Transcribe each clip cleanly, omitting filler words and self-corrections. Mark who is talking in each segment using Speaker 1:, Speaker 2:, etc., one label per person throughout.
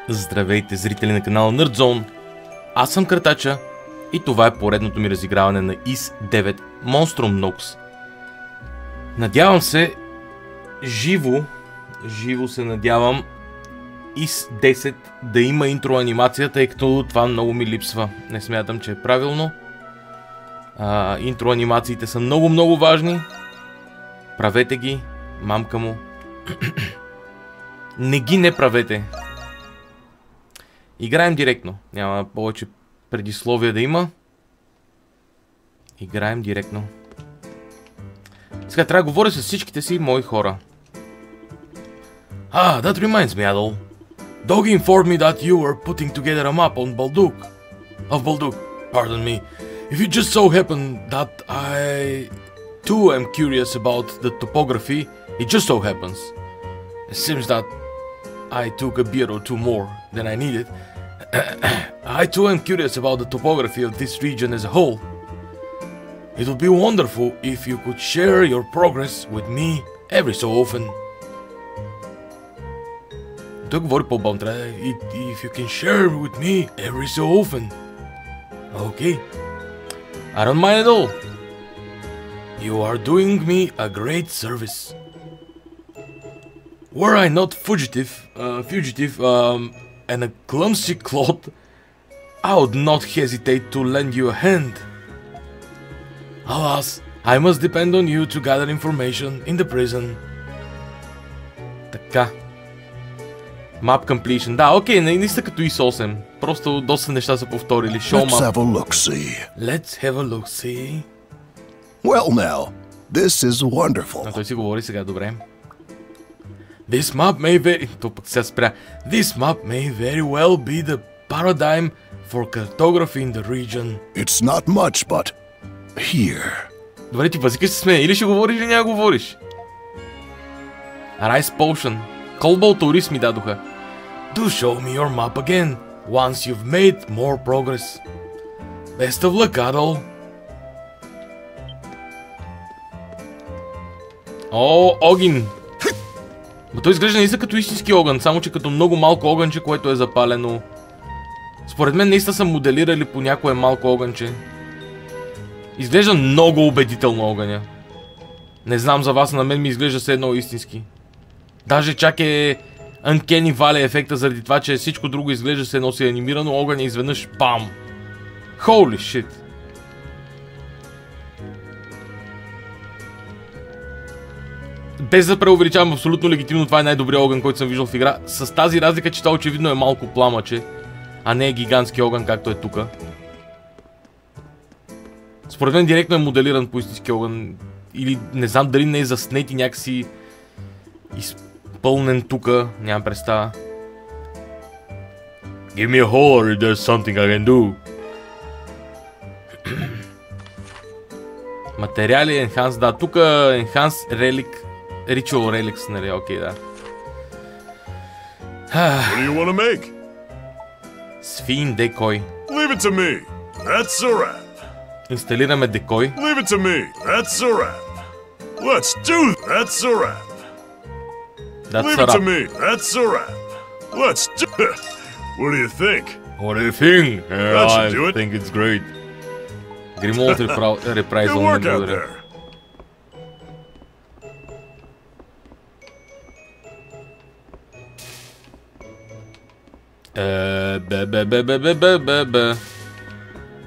Speaker 1: Здравейте, зрители на канала Nerdzone. Аз съм Картача и това е поредното ми разиграване на IS-9 Monstrum Nox. Надявам се, живо се надявам IS-10 да има интро анимация, тъй като това много ми липсва. Не смятам, че е правилно. Интро анимациите са много важни. Правете ги, мамка му. Не правете. Играем директно. Няма повече предисловия да има. Играем директно. Сега трябва да говоря с всичките си мои хора. That reminds me, Adol. Doggy informed me that you were putting together a map on Balduc. Pardon me. If it just so happened that I too am curious about the topography, it just so happens. It seems that I took a beer or two more than I needed. I too am curious about the topography of this region as a whole. It would be wonderful if you could share your progress with me every so often. Той говори по-бавно, if you can share with me every so often. Okay. I don't mind at all. You are doing me a great service. Were I not fugitive and a clumsy clod, I would not hesitate to lend you a hand. Alas, I must depend on you to gather information in the prison. Така. Map completion. Да, окей, не са като IS-8. Просто доста неща са повторили. Show map. Let's have a look-see.
Speaker 2: Well now, this is wonderful.
Speaker 1: Той си говори сега, добре. This map may very well be the paradigm for cartography in the region.
Speaker 2: It's not much, but here.
Speaker 1: Добре, ти пазикаш се с мен. Или ще говориш, или няма говориш. Rice Potion. Cobalt Oris ми дадоха. Do show me your map again, once you've made more progress. Best of luck, Adol. Огин. Но той изглежда наистина като истински огън, само че като много малко огънче, което е запалено. Според мен наистина са моделирали по някое малко огънче. Изглежда много убедително огъня. Не знам за вас, на мен ми изглежда все едно истински. Даже чак е Uncanny Valley ефекта, заради това, че всичко друго изглежда все едно си анимирано, огъня изведнъж бам! Holy shit! Без да преувеличавам, абсолютно легитимно, това е най-добрият огън, който съм виждал в игра. С тази разлика, че това очевидно е малко пламъче, а не е гигантски огън, както е тука. Според мен директно е моделиран по истински огън. Или не знам дали не е заснет и някакси изпълнен тука, нямам представа. Give me a holler if there's something I can do. Материали, Enhance, да, тука Enhance Relic, Ritual Relics, нали, окей, да.
Speaker 3: What do you want to make?
Speaker 1: Сфин декой.
Speaker 3: Leave it to me. That's a wrap.
Speaker 1: Инсталираме декой.
Speaker 3: Leave it to me. That's a wrap. Let's do that's a wrap. Leave it to me. That's a wrap. Let's do it. What do you think?
Speaker 1: What do you think?
Speaker 3: That should do it.
Speaker 1: I think it's great. Grimald Reprisal.
Speaker 3: Good work out there.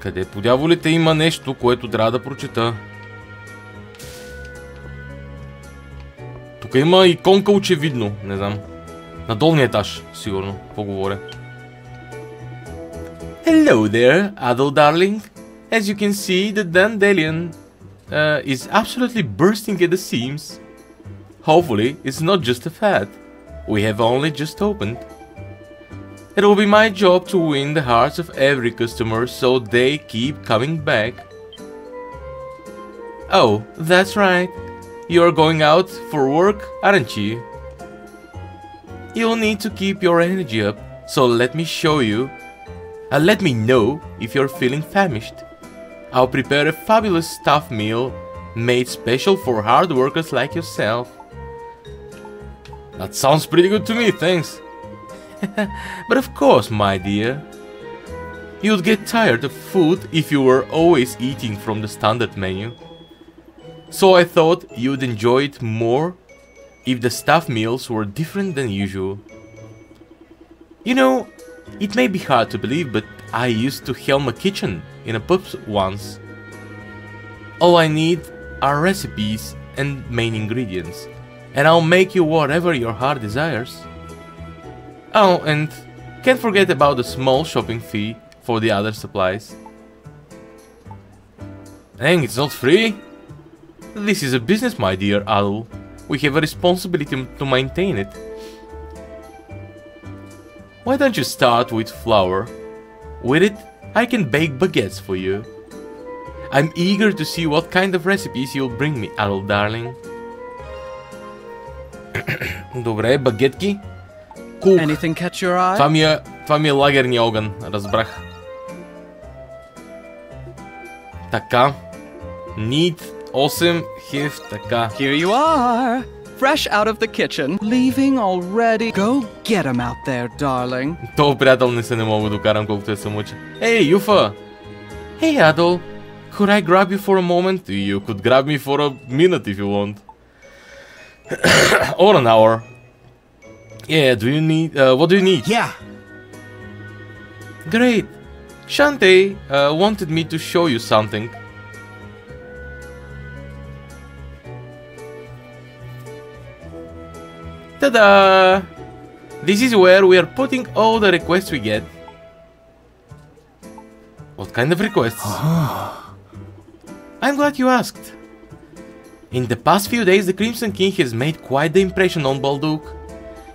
Speaker 1: Къде по дяволите има нещо, което трябва да прочета? Тук има иконка очевидно, не знам. На долния етаж, сигурно, какво говоря. Hello there, Adol darling. As you can see, the Dandelion is absolutely bursting at the seams. Hopefully, it's not just a fad. We have only just opened. It will be my job to win the hearts of every customer so they keep coming back. Oh, that's right. You're going out for work, aren't you? You'll need to keep your energy up, so let me show you. Let me know if you're feeling famished. I'll prepare a fabulous stuffed meal made special for hard workers like yourself. That sounds pretty good to me, thanks. But of course, my dear. You'd get tired of food if you were always eating from the standard menu. So I thought you'd enjoy it more if the staff meals were different than usual. You know, it may be hard to believe, but I used to helm a kitchen in a pub once. All I need are recipes and main ingredients, and I'll make you whatever your heart desires. Oh, and can't forget about the small shopping fee for the other supplies. Dang, it's not free? This is a business, my dear Adol. We have a responsibility to maintain it. Why don't you start with flour? With it, I can bake baguettes for you. I'm eager to see what kind of recipes you'll bring me, Adol darling. Добре, багетки. Cool.
Speaker 4: Anything catch your eye?
Speaker 1: Това ми е лагерния огън, разбрах. Така. Need 8 хев, така.
Speaker 4: Here you are, fresh out of the kitchen, leaving already. Go get him out there, darling.
Speaker 1: Това приятел не се не мога да докарам колкото е самуче. Hey, Юфа! Hey, Adol! Could I grab you for a moment? You could grab me for a minute if you want. Or an hour. Yeah, do you need... what do you need?
Speaker 2: Yeah.
Speaker 1: Great! Shantae wanted me to show you something. Ta-da! This is where we are putting all the requests we get. What kind of requests? I'm glad you asked. In the past few days, the Crimson King has made quite the impression on Balduq.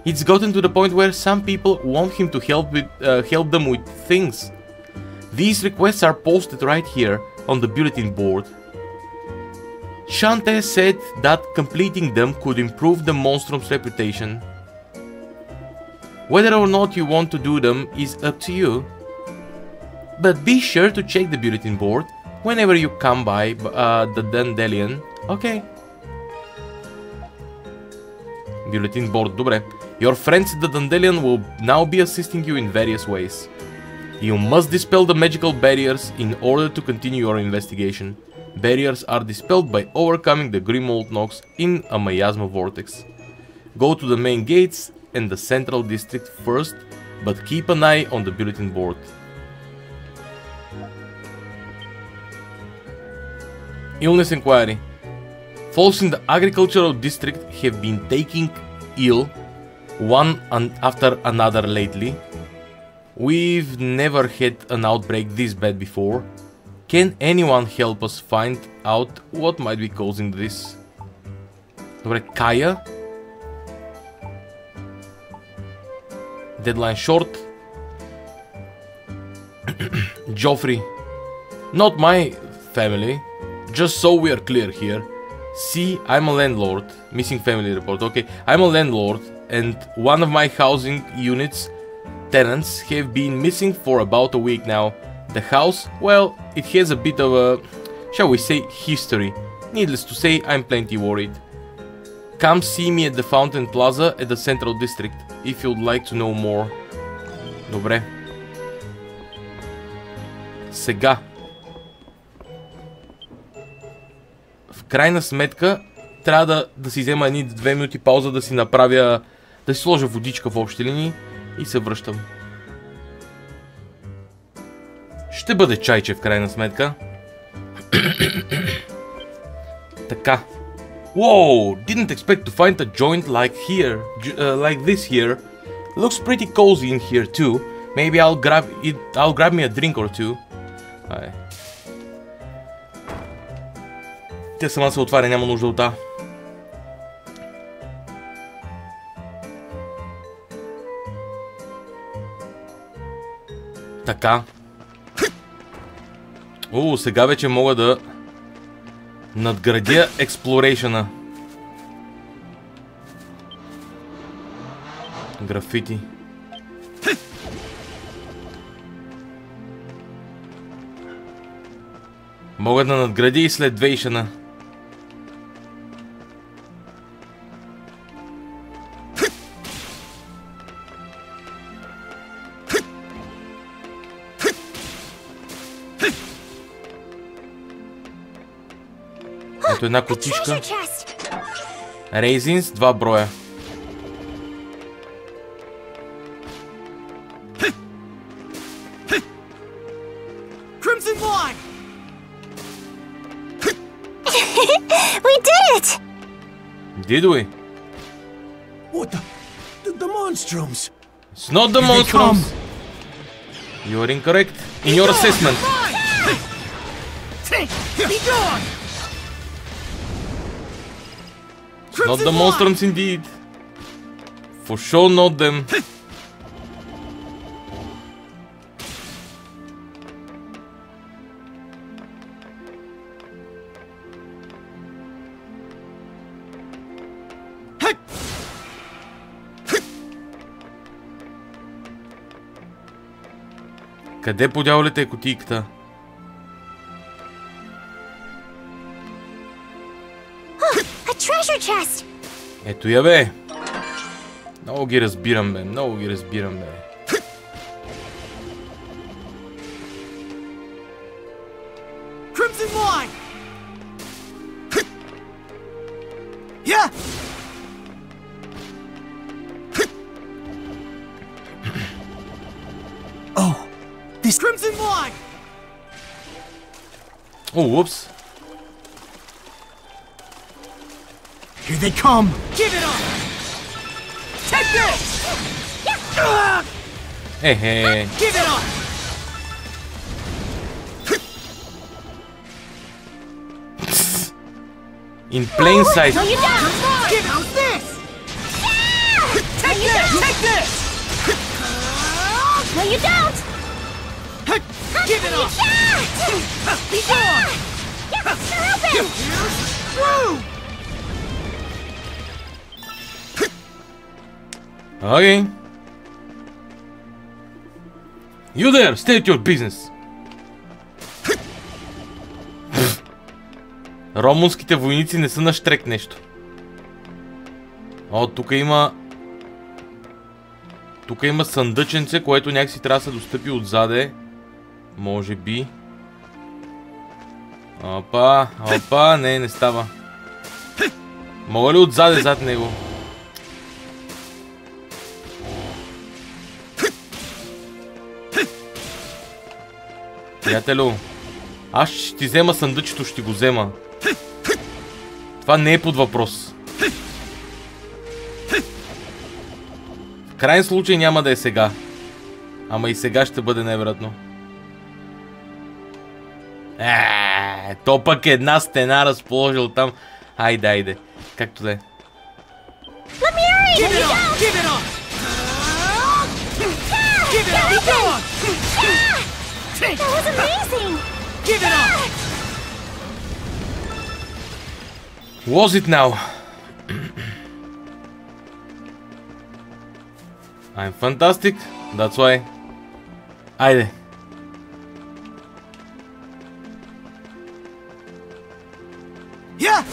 Speaker 1: It's gotten to the point where some people want him to help them with things. These requests are posted right here on the bulletin board. Shantae said that completing them could improve the Monstrum's reputation. Whether or not you want to do them is up to you. But be sure to check the bulletin board whenever you come by the Dandelion. Okay. Bulletin board, добре. Your friends at the Dandelion will now be assisting you in various ways. You must dispel the magical barriers in order to continue your investigation. Barriers are dispelled by overcoming the Monstrum Nox in a miasma vortex. Go to the main gates and the central district first, but keep an eye on the bulletin board. Illness inquiry. Folks in the agricultural district have been taking ill one after another lately. We've never had an outbreak this bad before. Can anyone help us find out what might be causing this? Добре, Kaya. Deadline short. Joffrey. Not my family. Just so we are clear here. See, I'm a landlord. Missing family report. Okay, I'm a landlord, and one of my housing units tenants have been missing for about a week now. The house, well, it has a bit of a, shall we say, history. Needless to say, I'm plenty worried. Come see me at the Fountain Plaza at the Central District if you'd like to know more. Добре. Сега. В крайна сметка, трябва да си взема едни 2 минути пауза, да си направя, да си сложа водичка в общи линии и се връщам. Ще бъде чайче в крайна сметка. Така. Whoa! Didn't expect to find a joint like here, like this here. Looks pretty cozy in here too. Maybe I'll grab it. I'll grab me a drink or two. Ай. Тя сама се отваря, няма нужда от това. Така. Сега вече мога да надградя експлорейшъна. Графити. Мога да надградя и следвейшъна. Ето една кутишка. Рейзинс, 2 броя.
Speaker 5: We did it!
Speaker 1: Did we?
Speaker 2: What the monstrums?
Speaker 1: It's not the monstrums. You are incorrect in your assessment. It's not the monstrums indeed. For sure not them. Къде по дяволите е кутийката? Ето я бе! Много ги разбирам бе, много ги разбирам бе.
Speaker 2: This crimson line.
Speaker 1: Oh, whoops.
Speaker 2: Here they come.
Speaker 5: Give it up. Take this.
Speaker 1: Hey, hey.
Speaker 5: Give it up.
Speaker 1: In plain sight.
Speaker 5: No, you don't. Give out this. Take this. Take this. No, you don't. Give it up! Be gone! They're open! Through!
Speaker 1: Okay. You there! State your business! Ромунските войници не са на штрек нещо. О, тук има... Тук има съндъченце, което някакси трябва да се достъпи отзаде. Може би. Опа, опа, не става. Мога ли отзаде зад него? Приятелю, аз ще ти взема съндъчето, ще го взема. Това не е под въпрос. В крайен случай няма да е сега. Ама и сега ще бъде невероятно. То пък една стена разположил там. Айде, айде. Както да е. Was it now? I'm fantastic. That's why. Айде.
Speaker 2: Yeah.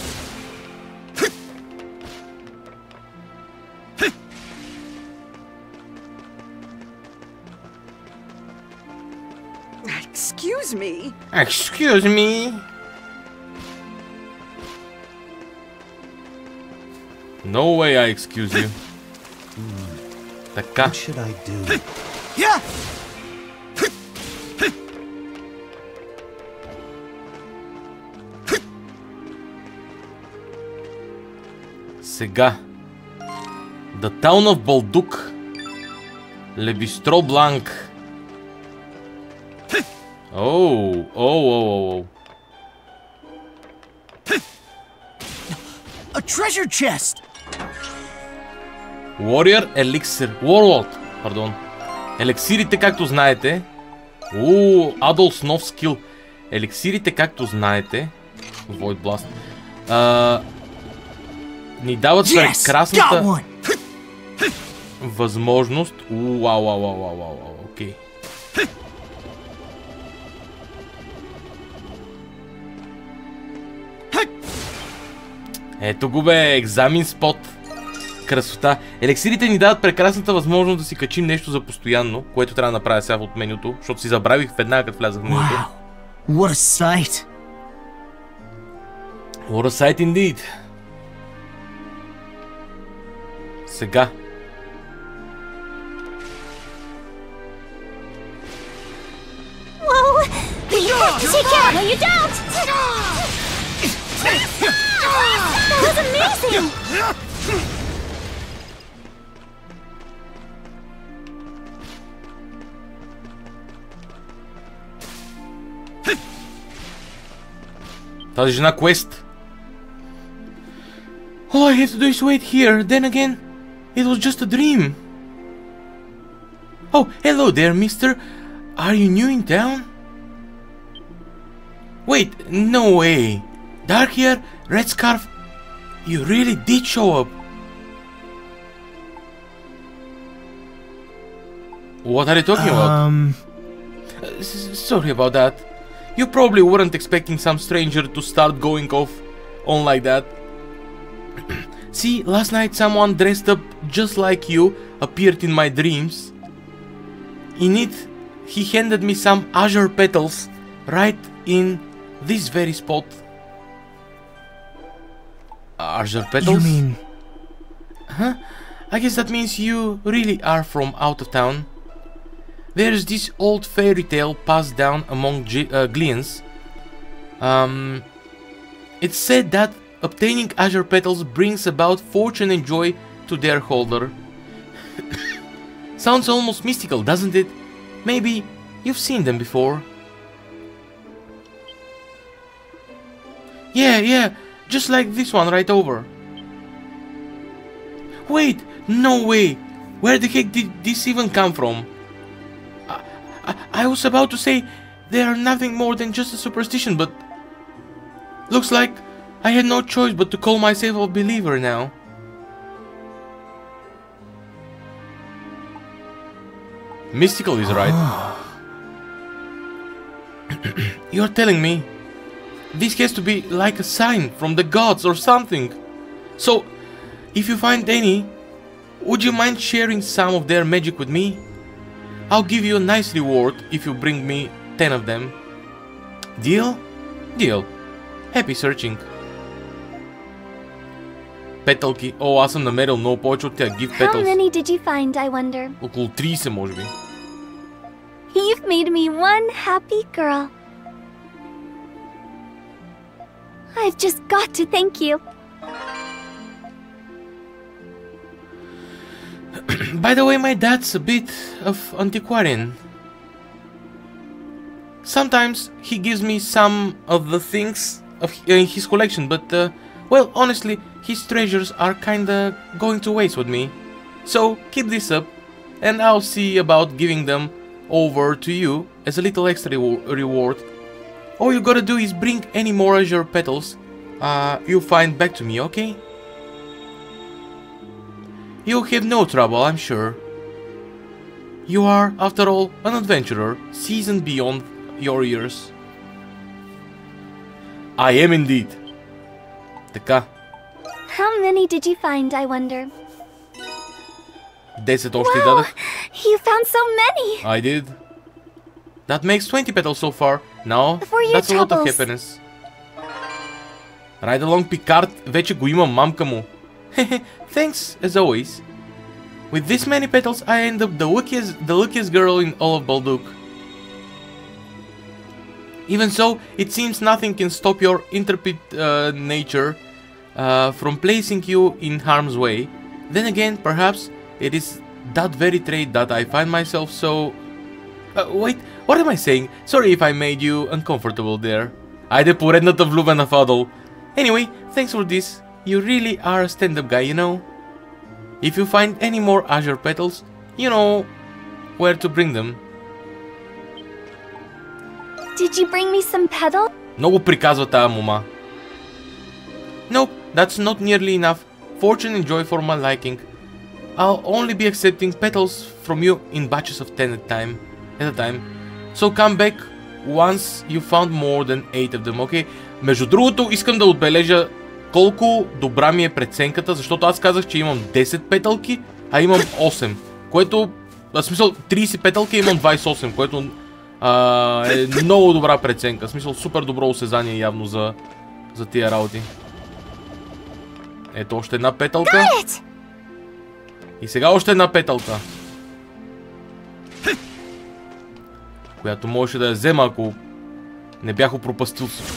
Speaker 6: Excuse me.
Speaker 1: Excuse me. No way I excuse you. Така.
Speaker 2: What should I do? Yeah.
Speaker 1: Сега. The Town of Balduc. Le Bistro Blanc. Oh.
Speaker 2: A treasure chest.
Speaker 1: Warrior Elixir. Warlord. Пардон. Елексирите, както знаете. Adolf's нов скил. Елексирите, както знаете. Void Blast. Ни дават прекрасната възможност. Окей. Ето го бе, екзамен спот. Красота. Елексирите ни дават прекрасната възможност да си качим нещо за постоянно, което трябва да направя сега от менюто, защото си забравих веднага като влязах в менюто.
Speaker 2: Wow, what a sight.
Speaker 1: What a sight indeed. Сега.
Speaker 5: Whoa! You have to take care! No, you don't! That was amazing!
Speaker 1: Тази жена квест. All I have to do is wait here. Then again, it was just a dream. Oh, hello there, mister. Are you new in town? Wait, no way. Dark hair, red scarf. You really did show up. What are you talking about? Sorry about that. You probably weren't expecting some stranger to start going off on like that. See, last night someone dressed up just like you appeared in my dreams. In it, he handed me some azure petals right in this very spot. Azure petals?
Speaker 6: You mean...
Speaker 1: Huh? I guess that means you really are from out of town. There's this old fairy tale passed down among Gleans. It's said that obtaining azure petals brings about fortune and joy to their holder. Sounds almost mystical, doesn't it? Maybe you've seen them before. Yeah, just like this one right over. Wait, no way! Where the heck did this even come from? I was about to say they are nothing more than just a superstition, but looks like I had no choice but to call myself a believer now. Mystical is right. You're telling me this has to be like a sign from the gods or something. So, if you find any, would you mind sharing some of their magic with me? I'll give you a nice reward if you bring me 10 of them. Deal? Deal. Happy searching. Петълки. О, аз съм намерил много повече от тях. Gift petals.
Speaker 5: How many did you find, I wonder?
Speaker 1: Около 30, може би.
Speaker 5: You've made me one happy girl. I've just got to thank you.
Speaker 1: By the way, my dad's a bit of antiquarian. Sometimes he gives me some of the things in his collection, but well, honestly, his treasures are kinda going to waste with me. So keep this up, and I'll see about giving them over to you as a little extra reward. All you gotta do is bring any more azure petals you find back to me, okay? You'll have no trouble, I'm sure. You are, after all, an adventurer, seasoned beyond your years. I am indeed. Така.
Speaker 5: How many did you find, I wonder?
Speaker 1: 10 още дадах.
Speaker 5: You found so many!
Speaker 1: I did. That makes 20 petals so far. Now, that's a lot of happiness. Ride along Picard, вече го имам, мамка му. Thanks, as always. With this many petals, I end up the luckiest girl in all of Balduc. Even so, it seems nothing can stop your intrepid nature from placing you in harm's way. Then again, perhaps it is that very trait that I find myself so... wait, what am I saying? Sorry if I made you uncomfortable there. Айде поредната влюбена фадъл. Anyway, thanks for this. You really are a stand-up guy, you know. If you find any more azure petals, you know where to bring them.
Speaker 5: Did you bring me some petals?
Speaker 1: Много приказва тая мома. Nope, that's not nearly enough. Fortune and joy for my liking. I'll only be accepting petals from you in batches of 10 at a time. So come back once you found more than 8 of them, okay? Между другото, искам да отбележа колко добра ми е преценката, защото аз казах, че имам 10 петълки, а имам 8. Което, в смисъл, 30 петълки имам 28, което е много добра преценка. В смисъл, супер добро усезание явно за тия работи. Ето още една петълка. И сега още една петълка. Която можеше да я взема, ако не бях пропастил всичко.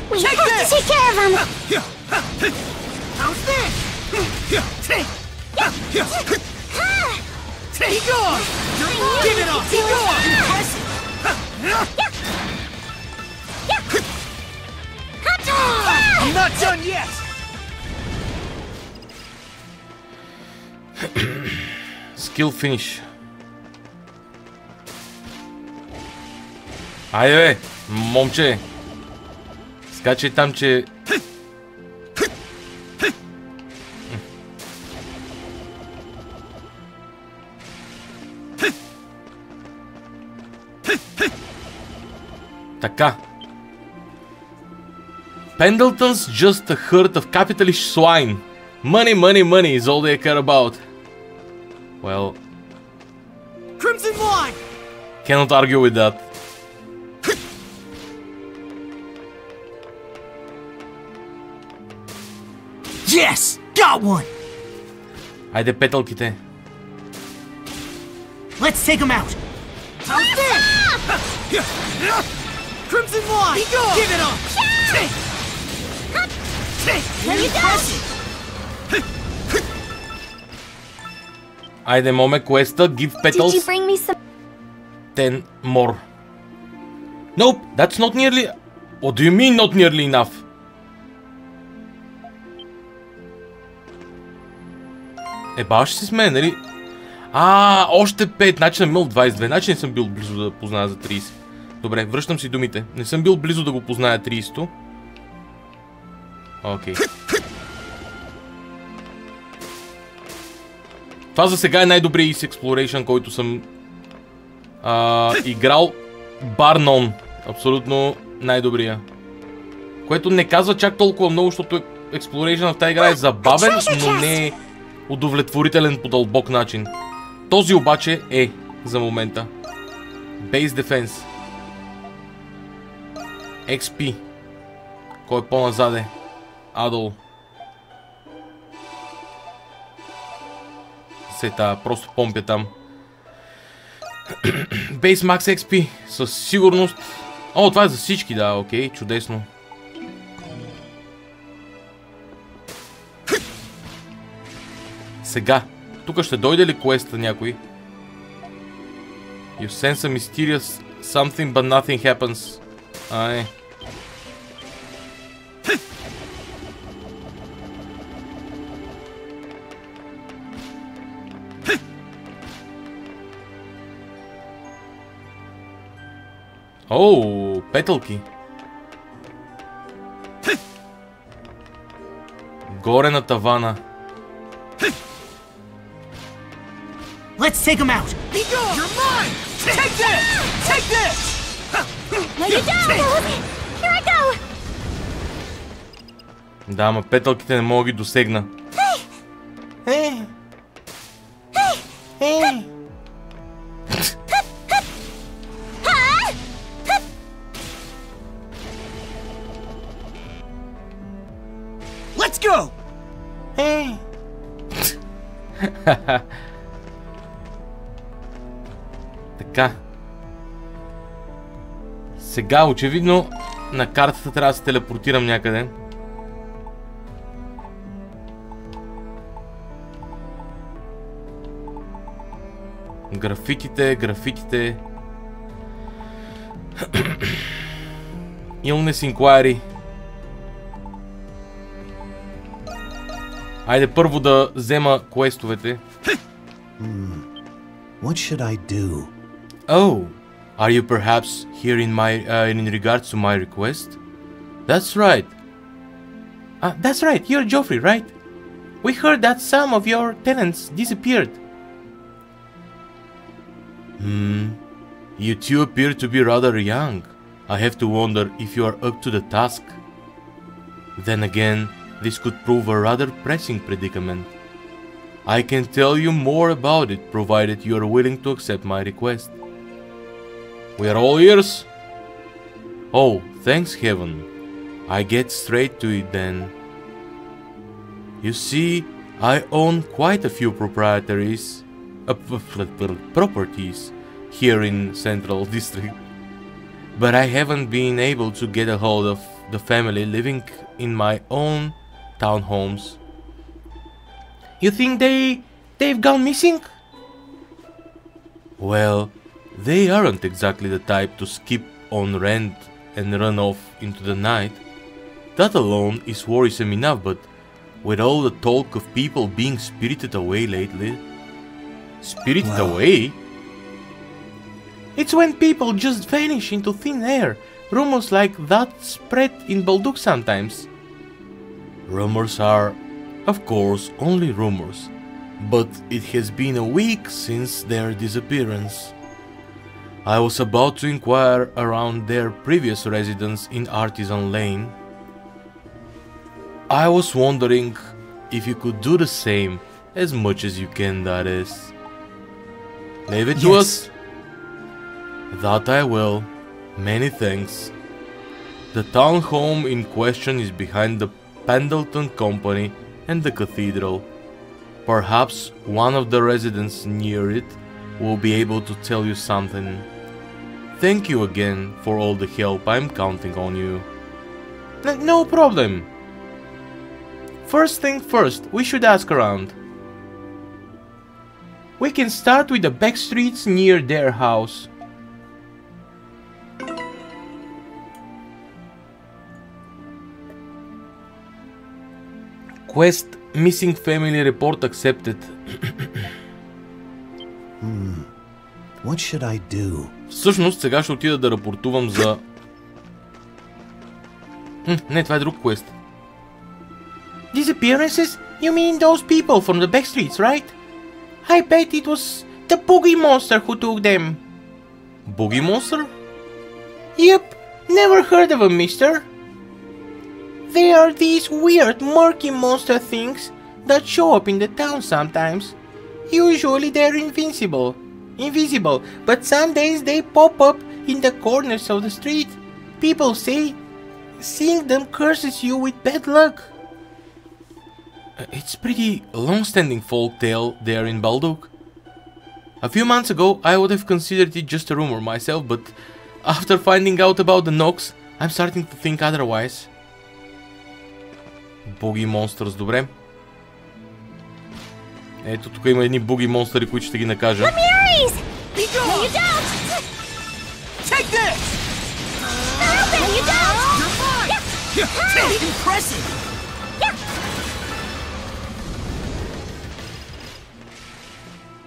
Speaker 5: We have to take care of him! How's this? Take off! Give it up! Take off! I'm not done yet!
Speaker 1: Skill finish. Айде бе, момче. Скачай там, че... Така. Pendleton's just a herd of capitalist swine. Money, money, money is all they care about. Well...
Speaker 5: Crimson line!
Speaker 1: Cannot argue with that.
Speaker 5: Yes! Got one!
Speaker 1: Айде петълките.
Speaker 5: Let's take him out! How's this? Crimson line! Give it up! There you go!
Speaker 1: Айде, моме, квеста, give petals.
Speaker 6: Did you bring me some?
Speaker 1: 10 more. Nope, that's not nearly... What do you mean not nearly enough? Баш си с мен, нали? Още 5, значи съм имал 22, значи не съм бил близо да позная за 30. Добре, връщам си думите. Не съм бил близо да го позная 30. Окей. Това за сега е най-добрият East Exploration, който съм играл. Bar none. Абсолютно най-добрия. Което не казва чак толкова много, защото Exploration в тази игра е забавен, но не е удовлетворителен по дълбок начин. Този обаче е за момента. Base Defense. XP. Кой е по-назаде? Адол. Сета, просто помпя там. Base Max XP. Със сигурност. О, това е за всички, да, окей, чудесно. Сега. Тук ще дойде ли квеста някой? You sense a mysterious something, but nothing happens. Не. Оу, петълки. Горе на тавана.
Speaker 5: Let's take him out! You're mine! Take this! Take this!
Speaker 6: No, you don't! Here I go!
Speaker 1: Да, ама петълките не мога ги досегна.
Speaker 5: Let's go!
Speaker 1: Така. Сега, очевидно, на картата трябва да се телепортирам някъде. Графитите. Illness Inquiry. Айде първо да взема квестовете.
Speaker 2: What should I do?
Speaker 1: Oh, are you perhaps here in regards to my request? That's right. That's right, you're Geoffrey, right? We heard that some of your tenants disappeared. You two appear to be rather young. I have to wonder if you are up to the task. Then again, this could prove a rather pressing predicament. I can tell you more about it, provided you are willing to accept my request. We are all ears. Oh, thanks heaven. I get straight to it then. You see, I own quite a few proprietaries, properties here in Central District, but I haven't been able to get a hold of the family living in my own townhomes. You think they've gone missing? Well, they aren't exactly the type to skip on rent and run off into the night. That alone is worrisome enough, but with all the talk of people being spirited away lately... Spirited away? It's when people just vanish into thin air. Rumors like that spread in Balduc sometimes. Rumors are, of course, only rumors, but it has been a week since their disappearance. I was about to inquire around their previous residence in Artisan Lane. I was wondering if you could do the same, as much as you can, that is. Leave it to us? That I will. Many thanks. The townhome in question is behind the Pendleton Company and the cathedral. Perhaps one of the residents near it will be able to tell you something. Thank you again for all the help. I'm counting on you. No problem. First thing first, we should ask around. We can start with the back streets near their house. Quest Missing Family Report accepted.
Speaker 2: What should I do?
Speaker 1: Всъщност сега ще отида да рапортувам за... Не, това е друг квест. Disappearances? You mean those people from the back streets, right? I bet it was the boogie monster who took them. Boogie monster? Yep, never heard of them, mister. They are these weird murky monster things that show up in the town sometimes. Usually they're invisible, but some days they pop up in the corners of the street. People say seeing them curses you with bad luck. It's pretty long-standing folk tale there in Balduc. A few months ago I would have considered it just a rumor myself, but after finding out about the Nox, I'm starting to think otherwise. Boogie Monsters, добре. Ето тук има едни буги монстъри, които ще ги накажа.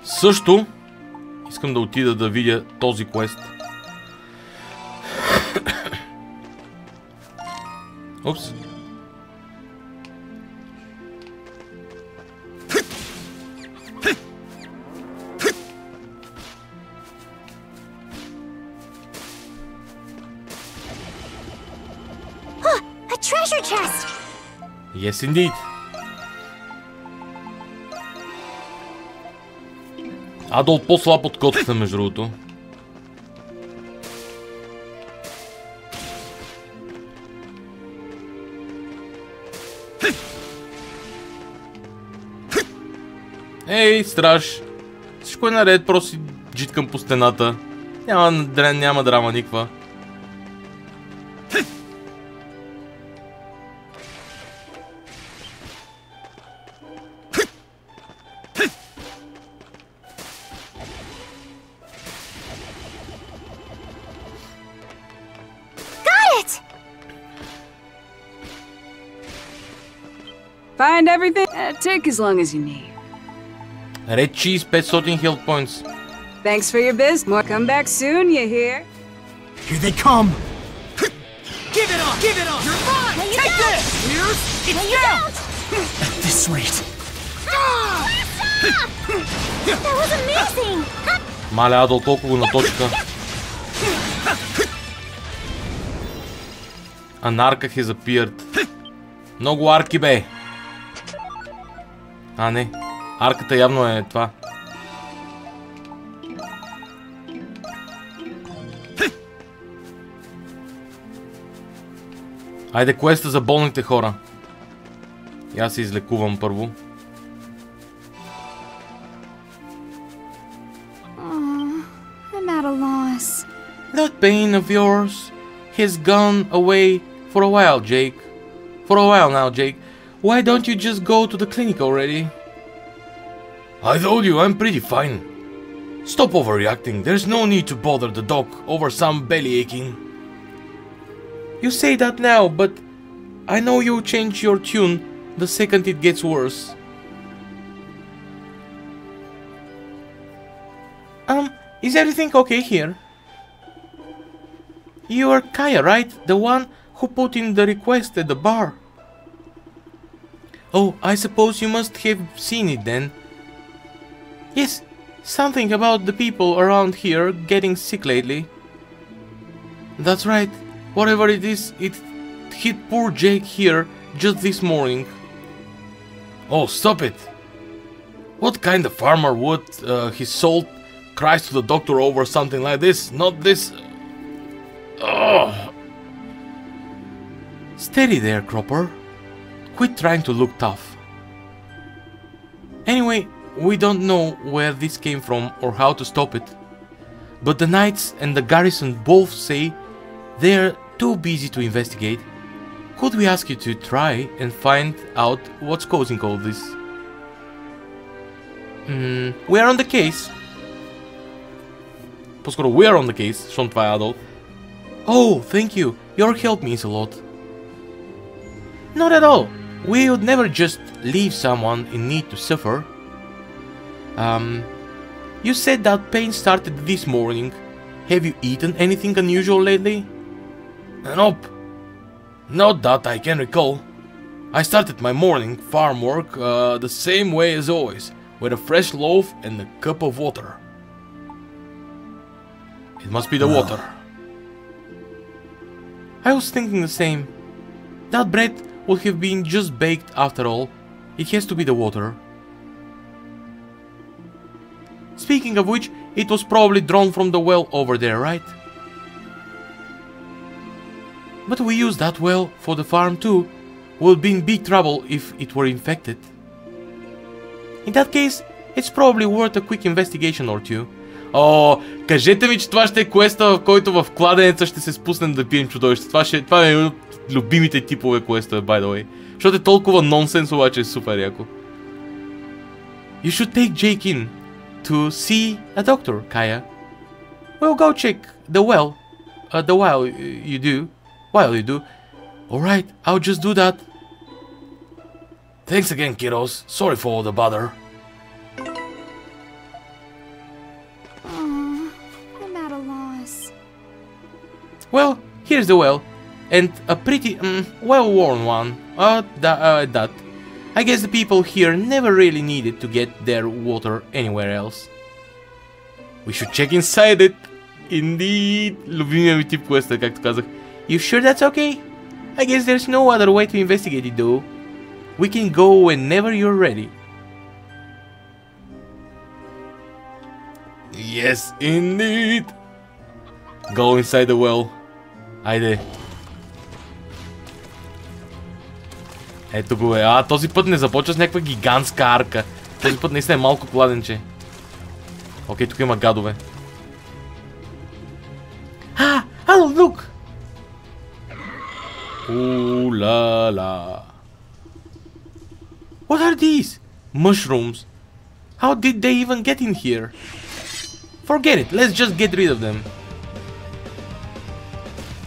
Speaker 1: Също искам да отида да видя този квест. Упс.
Speaker 6: Treasure chest!
Speaker 1: Yes, indeed. Адолт по-слаб от котката, между другото. Ей, страж! Всичко е наред, просто си джиткам по стената. Няма драма никаква.
Speaker 7: Find everything? Take as long as you need.
Speaker 1: Red cheese, 500 health points.
Speaker 7: Thanks for your biz. More come back soon, you hear?
Speaker 5: Here they come! Give it up! Give it up! You're mine!
Speaker 6: No, you
Speaker 5: Take
Speaker 6: don't.
Speaker 5: this! Here's
Speaker 6: No,
Speaker 5: it's
Speaker 6: you
Speaker 5: down!
Speaker 6: don't.
Speaker 5: At this rate...
Speaker 6: That was amazing!
Speaker 1: Мале, Адол, колко го наточиха. Анарка has appeared. Много арки, бе! А, не. Арката явно е това. Айде, квеста за болните хора. И аз се излекувам първо.
Speaker 6: I'm at a loss.
Speaker 1: That pain of yours has gone away for a while, Jake. For a while now, Jake. Why don't you just go to the clinic already? I told you I'm pretty fine. Stop overreacting. There's no need to bother the doc over some belly aching. You say that now, but I know you'll change your tune the second it gets worse. Is everything okay here? You are Kaya, right? The one who put in the request at the bar. Oh, I suppose you must have seen it then. Yes, something about the people around here getting sick lately. That's right. Whatever it is, it hit poor Jake here just this morning. Oh, stop it. What kind of farmer would his soul cries to the doctor over something like this? Not this. Oh. Steady there, Cropper. Quit trying to look tough. Anyway, we don't know where this came from or how to stop it. But the Knights and the garrison both say they're too busy to investigate. Could we ask you to try and find out what's causing all this? We are on the case. По-скоро we are on the case, защото това е adult. Oh, thank you. Your help means a lot. Not at all. We would never just leave someone in need to suffer. You said that pain started this morning. Have you eaten anything unusual lately? Nope. Not that I can recall. I started my morning farm work the same way as always, with a fresh loaf and a cup of water. It must be the water. I was thinking the same. That bread would have been just baked after all. It has to be the water. Speaking of which, it was probably drawn from the well over there, right? But we use that well for the farm too. We'll be in big trouble if it were infected. In that case, it's probably worth a quick investigation or two. О, кажете ми, че това ще е квеста, в който в кладенеца ще се спуснем да бием чудовище. Това е един от любимите типове квеста, by the way. Защото е толкова нонсенс, обаче е супер яко. You should take Jake in to see a doctor, Kaya. We'll go check the well. While you do. Alright, I'll just do that. Thanks again, kiddos. Sorry for all the bother.
Speaker 6: I'm at a loss.
Speaker 1: Well, here's the well. And a pretty, well-worn one. That. I guess the people here never really needed to get their water anywhere else. We should check inside it. Indeed. Любимия ми тип квеста, както казах. You sure that's okay? I guess there's no other way to investigate it though. We can go whenever you're ready. Yes, indeed. Go inside the well. Айде. Ето го е. Този път не започва с някаква гигантска арка. Този път наистина е малко кладенче. Окей, тук има гадове. Hello, look! Ooh la la. What are these? Mushrooms. How did they even get in here? Forget it, let's just get rid of them.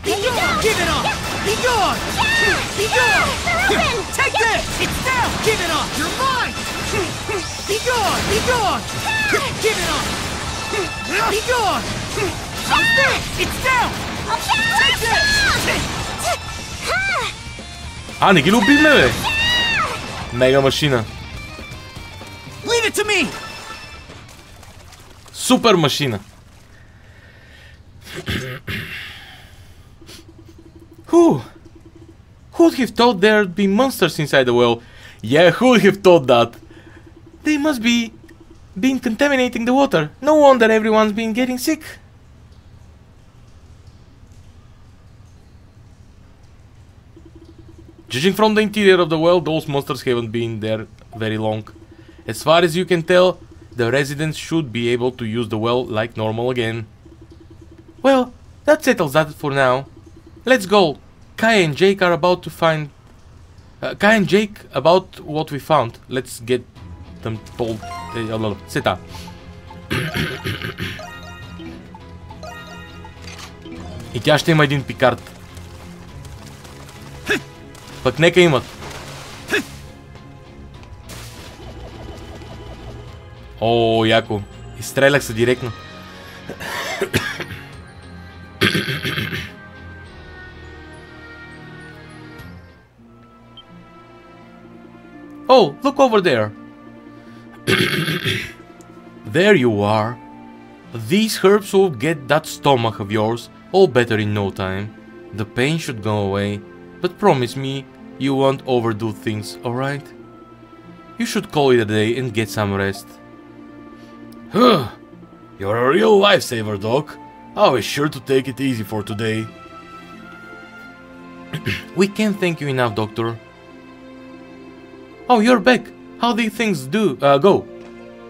Speaker 5: Be gone! Give it up! Be gone! Be gone! Take this! It's down! Give it up! You're mine! Be gone! Be gone! Give it up! Be gone! How's this? It's down! Take this!
Speaker 1: Не ги любиме, бе! Мега машина.
Speaker 5: Leave it to me!
Speaker 1: Супер машина. Who'd have thought there'd be monsters inside the well? Yeah, who'd have thought that? They must be been contaminating the water. No wonder everyone's been getting sick. Judging from the interior of the well, those monsters haven't been there very long. As far as you can tell, the residents should be able to use the well like normal again. Well, that settles that for now. Let's go. Kai and Jake are about to find... Kai and Jake about what we found. Let's get them told... Сета. И тя ще има един пикард. Пък нека имат. О, яко. Изстрелях се директно. Oh, look over there. There you are. These herbs will get that stomach of yours all better in no time. The pain should go away, but promise me you won't overdo things, alright? You should call it a day and get some rest. You're a real lifesaver, Doc. I was sure to take it easy for today. We can't thank you enough, Doctor. Oh, you're back. How did things go?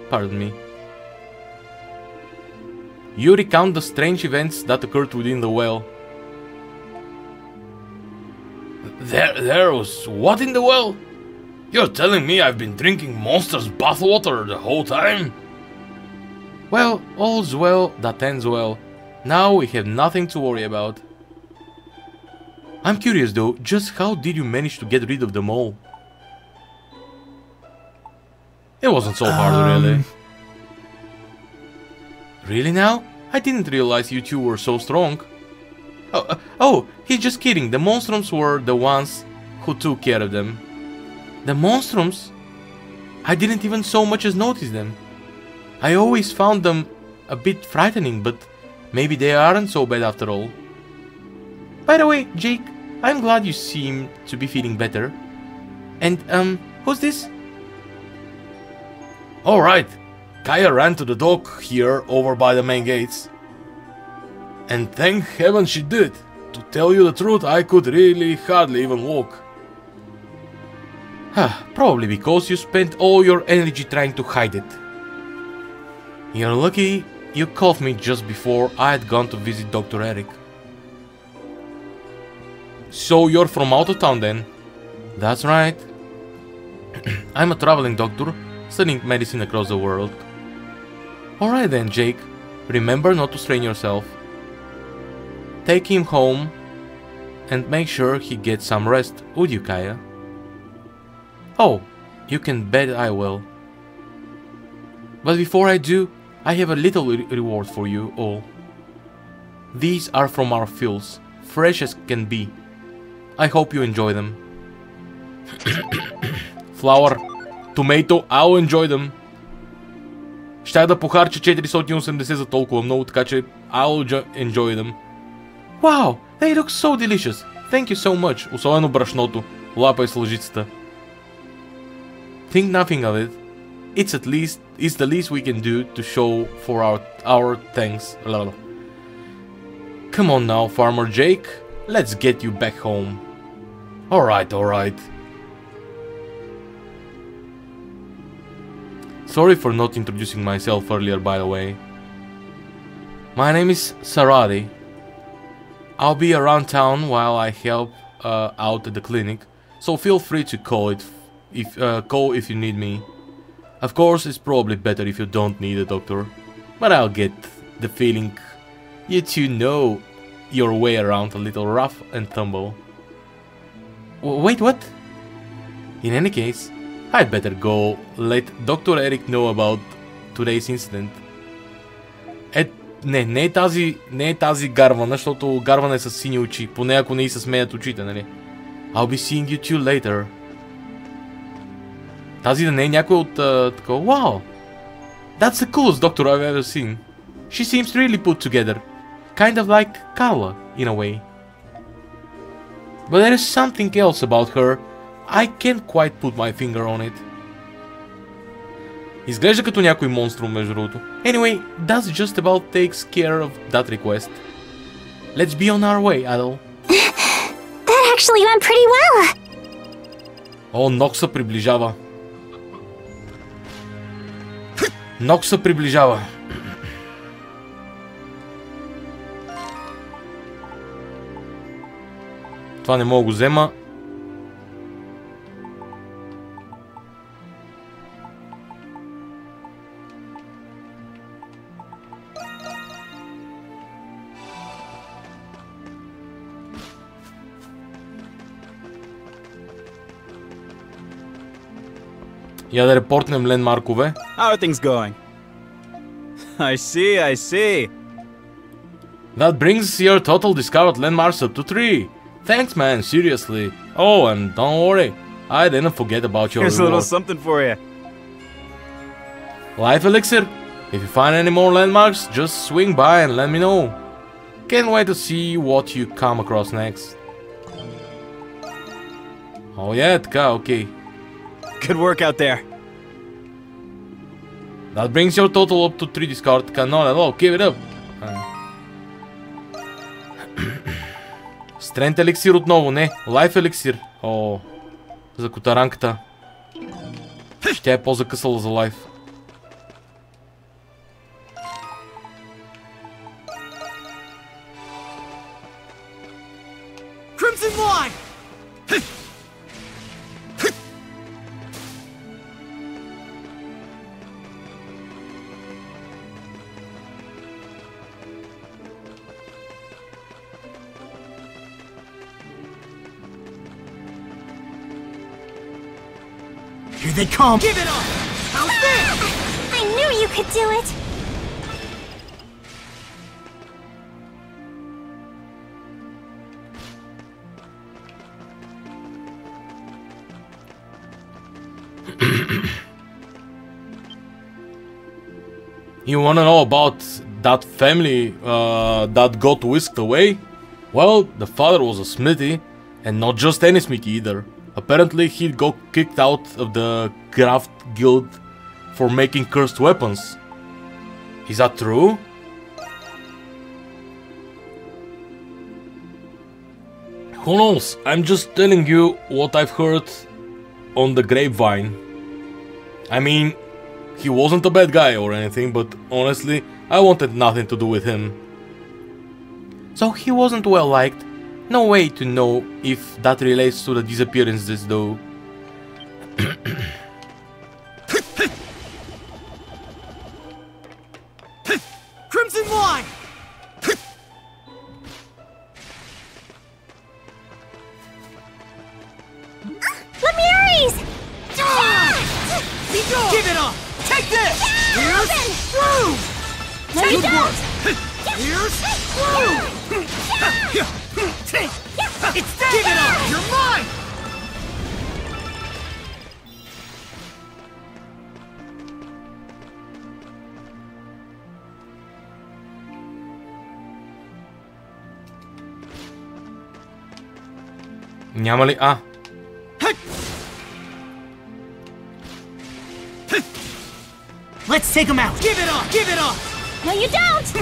Speaker 1: Pardon me. You recount the strange events that occurred within the well. There was what in the well? You're telling me I've been drinking Monster's bathwater the whole time? Well, all's well that ends well. Now we have nothing to worry about. I'm curious though, just how did you manage to get rid of them all? It wasn't so hard, really. Really now? I didn't realize you two were so strong. Oh, he's just kidding. The Monstrums were the ones who took care of them. The Monstrums? I didn't even so much as notice them. I always found them a bit frightening, but maybe they aren't so bad after all. By the way, Jake, I'm glad you seem to be feeling better. And, who's this? Alright, Kaya ran to the dock here over by the main gates. And thank heaven she did. To tell you the truth, I could really hardly even walk. Probably because you spent all your energy trying to hide it. You're lucky you called me just before I had gone to visit Dr. Eric. So you're from out of town then? That's right. I'm a traveling doctor, studying medicine across the world. Alright then, Jake. Remember not to strain yourself. Take him home and make sure he gets some rest, would you, Kaya? Oh, you can bet I will. But before I do, I have a little reward for you all. These are from our fields, fresh as can be. I hope you enjoy them. Flower, tomato, I'll enjoy them. Щях да похарча 480 за толкова много, така че I'll enjoy them. Wow, they look so delicious. Thank you so much. Особено брашното. Лапай с лъжицата. Think nothing of it. It's the least we can do to show for our thanks. Come on now, Farmer Jake. Let's get you back home. Alright. Sorry for not introducing myself earlier, by the way. My name is Saradi. I'll be around town while I help out at the clinic, so feel free to call if you need me. Of course, it's probably better if you don't need a doctor, but I'll get the feeling you two know your way around a little rough and tumble. Wait, what? In any case, I'd better go let Dr. Eric know about today's incident. Не е тази гарвана, защото гарвана е с сини очи, поне ако не и се смеят очите, нали? I'll be seeing you two later. Тази да не е някой от такова. Wow! That's the coolest doctor I've ever seen. She seems really put together. Kind of like Carla, in a way. But there is something else about her. I can't quite put my finger on it. Изглежда като някой монструм, между другото. Anyway, that just about takes care of that request. Let's be on our way, Adel.
Speaker 6: That actually went pretty well.
Speaker 1: О, Нокс се приближава. Нокс се приближава. Това не мога да го взема. Я да репортнем лендмаркове.
Speaker 8: How are things going? I see.
Speaker 1: That brings your total discovered landmarks up to 3. Thanks, man, seriously. Oh, and don't worry, I didn't forget about your
Speaker 8: Here's a little
Speaker 1: reward.
Speaker 8: something for you.
Speaker 1: Life elixir. If you find any more landmarks, just swing by and let me know. Can't wait to see what you come across next. Oh yeah, така, okay.
Speaker 8: Good work out there.
Speaker 1: That brings your total up to 3 discard. Така, not at all, keep it up. Strength еликсир отново, не. Life еликсир. О, за котаранката. Тя е по-закъсала за life.
Speaker 5: Crimson line! Here they come! Give it up! How's this?
Speaker 6: I knew you could do it!
Speaker 1: You wanna know about that family that got whisked away? Well, the father was a smithy, and not just any smithy either. Apparently he got kicked out of the craft guild for making cursed weapons. Is that true? Who knows? I'm just telling you what I've heard on the grapevine. I mean, he wasn't a bad guy or anything, but honestly, I wanted nothing to do with him. So he wasn't well liked. No way to know if that relates to the disappearances though.
Speaker 5: Crimson line!
Speaker 6: Lemires!
Speaker 5: Give it up! Take this! Here's through!
Speaker 6: Take
Speaker 5: Good
Speaker 6: it!
Speaker 5: work! Here's through! It's dead! Give it up! You're mine!
Speaker 1: Няма ли... А!
Speaker 5: Let's take him out! Give it up! Give it up!
Speaker 6: No, you don't!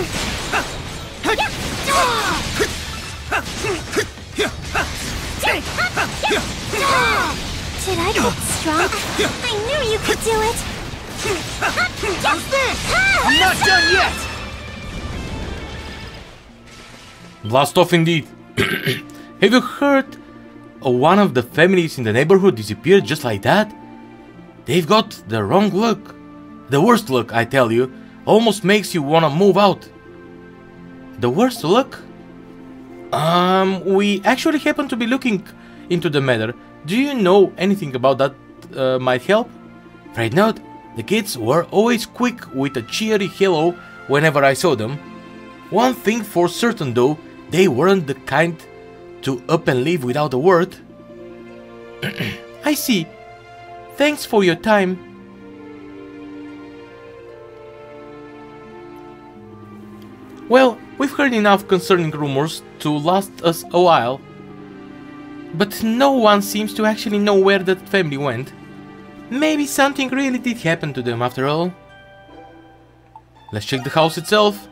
Speaker 6: Did I get struck? I knew you could do it!
Speaker 5: How's this? I'm not done yet!
Speaker 1: Blast off indeed. Have you heard one of the families in the neighborhood disappeared just like that? They've got the wrong luck. The worst luck, I tell you. Almost makes you wanna move out. The worst luck? We actually happen to be looking into the matter. Do you know anything about that might help? Right now, the kids were always quick with a cheery hello whenever I saw them. One thing for certain though, they weren't the kind to up and leave without a word. I see. Thanks for your time. Well, we've heard enough concerning rumors to last us a while. But no one seems to actually know where that family went. Maybe something really did happen to them after all. Let's check the house itself.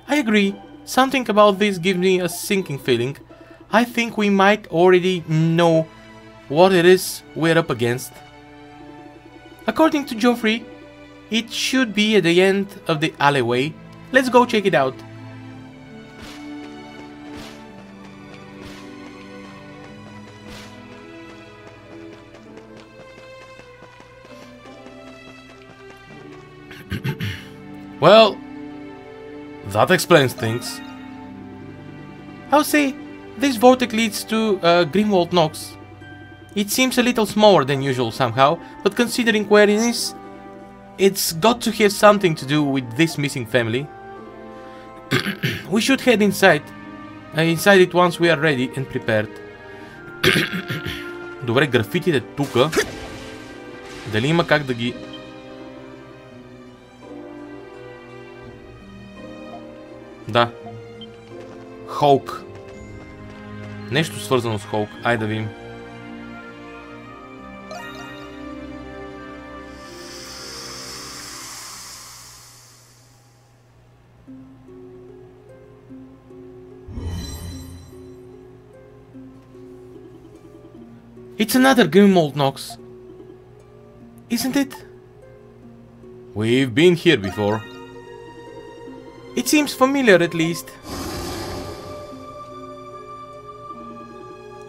Speaker 1: I agree. Something about this gives me a sinking feeling. I think we might already know what it is we're up against. According to Geoffrey, it should be at the end of the alleyway. Let's go check it out. Well, that explains things. I'll say this vortex leads to Monstrum Nox. It seems a little smaller than usual somehow, but considering where it is, it's got to have something to do with this missing family. We should head inside it once we are ready and prepared. Добре, графитите тука. Дали има как да ги... Да. Холк. Нещо свързано с Холк. Айде да видим. It's another Monstrum Nox. Isn't it? We've been here before. It seems familiar at least.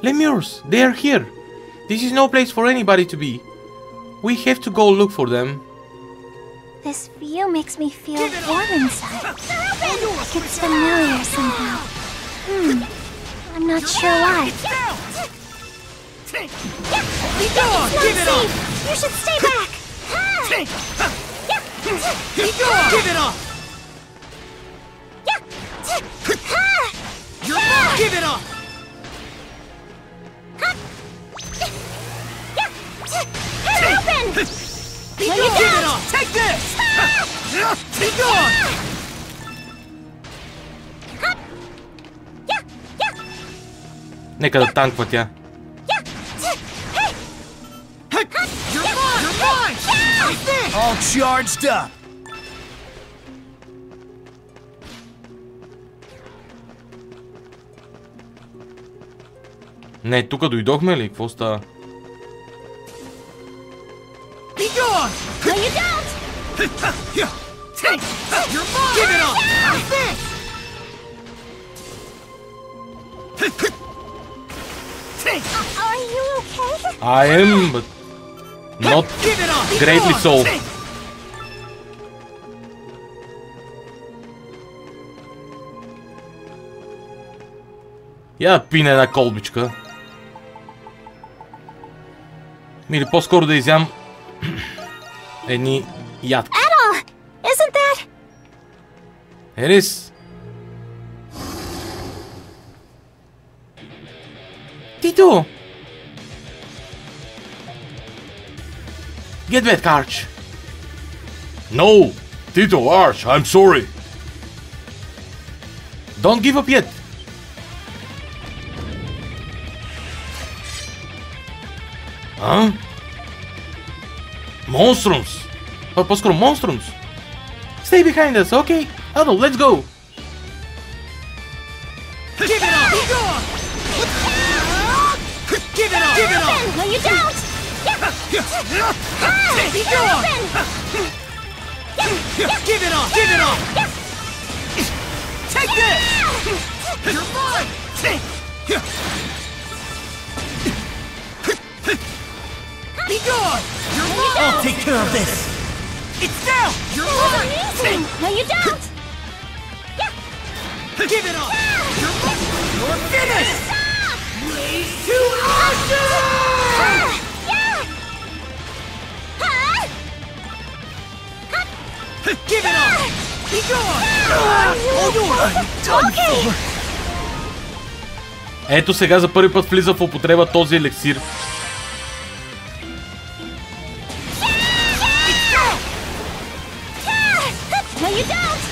Speaker 1: Lemurs, they are here. This is no place for anybody to be. We have to go look for them.
Speaker 6: This view makes me feel warm inside. Like it's familiar somehow. I'm not sure why.
Speaker 5: It's not
Speaker 6: safe. You should stay back.
Speaker 5: Give it up! Give it up!
Speaker 6: Open!
Speaker 5: Give it up! Take this! Be gone!
Speaker 1: Нека да танква тя.
Speaker 5: You're mine!
Speaker 2: All charged up.
Speaker 1: Не, тука дойдохме ли? Какво става?
Speaker 5: Be gone!
Speaker 6: No, you don't!
Speaker 5: You're mine! Give it up!
Speaker 6: Are you okay?
Speaker 1: I am, but not
Speaker 5: Give it up!
Speaker 1: greatly so. Я пина една колбичка. Или по-скоро да изям едни ядки.
Speaker 6: Adol! Isn't that?
Speaker 1: It is. Tito! Get that, Arch.
Speaker 3: No! Tito, Arch, I'm sorry.
Speaker 1: Don't give up yet. Huh? Monstrums! По-скоро Monstrums! Stay behind us, okay? Adol, let's go!
Speaker 5: Give it up! Be gone! Give it up! Give it up!
Speaker 6: No, you don't!
Speaker 5: Be gone! Give it up! Give it up! Take this! You're mine! Be gone! You're mine!
Speaker 6: I'll
Speaker 5: take care of this! It's down! You're mine!
Speaker 6: No, you don't!
Speaker 5: Give it up! You're mine! You're finished! Raise to ashes! Give it up! Be gone!
Speaker 6: Okay!
Speaker 1: Ето сега за първи път влиза в употреба този елексир.
Speaker 6: No, you don't!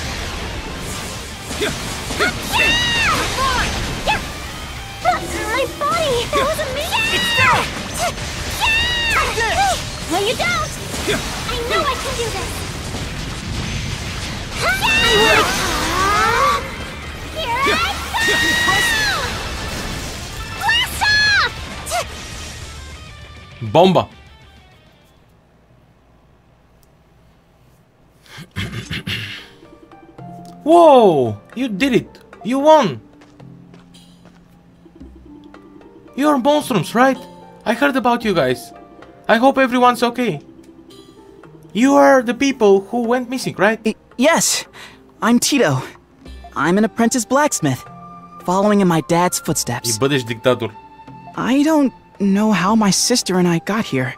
Speaker 6: My body! That wasn't me!
Speaker 5: It's down! Take this!
Speaker 6: No, you don't! I know I can do this! Here I go! Blast off!
Speaker 1: Бомба! Whoa! You did it! You won! You're Monstrums, right? I heard about you guys. I hope everyone's okay. You are the people who went missing, right?
Speaker 9: Yes, I'm Tito. I'm an apprentice blacksmith, following in my dad's footsteps.
Speaker 1: И бъдеш диктатор.
Speaker 9: I don't know how my sister and I got here.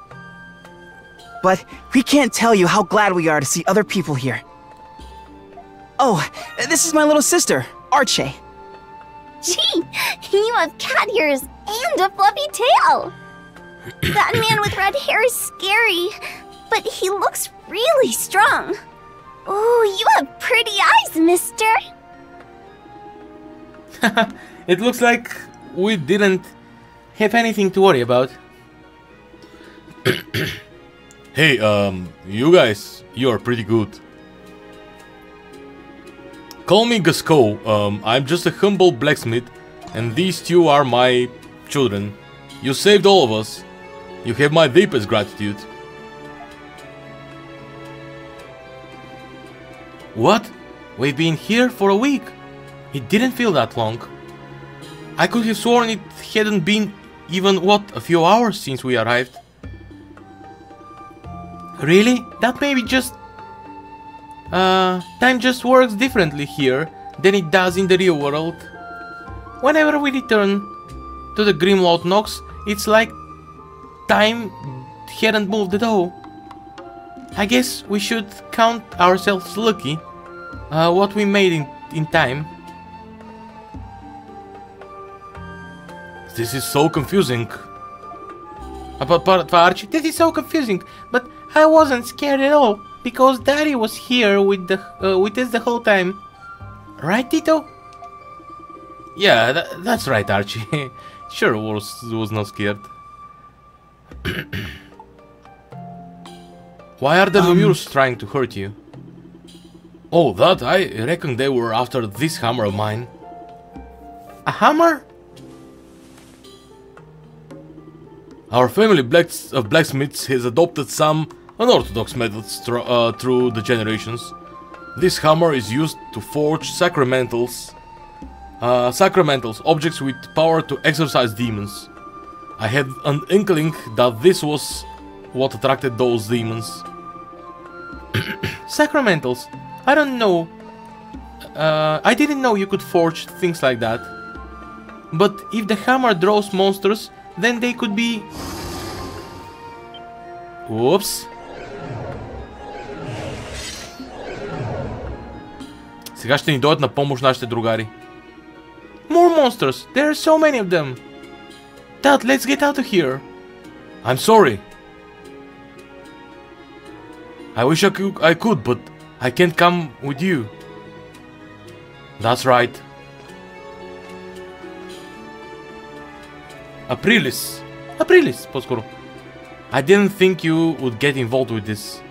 Speaker 9: But we can't tell you how glad we are to see other people here. Oh, this is my little sister, Archie.
Speaker 6: Gee, you have cat ears and a fluffy tail. That man with red hair is scary, but he looks really strong. Oh, you have pretty eyes, mister.
Speaker 1: It looks like we didn't have anything to worry about. Hey, you guys, you are pretty good. Call me Gasco. I'm just a humble blacksmith, and these two are my children. You saved all of us. You have my deepest gratitude. What? We've been here for a week. It didn't feel that long. I could have sworn it hadn't been even, what, a few hours since we arrived. Really? That may be just... time just works differently here than it does in the real world. Whenever we return to the Grimloud Nox, it's like time hadn't moved at all. I guess we should count ourselves lucky what we made in time. This is so confusing. Archie, this is so confusing, but I wasn't scared at all because Daddy was here with us the whole time. Right, Tito? Yeah, that's right, Archie. Sure was not scared. Why are the Lemures trying to hurt you? Oh, that, I reckon they were after this hammer of mine. A hammer? Our family of blacksmiths has adopted some unorthodox methods through the generations. This hammer is used to forge sacramentals, objects with power to exorcise demons. I had an inkling that this was what attracted those demons. Sacramentals? I don't know. I didn't know you could forge things like that. But if the hammer draws monsters, then they could be... Whoops. Сега ще ни дойдат на помощ нашите другари. More monsters! There are so many of them! Dad, let's get out of here! I'm sorry. I wish I could, but I can't come with you. That's right. Aprilis, по-скоро. I didn't think you would get involved with this.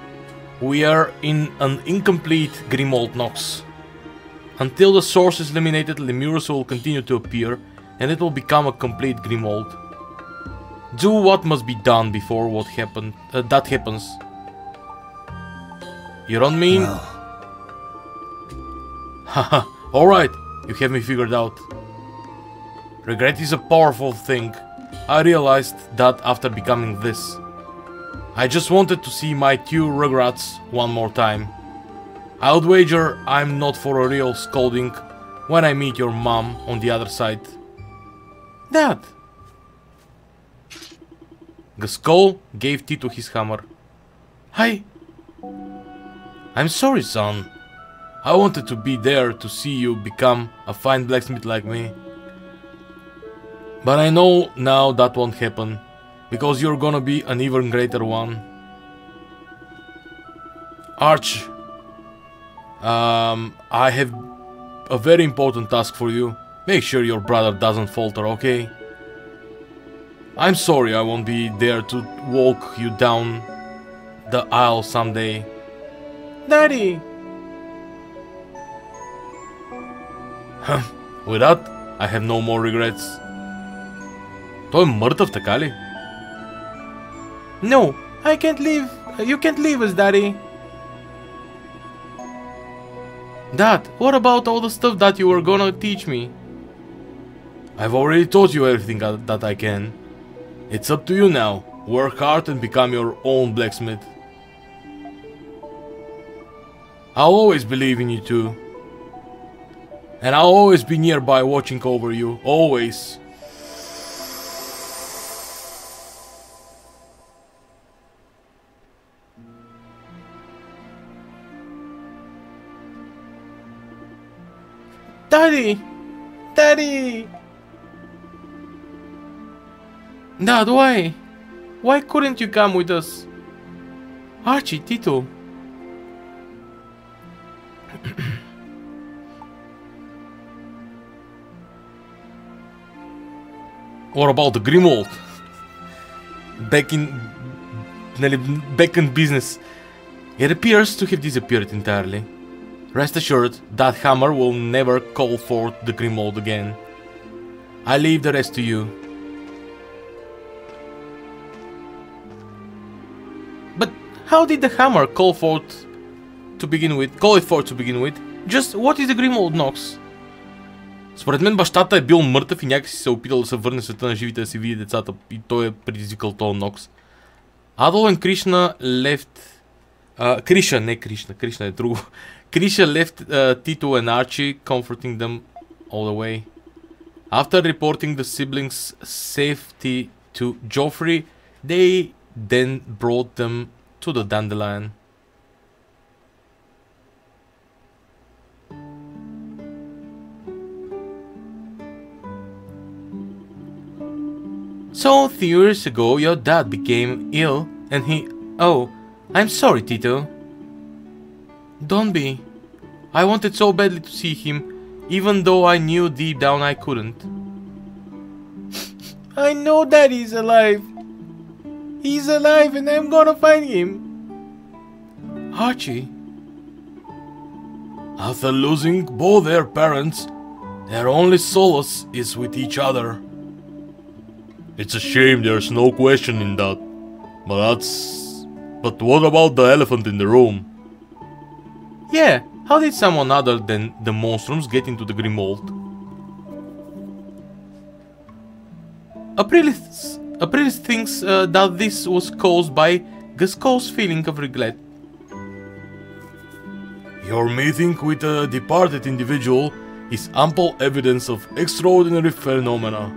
Speaker 1: We are in an incomplete Grimloud Nox. Until the source is eliminated, Lemures will continue to appear, and it will become a complete Grimloud. Do what must be done before that happens. You don't mean... Haha, alright, you have me figured out. Regret is a powerful thing. I realized that after becoming this. I just wanted to see my two Rugrats one more time. I would wager I'm not for a real scolding when I meet your mom on the other side. Dad! Gascol gave Tito his hammer. Hi! I'm sorry, son. I wanted to be there to see you become a fine blacksmith like me. But I know now that won't happen, because you're gonna be an even greater one. Arch, I have a very important task for you. Make sure your brother doesn't falter, okay? I'm sorry I won't be there to walk you down the aisle someday. Daddy! With that, I have no more regrets. Той е мъртъв, така ли? No, I can't leave. You can't leave us, Daddy. Dad, what about all the stuff that you were gonna teach me? I've already taught you everything that I can. It's up to you now. Work hard and become your own blacksmith. I'll always believe in you too. And I'll always be nearby watching over you. Always. Daddy! Daddy! Dad, why? Why couldn't you come with us? Archie, Tito. What about the Grimold? Back in business. It appears to have disappeared entirely. Rest assured, that hammer will never call forth the Grimold again. I leave the rest to you. But how did the hammer call it forth to begin with? Just what is the Grimold Nox? Според мен бащата е бил мъртъв и някакси се опитал да се върне в света на живите да си види децата и той е предизвикал този Нокс. Adol and Krishna left... Krishna е друго. Krisha left Tito and Archie, comforting them all the way. After reporting the siblings' safety to Joffrey, they then brought them to the Dandelion. So, 3 years ago, your dad became ill and he... Oh, I'm sorry, Tito. Don't be. I wanted so badly to see him, even though I knew deep down I couldn't. I know Daddy's alive. He's alive and I'm gonna find him. Archie. After losing both their parents, their only solace is with each other. It's a shame, there's no question in that. But what about the elephant in the room? Yeah, how did someone other than the Monstrums get into the Grimold? Aprilis thinks that this was caused by Gusco's feeling of regret. Your meeting with a departed individual is ample evidence of extraordinary phenomena.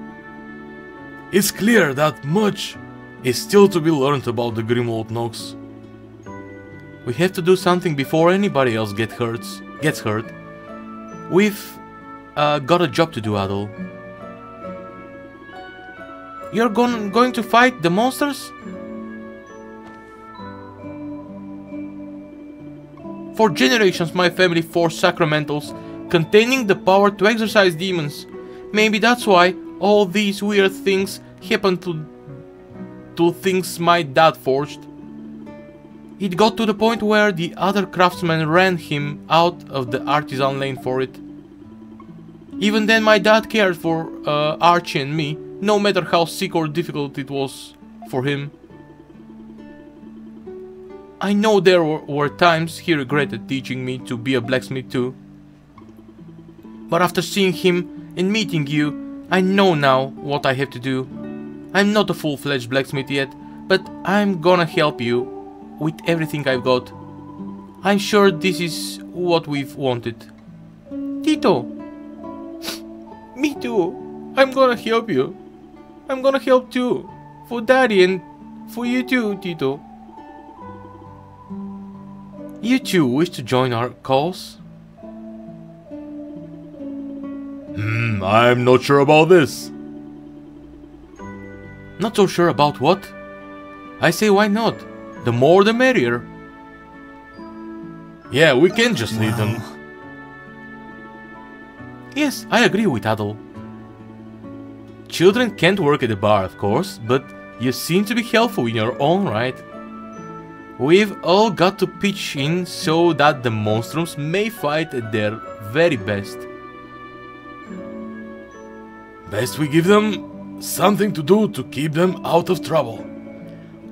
Speaker 1: It's clear that much is still to be learned about the Grimold Nox. We have to do something before anybody else gets hurt. We've got a job to do, Adol. You're going to fight the monsters? For generations my family forged sacramentals containing the power to exorcise demons. Maybe that's why all these weird things happen to things my dad forged. It got to the point where the other craftsmen ran him out of the artisan lane for it. Even then my dad cared for Archie and me, no matter how sick or difficult it was for him. I know there were times he regretted teaching me to be a blacksmith too. But after seeing him and meeting you, I know now what I have to do. I'm not a full-fledged blacksmith yet, but I'm gonna help you with everything I've got. I'm sure this is what we've wanted. Tito! Me too! I'm gonna help you. I'm gonna help too. For Daddy and for you too, Tito. You too wish to join our cause? I'm not sure about this. Not so sure about what? I say why not? The more the merrier. Yeah, we can just leave them. Yes, I agree with Adol. Children can't work at the bar, of course, but you seem to be helpful in your own right. We've all got to pitch in so that the Monstrums may fight at their very best. Best we give them something to do to keep them out of trouble.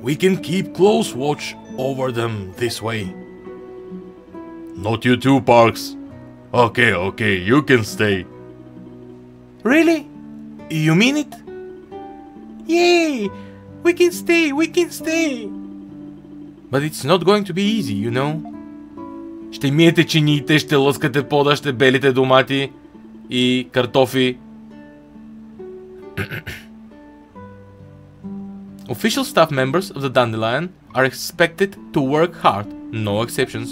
Speaker 1: We can keep close watch over them this way. Not you too, Parks. Okay, you can stay. Really? You mean it? Yay! We can stay! But it's not going to be easy, you know? Ще миете чиниите, ще лъскате пода, ще белите домати и картофи. Official staff members of the Dandelion are expected to work hard, no exceptions.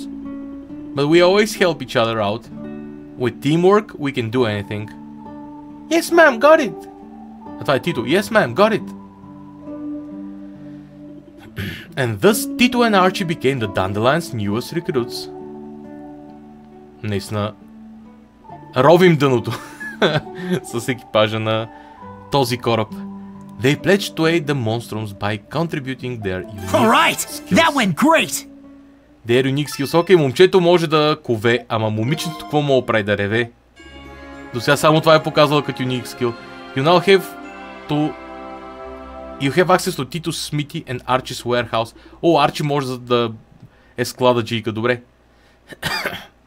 Speaker 1: But we always help each other out. With teamwork, we can do anything. Yes, ma'am, got it! Това е Тито. Yes, ma'am, got it! And thus, Tito and Archie became the Dandelion's newest recruits. Наистина, ровим дъното с екипажа на този кораб. They pledged to aid the Monstrums by contributing their unique skills.
Speaker 5: That went great!
Speaker 1: Their unique skills. Окей, момчето може да кове, ама момичето какво мога прави да реве? До сега само това е показала като unique skill. You now have to... You have access to Tito's smithy and Archie's warehouse. О, Арчи може да е склададжийка, добре.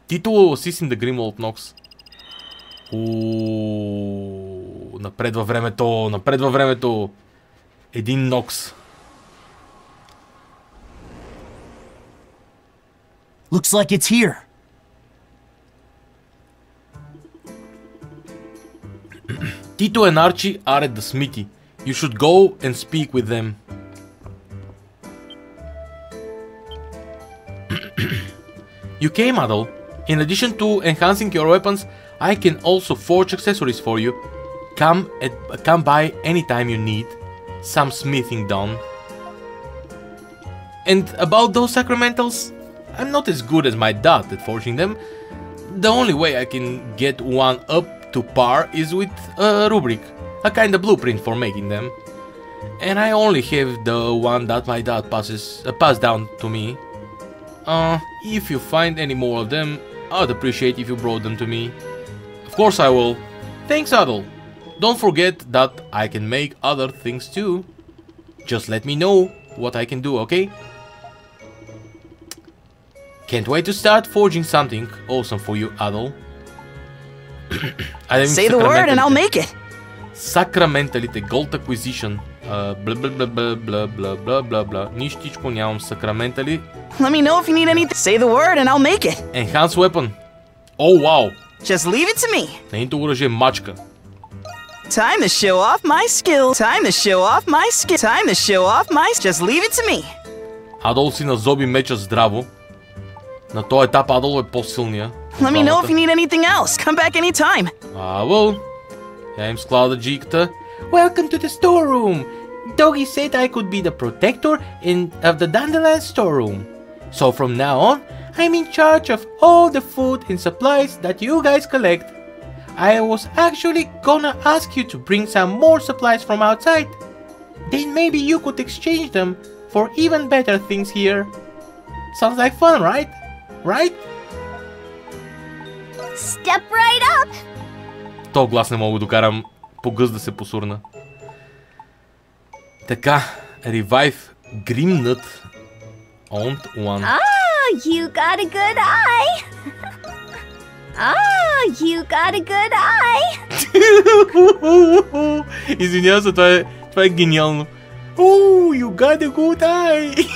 Speaker 1: Tito will assist in the Grimwald Nox. Напред във времето. Един Nox.
Speaker 5: Looks like it's here.
Speaker 1: Tito and Archie are at the smithy. You should go and speak with them. You came, Adol. In addition to enhancing your weapons, I can also forge accessories for you. Come by anytime you need some smithing done. And about those sacramentals, I'm not as good as my dad at forging them. The only way I can get one up to par is with a rubric, a kind of blueprint for making them. And I only have the one that my dad passed down to me. If you find any more of them, I'd appreciate if you brought them to me. Of course I will. Thanks, Adol. Don't forget that I can make other things too. Just let me know what I can do, okay? Can't wait to start forging something awesome for you, Adol.
Speaker 9: Say the word and I'll make it.
Speaker 1: Сакраменталите, Gold Acquisition. Бла бла бла бла бла бла бла бла бла. Нищичко нямам сакраментали.
Speaker 9: Let me know if you need anything. Say the word and I'll make it.
Speaker 1: Enhanced weapon. Oh wow.
Speaker 9: Just leave it to me.
Speaker 1: Нейното оръжие е мачка.
Speaker 9: Time to show off my skill. Time to show off my skill. Time to show off my. Just leave it to me.
Speaker 1: Адол си назоби меча здраво. На този етап Адол е по-силния.
Speaker 9: Let me know if you need anything else. Come back anytime.
Speaker 1: Well. Я им склада джиката. Welcome to the storeroom. Doggy said I could be the protector of the Dandelion storeroom. So from now on, I'm in charge of all the food and supplies that you guys collect. I was actually gonna ask you to bring some more supplies from outside. Then maybe you could exchange them for even better things here. Sounds like fun, right? Right?
Speaker 6: Step right up!
Speaker 1: То глас не мога да докарам по гъс да се посурна. Така, Revive Grimnut on one.
Speaker 6: You got a good eye! You got a good eye!
Speaker 1: Извинявам се, това е гениално. You got a good eye!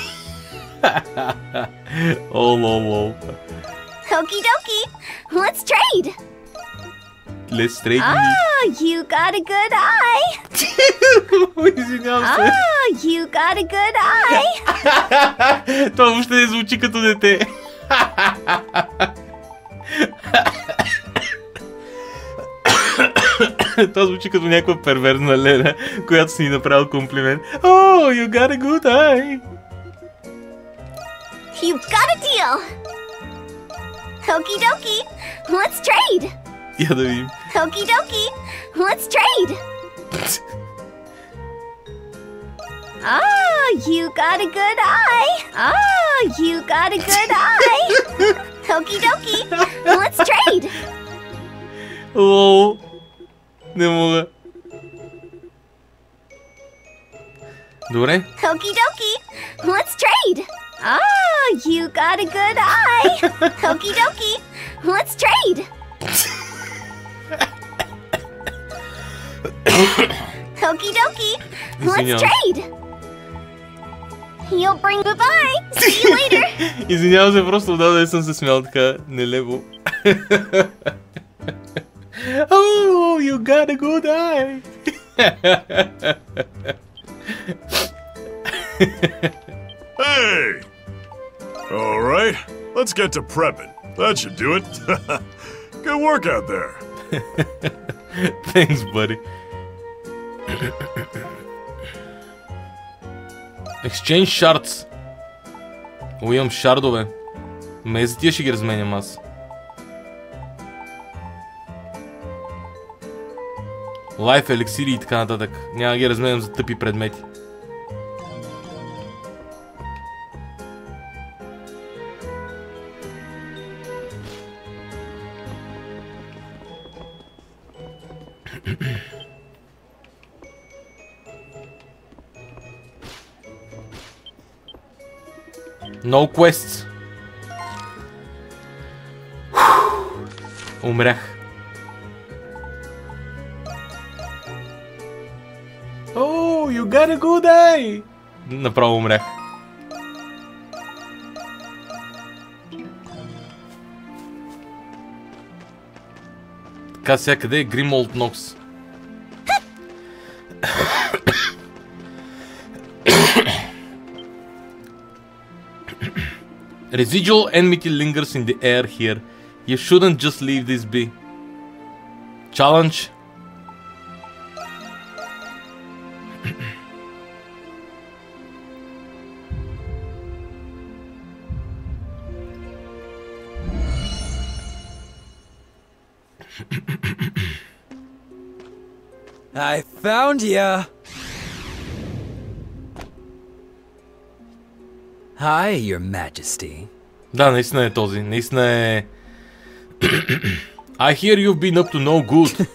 Speaker 1: Лол.
Speaker 6: Okie dokie, let's trade!
Speaker 1: Let's trade.
Speaker 6: You got a good eye!
Speaker 1: Извинявам се.
Speaker 6: You got a good eye!
Speaker 1: Това въобще не звучи като дете. Това звучи като някаква перверзна леда, която си ни направил комплимент. You got a good eye!
Speaker 6: You got a deal! Okie dokie, let's trade!
Speaker 1: Я да видим.
Speaker 6: Okie dokie, let's trade! You got a good eye! You got a good eye! Okie dokie, let's trade!
Speaker 1: Лол. Не мога. Добре.
Speaker 6: Okie dokie. Let's trade. Ah, you got a good eye. Okie dokie. Let's trade. Okie dokie. Let's trade. You'll bring bye-bye. See you later.
Speaker 1: Извинявам се, просто отдавна съм се смял така нелепо. Oh, you got a good eye.
Speaker 3: Hey! Alright, let's get to prepping. That should do it. Good work out there.
Speaker 1: Thanks, buddy. Exchange shards. О, имам шардове. Ме за тия ще ги разменям аз. Лайф, еликсири и така нататък. Няма да ги разменям за тъпи предмети. No quests. Умрях. Oh, you got a good eye. Направо умрях. Така сега къде е Monstrum Nox? Residual enmity lingers in the air here. You shouldn't just leave this be. Challenge.
Speaker 5: I found ya. Hi, Your Majesty.
Speaker 1: Да, наистина е този. Наистина е... I hear you've been up to no good.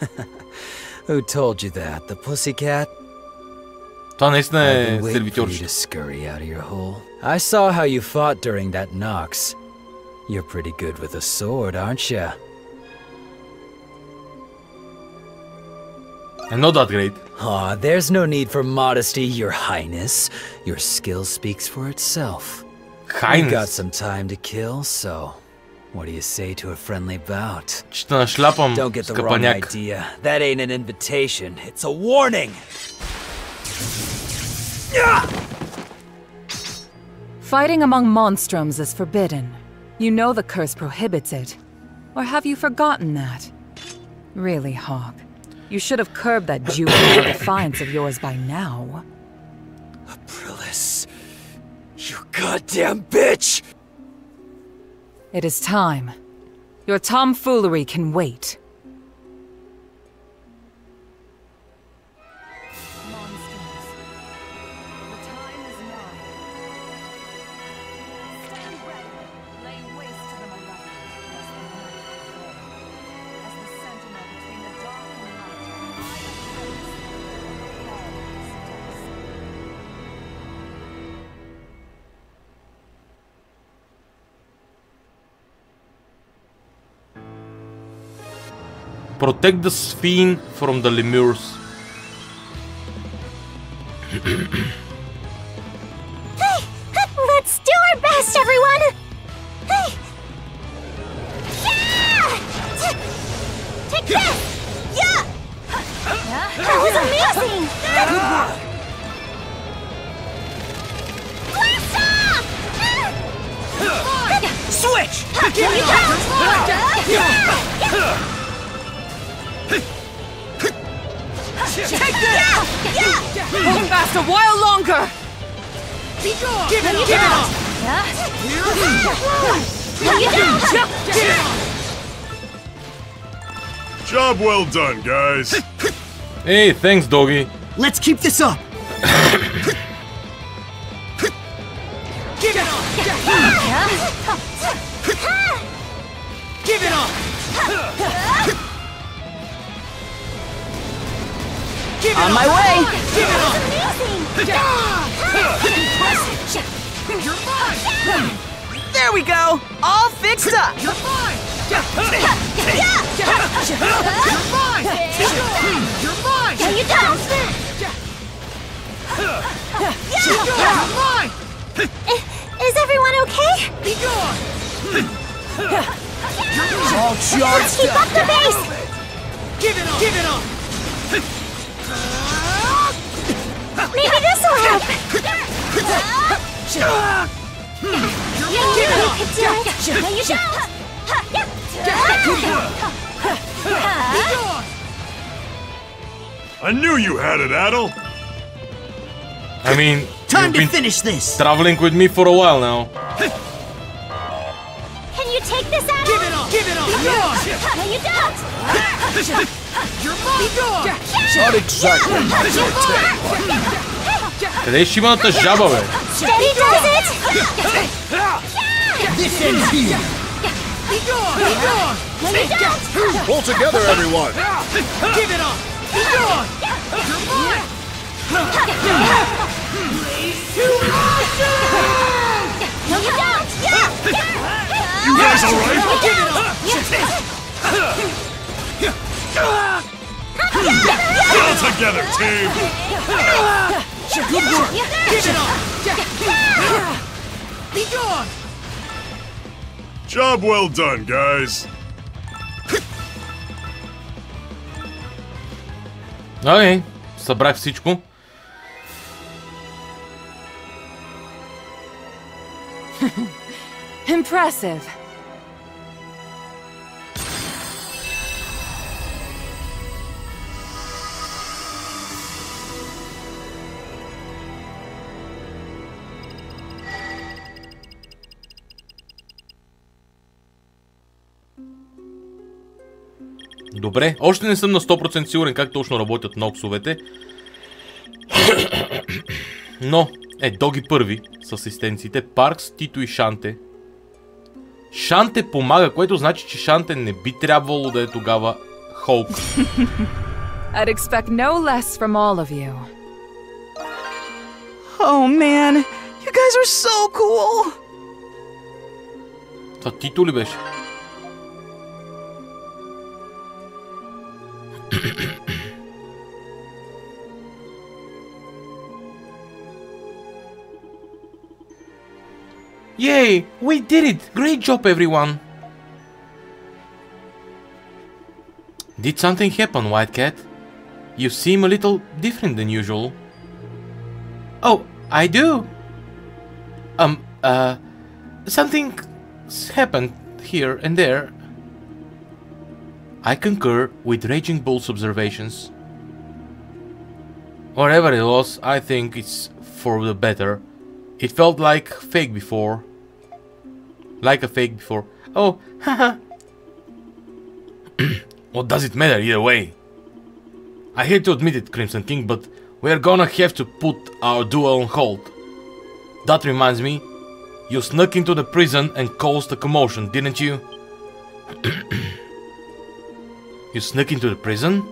Speaker 5: Who told you that? The pussycat?
Speaker 1: Това наистина е
Speaker 5: I've been waiting for you
Speaker 1: сервитьорче.
Speaker 5: to scurry out of your hole. I saw how you fought during that Nox. You're pretty good with a sword, aren't ya?
Speaker 1: And not that great.
Speaker 5: Aw, there's no need for modesty, Your Highness. Your skill speaks for itself. You got
Speaker 1: Highness.
Speaker 5: some time to kill, so what do you say to a friendly bout?
Speaker 1: Ще нашляпам
Speaker 5: Don't get
Speaker 1: с
Speaker 5: the wrong
Speaker 1: капаняк.
Speaker 5: idea. That ain't an invitation. It's a warning.
Speaker 10: Fighting among monstrums is forbidden. You know the curse prohibits it. Or have you forgotten that? Really, Hawk. You should have curbed that juvenile defiance of yours by now.
Speaker 5: Aprilis, you goddamn bitch!
Speaker 10: It is time. Your tomfoolery can wait. Monsters. The time is nigh. Stand ready. Lay waste to them alive, lest the night fall. As the sentinel between the dark and light, I
Speaker 1: Protect the sphere from the lemurs.
Speaker 6: Hey, let's do our best, everyone. Hey. Yeah! Take this. Yeah. That was amazing. Blast off!
Speaker 5: Switch!
Speaker 6: Take this!
Speaker 10: hold fast a while longer!
Speaker 5: Give it up!
Speaker 3: Job well done, guys.
Speaker 1: Hey, thanks, doggy.
Speaker 5: Let's keep this up! Give it up! Give it up!
Speaker 9: On my way!
Speaker 5: Give it up!
Speaker 6: Amazing!
Speaker 5: You're mine!
Speaker 9: There we go! All fixed up!
Speaker 5: You're mine! You're mine! You're mine!
Speaker 6: No, you don't!
Speaker 5: You're mine!
Speaker 6: Is everyone okay?
Speaker 5: Be gone!
Speaker 2: All charged
Speaker 6: Let's keep up the pace!
Speaker 5: Give it up! Give it up!
Speaker 6: Maybe this will help!
Speaker 5: Give it up!
Speaker 6: You could do it! No, you don't!
Speaker 5: Be gone!
Speaker 3: I knew you had it, Adel.
Speaker 1: I mean,
Speaker 5: Time
Speaker 1: you've
Speaker 5: to
Speaker 1: been
Speaker 5: finish this!
Speaker 1: traveling with me for a while now.
Speaker 6: Can you take this out?
Speaker 5: Give it up! Give it up! Be gone!
Speaker 6: No, you don't!
Speaker 5: You're mine! Be gone!
Speaker 2: Not exactly my forte.
Speaker 1: Къде ще има на тъж жаба, бе?
Speaker 6: Steady does it!
Speaker 5: This ends here! Be gone! Be gone!
Speaker 6: No, you don't!
Speaker 2: Pull together, everyone.
Speaker 5: Give it up! Be gone! You're mine! Blaze to awesome!
Speaker 6: No, you don't!
Speaker 3: You guys all right?
Speaker 5: Give it up!
Speaker 3: All together, team.
Speaker 5: Good work! Give it up! Be gone!
Speaker 3: Job well done, guys.
Speaker 1: Окей, събрах всичко.
Speaker 10: Impressive.
Speaker 1: Добре, още не съм на 100% сигурен как точно работят ноксовете. Но, Доги първи с асистенциите, Паркс, Тито и Шанте. Шанте помага, което значи, че Шанте не би трябвало да е тогава Хоук.
Speaker 10: I'd expect no less from all of you.
Speaker 9: Oh man, you guys are so cool!
Speaker 1: Това Тито ли беше? Yay! We did it! Great job, everyone! Did something happen, White Cat? You seem a little different than usual. Oh, I do? Something's happened here and there. I concur with Raging Bull's observations. Whatever it was, I think it's for the better. It felt like fake before. Like a fake before. Oh, haha. What does it matter either way? I hate to admit it, Crimson King, but we're gonna have to put our duel on hold. That reminds me, you snuck into the prison and caused a commotion, didn't you? You snuck into the prison?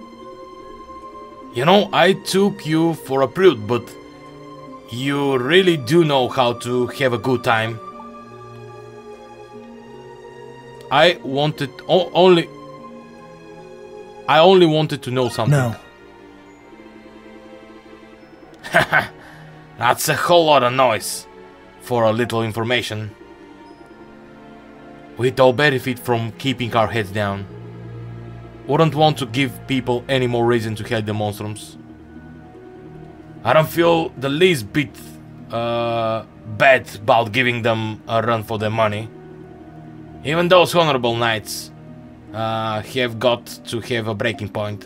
Speaker 1: You know, I took you for a prude, but you really do know how to have a good time. I only wanted to know something.
Speaker 5: No.
Speaker 1: That's a whole lot of noise for a little information. We'd all benefit from keeping our heads down. Wouldn't want to give people any more reason to hate the monstrums. I don't feel the least bit bad about giving them a run for their money. Even those honorable knights have got to have a breaking point.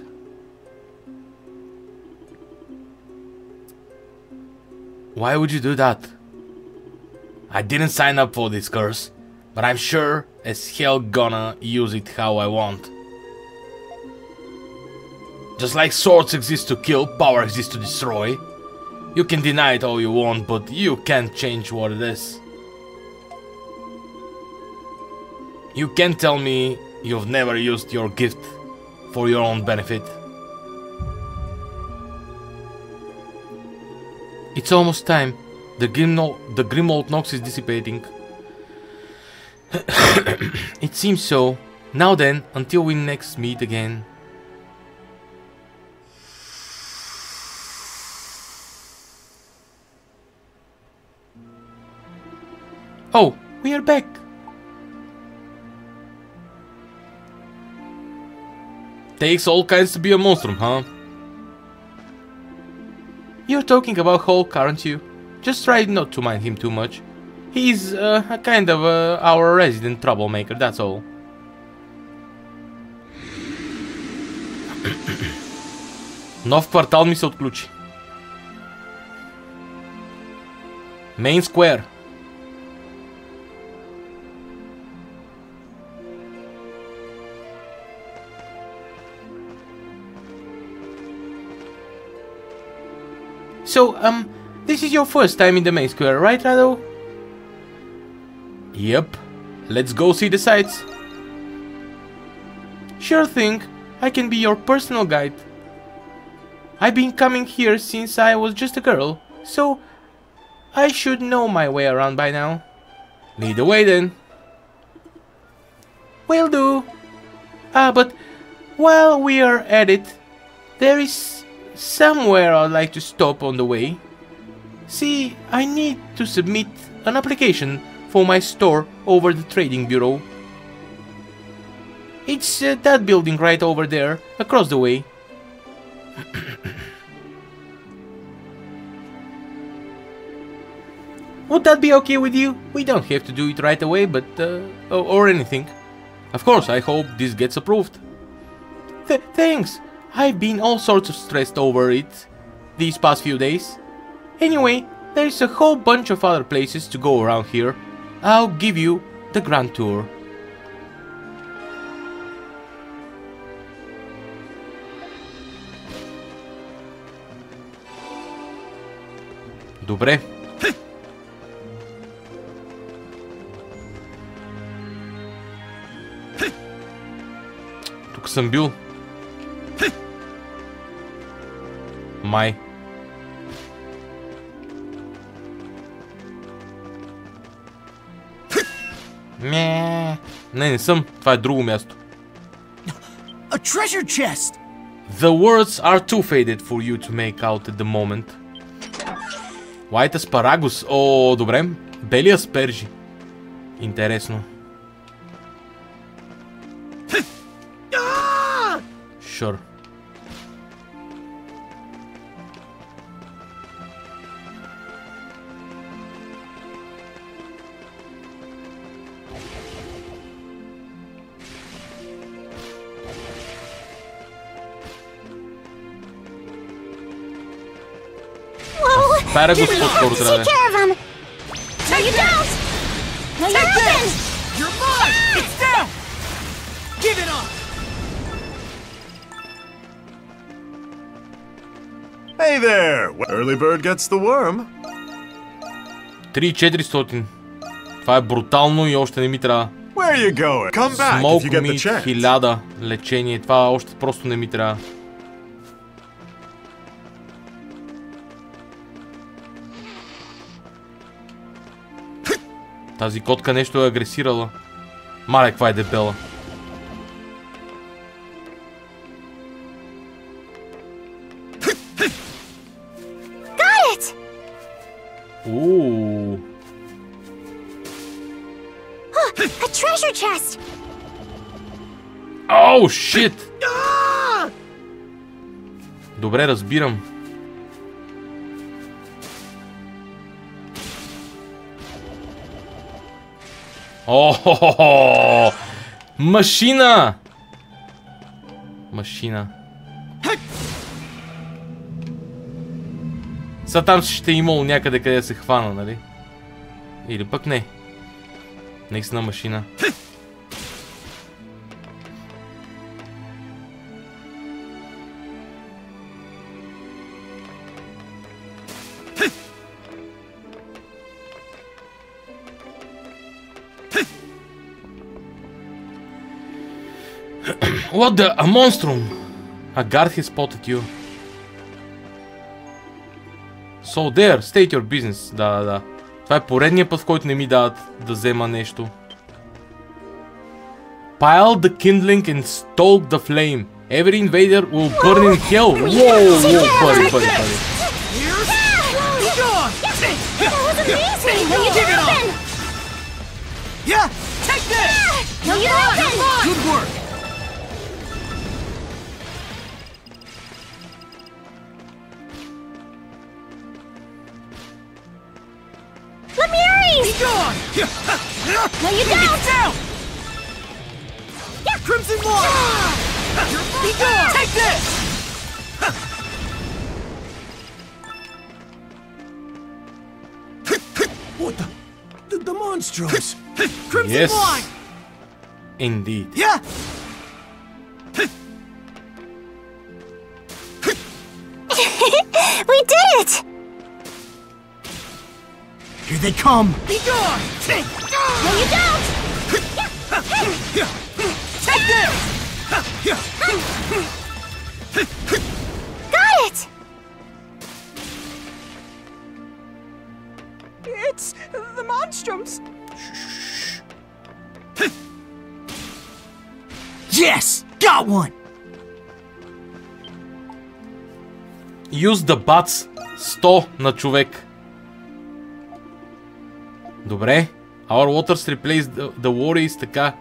Speaker 1: Why would you do that? I didn't sign up for this curse, but I'm sure as hell gonna use it how I want. Just like swords exist to kill, power exists to destroy. You can deny it all you want, but you can't change what it is. You can't tell me you've never used your gift for your own benefit. It's almost time. The grim old Nox is dissipating. It seems so. Now then, until we next meet again. Oh, we are back. Takes all kinds to be a monstrum, huh? You're talking about Hulk, aren't you? Just try not to mind him too much. He's a kind of our resident troublemaker, that's all. Нов квартал ми се отключи. Main Square. So, this is your first time in the main square, right, Rado? Yep. Let's go see the sights. Sure thing. I can be your personal guide. I've been coming here since I was just a girl, so I should know my way around by now. Lead the way then. Will do. But while we are at it, there is somewhere I'd like to stop on the way. See, I need to submit an application for my store over the trading bureau. It's that building right over there, across the way. Would that be okay with you? We don't have to do it right away, but or anything. Of course, I hope this gets approved. Thanks. I've been all sorts of stressed over it these past few days. Anyway, there's a whole bunch of other places to go around here. I'll give you the grand tour. Добре. Тук съм бил. Май. Не съм. Това е друго място.
Speaker 5: A treasure chest.
Speaker 1: The words are too faded for you to make out at the moment. White asparagus. О, добре. Бели аспержи. Интересно. Sure. Asparagus по-скоро трябва да е.
Speaker 6: No, you don't! No, you don't!
Speaker 5: You're mine! It's down! Give it up!
Speaker 3: Hey there! Early bird gets the worm.
Speaker 1: 3400. Това е брутално и още не ми трябва.
Speaker 3: Where are you going? Come back if you get the chance.
Speaker 1: 1000 лечение. Това още просто не ми трябва. Тази котка нещо е агресирала. Мале, каква е дебела.
Speaker 6: Got it!
Speaker 1: Ooh.
Speaker 6: A treasure chest!
Speaker 1: Oh, shit! Добре, разбирам. О, машина! Машина. Са там ще е имало някъде къде да се хвана, нали? Или пък не. Наистина машина. What the? A monstrum! A guard has spotted you. So there, state your business. Да. Това е поредният път, в който не ми дават да взема нещо. Pile the kindling and stoke the flame. Every invader will burn in hell. Whoa, buddy.
Speaker 5: Be gone!
Speaker 6: That was amazing! No, you didn't!
Speaker 5: Yeah! Take this!
Speaker 6: No, you didn't!
Speaker 5: Good work!
Speaker 6: Let me
Speaker 5: Be gone!
Speaker 6: No, you don't!
Speaker 5: Down! Crimson One! Be gone! Take this! What the monstrums? Crimson
Speaker 1: Yes.
Speaker 5: One!
Speaker 1: Indeed.
Speaker 5: Yeah!
Speaker 6: We did it!
Speaker 5: Here they come! Be gone!
Speaker 6: No, you don't!
Speaker 5: Take this!
Speaker 6: Got it!
Speaker 7: It's the Monstrums.
Speaker 5: Yes! Got one!
Speaker 1: Use the bats 100 на човек. Добре. Our waters replace the worries, така.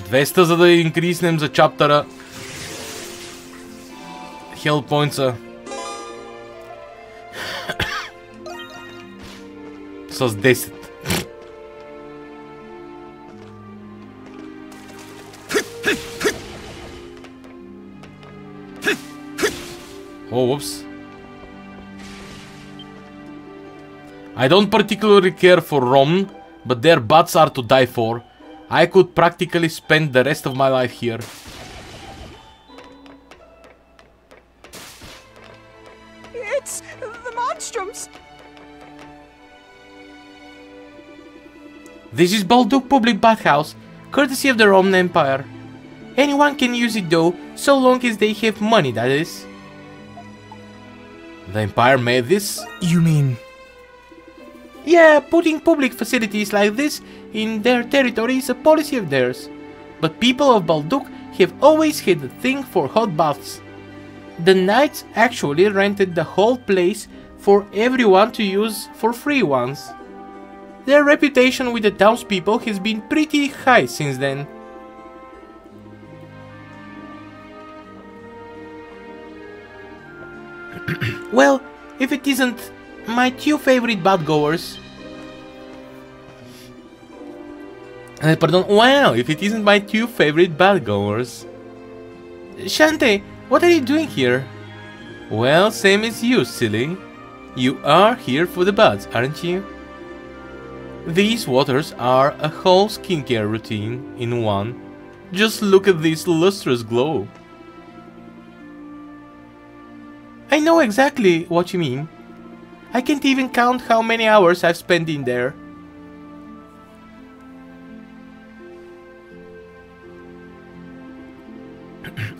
Speaker 1: $200, за да инкриснем за чаптера. Hell points-а. С 10. Oh, whoops. I don't particularly care for Rom, but their butts are to die for. I could practically spend the rest of my life here.
Speaker 7: It's the Monstrums.
Speaker 1: This is Balduc Public Bathhouse, courtesy of the Roman Empire. Anyone can use it though, so long as they have money, that is. The Empire made this?
Speaker 5: You mean...
Speaker 1: Yeah, putting public facilities like this in their territory is a policy of theirs. But people of Balduc have always had a thing for hot baths. The knights actually rented the whole place for everyone to use for free once. Their reputation with the townspeople has been pretty high since then. Well, if it isn't my two favorite badgoers... Well, if it isn't my two favorite badgoers... Shante, what are you doing here? Well, same as you, silly. You are here for the buds, aren't you? These waters are a whole skincare routine in one. Just look at this lustrous glow. I know exactly what you mean. I can't even count how many hours I've spent in there.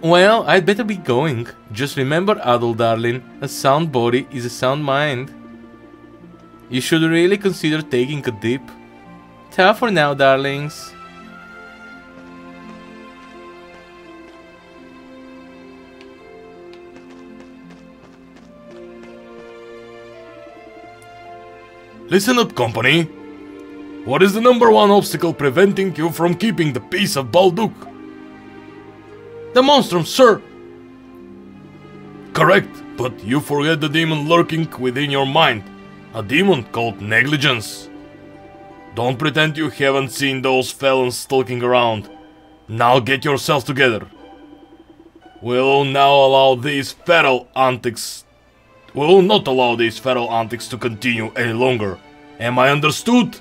Speaker 1: Well, I'd better be going. Just remember, adult darling, a sound body is a sound mind. You should really consider taking a dip. Ta for now, darlings.
Speaker 3: Listen up, company. What is the #1 obstacle preventing you from keeping the peace of Balduc?
Speaker 1: The monstrum, sir!
Speaker 3: Correct, but you forget the demon lurking within your mind. A demon called negligence. Don't pretend you haven't seen those felons stalking around. Now get yourself together. We'll now allow these feral antics... We'll not allow these feral antics to continue any longer. Am I understood?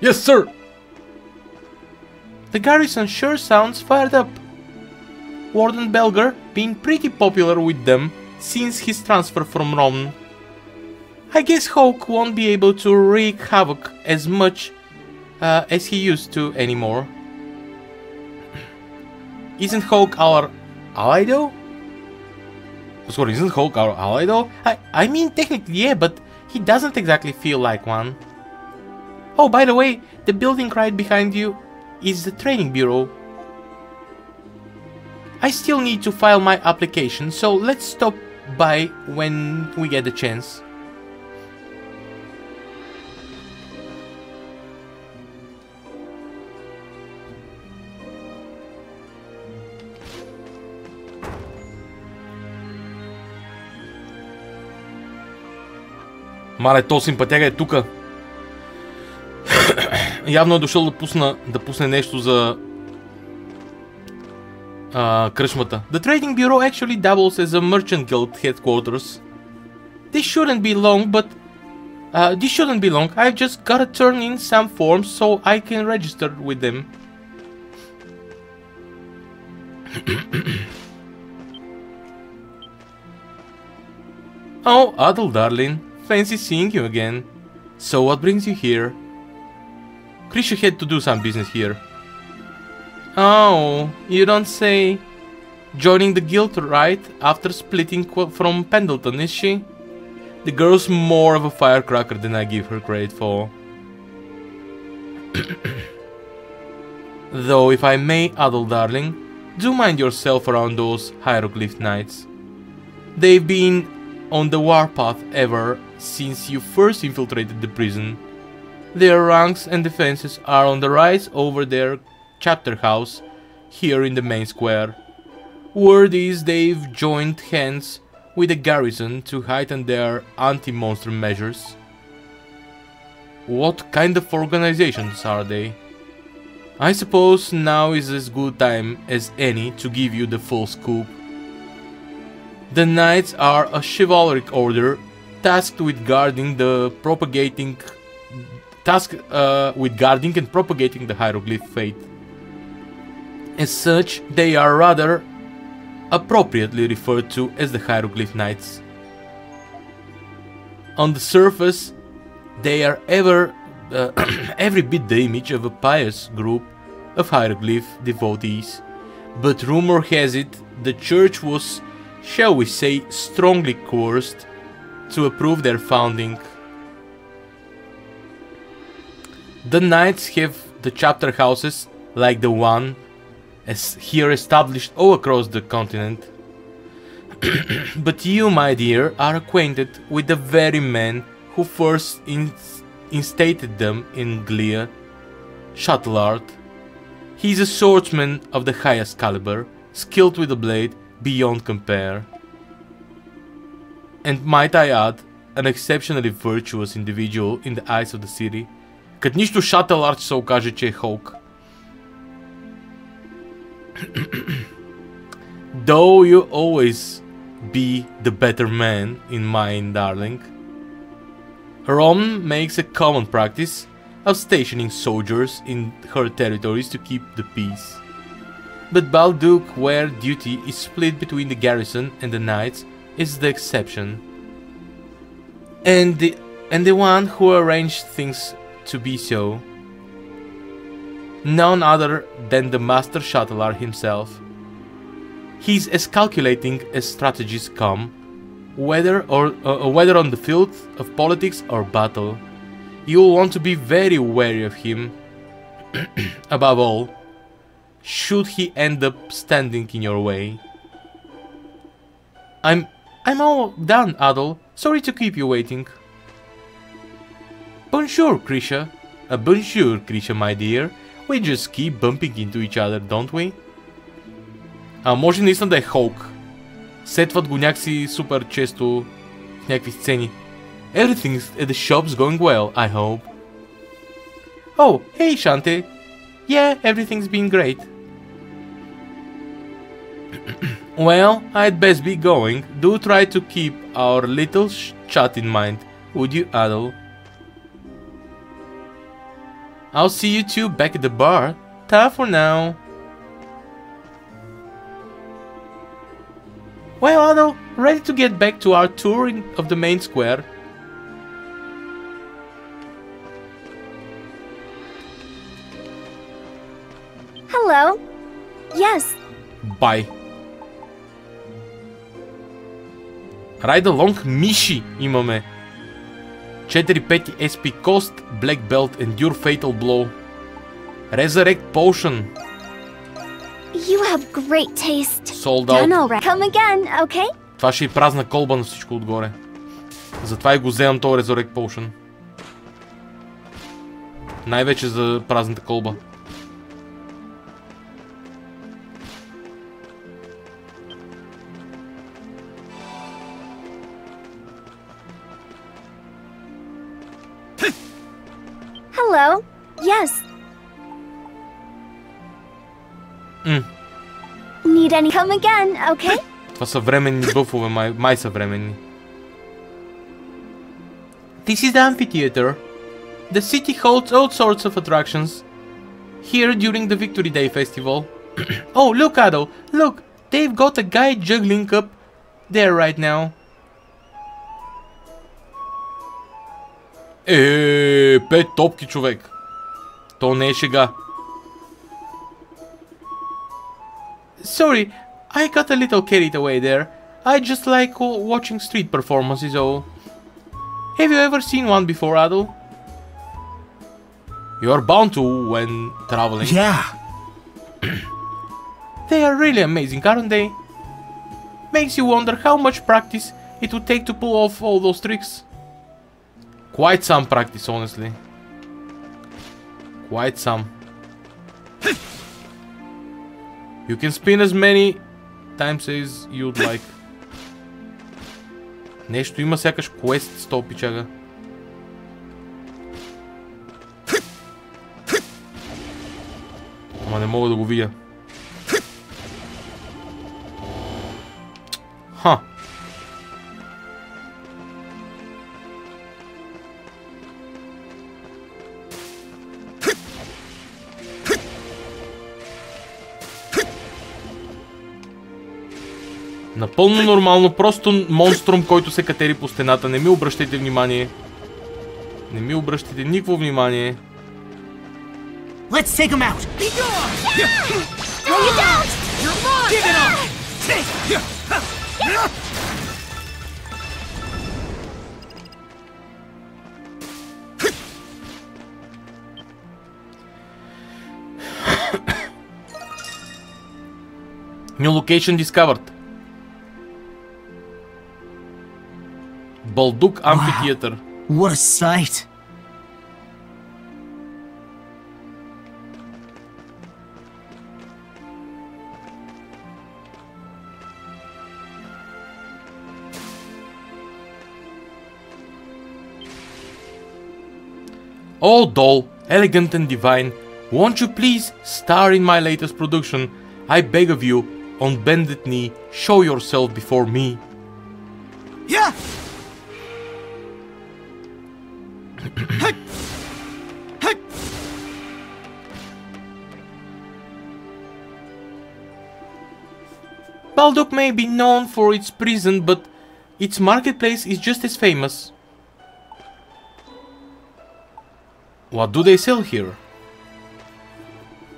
Speaker 1: Yes, sir! The garrison sure sounds fired up. Warden Belger been pretty popular with them since his transfer from Rome. I guess Hawk won't be able to wreak havoc as much as he used to anymore. Isn't Hawk our
Speaker 3: ally though? Sorry, isn't Hulk our ally though? I mean, technically yeah, but he doesn't exactly feel like one. Oh, by the way, the building right behind you is the training bureau. I still need to file my application, so let's stop by when we get the chance. Мале, то симпатяга е тука. Явно е дошъл да пусне нещо за кръчмата. The trading bureau actually doubles as a merchant guild headquarters. This shouldn't be long. I've just gotta turn in some forms so I can register with them. Oh, Adel, darling. Fancy seeing you again. So what brings you here? Krisha had to do some business here. Oh, you don't say. Joining the guild right after splitting from Pendleton, is she? The girl's more of a firecracker than I give her credit for. Though, if I may, Adel, darling, do mind yourself around those hieroglyph knights. They've been on the warpath ever since you first infiltrated the prison. Their ranks and defenses are on the rise over their chapter house here in the main square. Word is they've joined hands with the garrison to heighten their anti-monster measures. What kind of organizations are they? I suppose now is as good time as any to give you the full scoop. The Knights are a chivalric order tasked with guarding and propagating the hieroglyph faith. As such, they are rather appropriately referred to as the Hieroglyph Knights. On the surface, they are every bit the image of a pious group of hieroglyph devotees, but rumor has it the church was, shall we say, strongly coerced to approve their founding. The Knights have the chapter houses like the one as here established all across the continent. But you, my dear, are acquainted with the very man who first instated them in Glia, Shuttleart. He is a swordsman of the highest caliber, skilled with the blade beyond compare. And might I add, an exceptionally virtuous individual in the eyes of the city. Като нищо Shuttleart се окаже, че е Hulk. Though you always be the better man in mind, darling. Rome makes a common practice of stationing soldiers in her territories to keep the peace. But Balduc, where duty is split between the garrison and the knights, is the exception. And the one who arranged things to be so. None other than the Master Shuttleart himself. He's as calculating as strategies come, whether on the field of politics or battle. You'll want to be very wary of him. Above all, should he end up standing in your way. I'm all done, Adel. Sorry to keep you waiting. Bonjour, Krisha. Bonjour, Krisha, my dear. We just keep bumping into each other, don't we? А може наистина да е Hulk. Сетват го някакси супер често в някакви сцени. Everything at the shop's going well, I hope. Oh, hey Shante. Yeah, everything's been great. Well, I'd best be going. Do try to keep our little chat in mind, would you, Adel? I'll see you two back at the bar. Ta for now. Well, Adel, ready to get back to our tour of the main square?
Speaker 6: Hello? Yes.
Speaker 3: Bye.
Speaker 1: Ride Along Миши имаме. 4-5 SP Cost, Black Belt, Endure Fatal Blow. Resurrect Potion.
Speaker 6: You have great taste.
Speaker 1: Sold out.
Speaker 6: Done already. Come again, okay?
Speaker 1: Това ще е празна колба на всичко отгоре. Затова и го вземам този Resurrect Potion. Най-вече за празната колба.
Speaker 6: Hello. Yes. Need any? Come again, okay?
Speaker 1: Това са временни бъфове, май са временни. This is the amphitheater. The city holds all sorts of attractions. Here during the Victory Day festival. Oh, look, Adol! Look! They've got a guy juggling up there right now. 5 топки, човек. То не е шега. Sorry, I got a little carried away there. I just like watching street performances, oh. Have you ever seen one before, Adol? You're bound to when traveling.
Speaker 5: Yeah.
Speaker 1: They are really amazing, aren't they? Makes you wonder how much practice it would take to pull off all those tricks. Quite some practice, honestly. Quite some. You can spin as many times as you'd like. Нещо има сякаш квест с този пичага. Ама не мога да го видя. Ха. Напълно нормално, просто монструм, който се катери по стената. Не ми обръщайте внимание. Не ми обръщайте никакво внимание.
Speaker 5: Let's take him out. Be gone!
Speaker 6: No, you don't!
Speaker 5: You're mine! Give it up!
Speaker 1: New location discovered. Balduc Amphitheater.
Speaker 5: What a sight!
Speaker 1: Oh, doll, elegant and divine, won't you please star in my latest production? I beg of you, on bended knee, show yourself before me.
Speaker 5: Yeah!
Speaker 1: Balduc may be known for its prison, but its marketplace is just as famous. What do they sell here?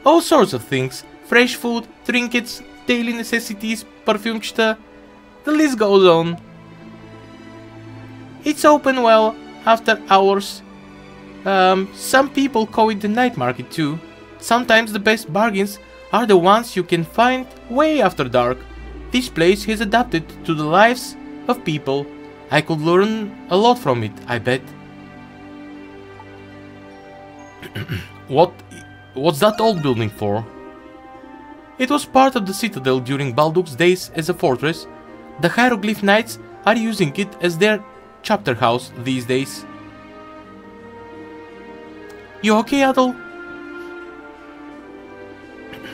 Speaker 1: All sorts of things. Fresh food, trinkets, daily necessities, parfumchita. The list goes on. It's open well after hours. Some people call it the night market too. Sometimes the best bargains are the ones you can find way after dark. This place has adapted to the lives of people. I could learn a lot from it, I bet. What's that old building for? It was part of the citadel during Balduc's days as a fortress. The Hieroglyph Knights are using it as their chapter house these days. You okay, Adol?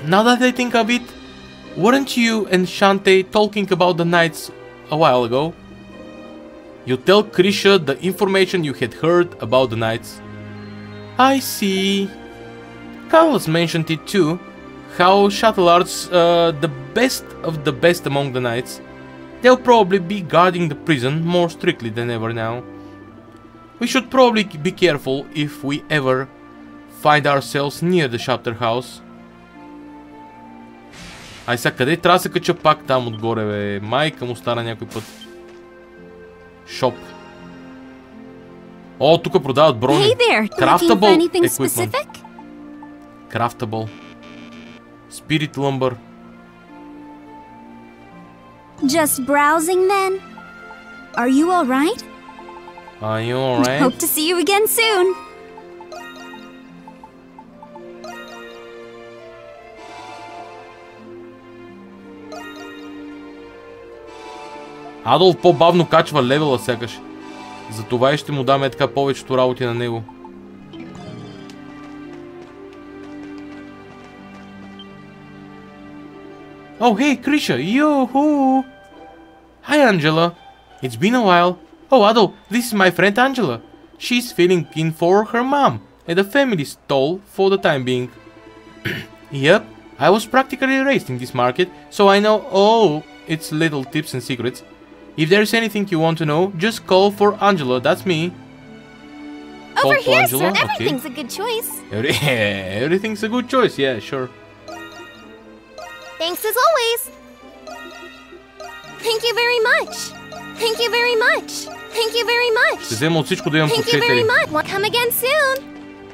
Speaker 1: Now that I think of it, weren't you and Shante talking about the Knights a while ago? You tell Krisha the information you had heard about the Knights. I see. Carlos mentioned it too, how Shuttleards the best of the best among the Knights. They'll probably be guarding the prison more strictly than ever now. We should probably be careful if we ever find ourselves near the chapter house. Ай сега, къде трябва да се кача пак там отгоре, бе? Майка му стара някой път. shop. О, тук продават брони.
Speaker 6: Hey there, looking for
Speaker 1: Craftable
Speaker 6: anything
Speaker 1: equipment.
Speaker 6: specific?
Speaker 1: Craftable. Spirit lumber.
Speaker 6: Just browsing then? Are you alright?
Speaker 1: Are you alright?
Speaker 6: Hope to see you again soon.
Speaker 1: Адолф по-бавно качва левела сякаш. Затова и ще му даме така повечето работи на него. Oh, hey, Krisha, yoo-hoo! Hi, Angela. It's been a while. Oh, Adolf, this is my friend Angela. She's filling in for her mom at the family stall for the time being. Yep, I was practically raised in this market, so I know all its little tips and secrets. If there's anything you want to know, just call for Angela, that's me.
Speaker 6: Over
Speaker 1: Call for
Speaker 6: here,
Speaker 1: Angela?
Speaker 6: sir.
Speaker 1: Okay.
Speaker 6: Everything's a good choice.
Speaker 1: Everything's a good choice, yeah, sure.
Speaker 6: Thanks as always. Thank you very much. Thank you very much. Thank you very much.
Speaker 1: Ще взема от всичко да имам по
Speaker 6: Thank you very
Speaker 1: 4.
Speaker 6: much. Well, come again soon.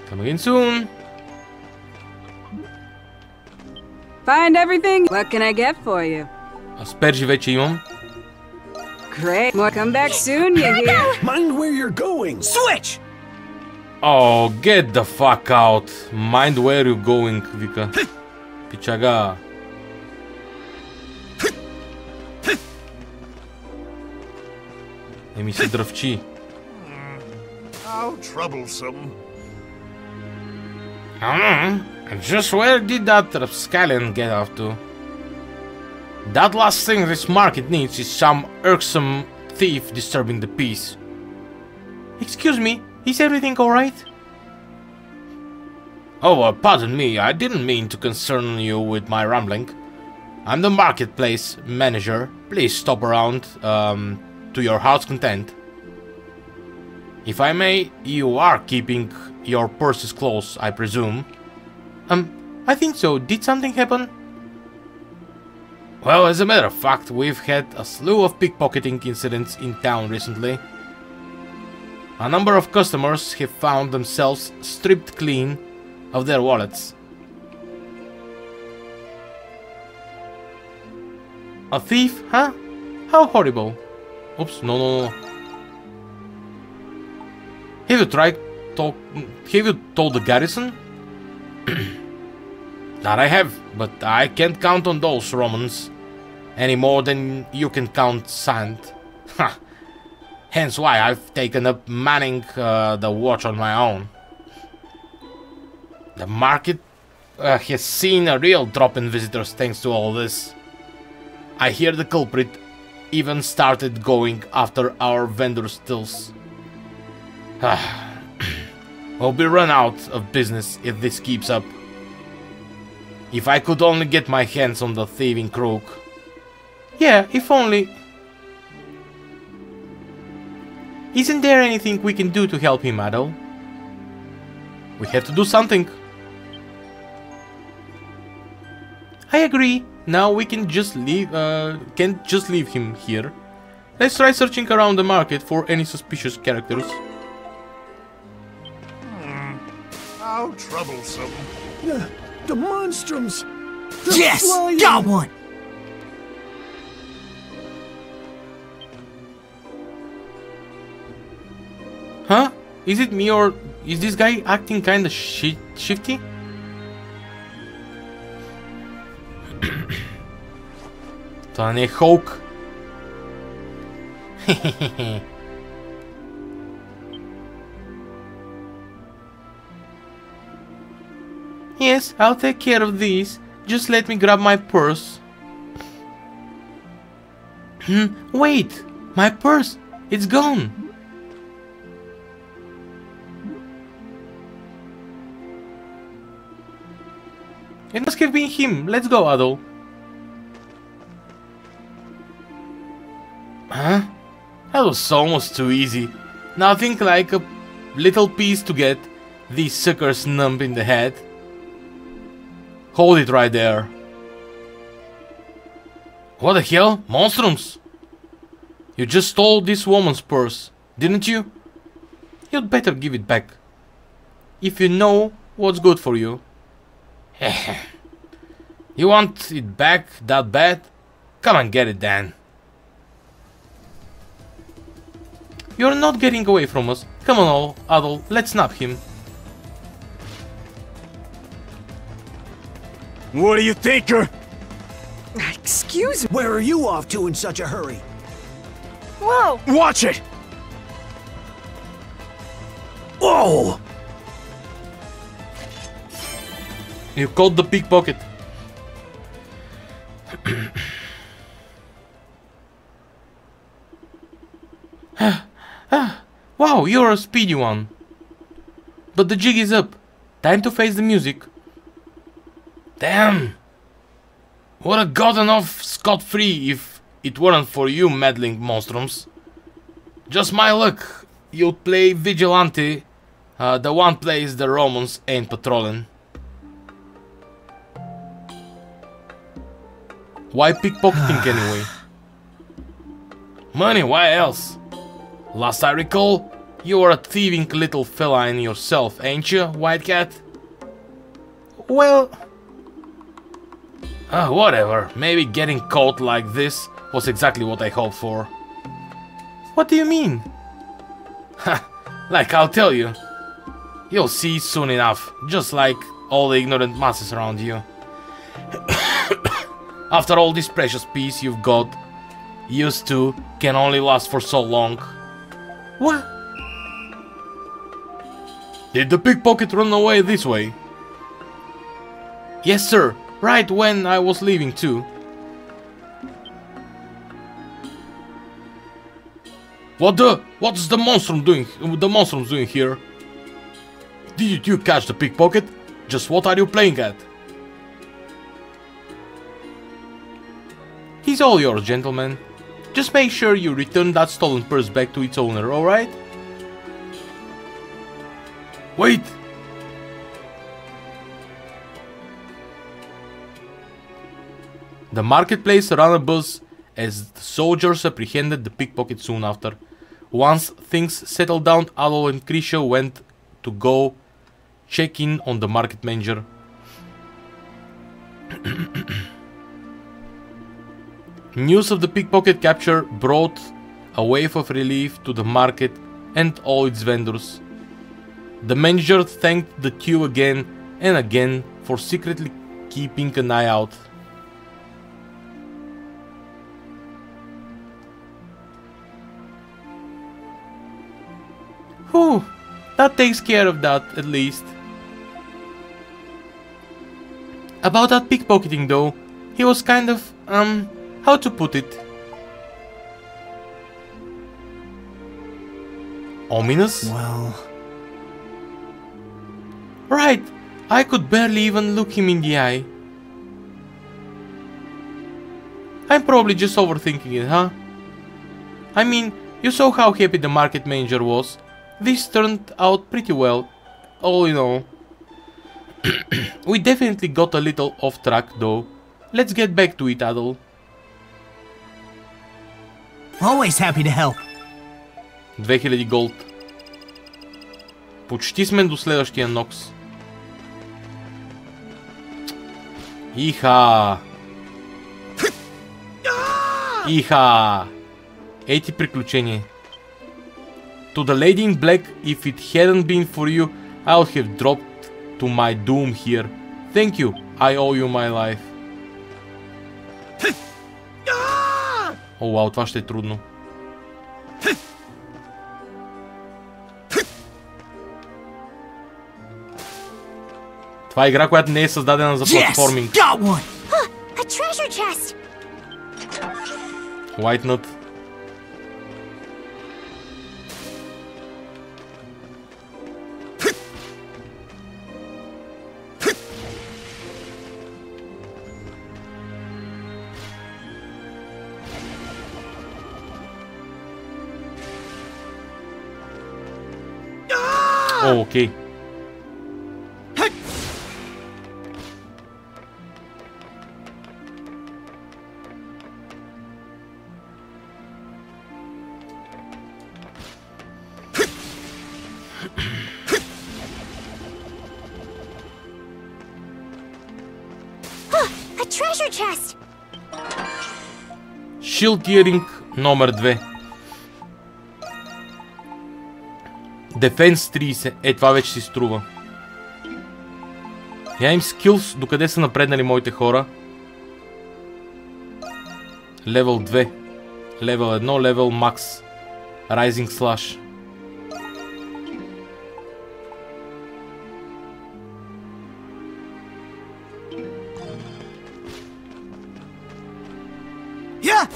Speaker 1: Come again soon.
Speaker 7: Find everything? What can I get for you?
Speaker 1: Аспержи вече имам.
Speaker 7: Great. More come back soon, you hear?
Speaker 2: Mind where you're going.
Speaker 5: Switch!
Speaker 1: Oh, get the fuck out. Mind where you going, вика. Пичага. Еми се дръвчи.
Speaker 2: How troublesome.
Speaker 1: Just where did that rapscallion get off to? That last thing this market needs is some irksome thief disturbing the peace. Excuse me, is everything alright? Oh, pardon me, I didn't mean to concern you with my rambling. I'm the marketplace manager. Please stop around, to your heart's content. If I may, you are keeping your purses close, I presume. I think so. Did something happen? Well, as a matter of fact, we've had a slew of pickpocketing incidents in town recently. A number of customers have found themselves stripped clean of their wallets. A thief, huh? How horrible. Oops, no. Have you told the garrison? That I have, but I can't count on those Romans any more than you can count sand. Hence why I've taken up manning the watch on my own. The market has seen a real drop in visitors thanks to all this. I hear the culprit even started going after our vendor stills. We'll be run out of business if this keeps up. If I could only get my hands on the thieving crook. Yeah, if only. Isn't there anything we can do to help him, Adol? We have to do something. I agree. Now we can just leave. Can't just leave him here. Let's try searching around the market for any suspicious characters.
Speaker 2: How troublesome. The monstrums.
Speaker 5: Yes! Got one!
Speaker 1: Huh? Is it me or is this guy acting kinda shifty? Това не е Хоук. Yes, I'll take care of these. Just let me grab my purse. Wait! My purse! It's gone! It must have been him. Let's go, Adol. Huh? That was almost too easy. Nothing like a little piece to get these suckers numb in the head. Hold it right there. What the hell? Monstrums? You just stole this woman's purse, didn't you? You'd better give it back. If you know what's good for you. You want it back that bad? Come and get it then. You're not getting away from us. Come on, Adol, let's snap him.
Speaker 8: What do you think,
Speaker 7: Excuse me.
Speaker 5: Where are you off to in such a hurry?
Speaker 7: Whoa!
Speaker 8: Watch it!
Speaker 5: Whoa!
Speaker 1: You caught the pickpocket. Wow, you're a speedy one. But the jig is up. Time to face the music. Damn! Would have gotten off scot-free if it weren't for you meddling monstrums. Just my luck. You'd play vigilante, the one place the Romans ain't patrolling. Why pickpocketing anyway? Money, why else? Last I recall, you were a thieving little feline yourself, ain't you, White Cat? Well... whatever, maybe getting caught like this was exactly what I hoped for. What do you mean? Like I'll tell you. You'll see soon enough, just like all the ignorant masses around you. After all, this precious piece you've got used to can only last for so long. What? Did the pickpocket run away this way? Yes, sir. Right when I was leaving too. What's the monstrum doing? The monstrum's doing here? Did you catch the pickpocket? Just what are you playing at? He's all yours, gentlemen. Just make sure you return that stolen purse back to its owner, alright? Wait! The marketplace ran a buzz as the soldiers apprehended the pickpocket soon after. Once things settled down, Adol and Krisha went to go check in on the market manager. News of the pickpocket capture brought a wave of relief to the market and all its vendors. The manager thanked the queue again and again for secretly keeping an eye out. Whew, that takes care of that, at least. About that pickpocketing though, he was kind of, how to put it? Ominous?
Speaker 5: Well...
Speaker 1: Right, I could barely even look him in the eye. I'm probably just overthinking it, huh? I mean, you saw how happy the market manager was. This turned out pretty well, all in all. We definitely got a little off track though. Let's get back to it, Adol.
Speaker 5: Always happy to help.
Speaker 1: 2000 голд. Почти сме до следващия Нокс. Иха! Иха! Ей ти приключение. To the lady in black, if it hadn't been for you, I would have dropped to my doom here. Thank you, I owe you my life. О, вау, това ще е трудно. Това е игра, която не е създадена за платформинг.
Speaker 6: A treasure chest.
Speaker 1: White Nut. О, окей.
Speaker 6: chest.
Speaker 1: Shield Earring номер 2. Дефенс 30. Това вече си струва. Я им скилс. Докъде са напреднали моите хора? Левел 2. Левел 1. Левел Макс. Rising Slash.
Speaker 5: Yeah!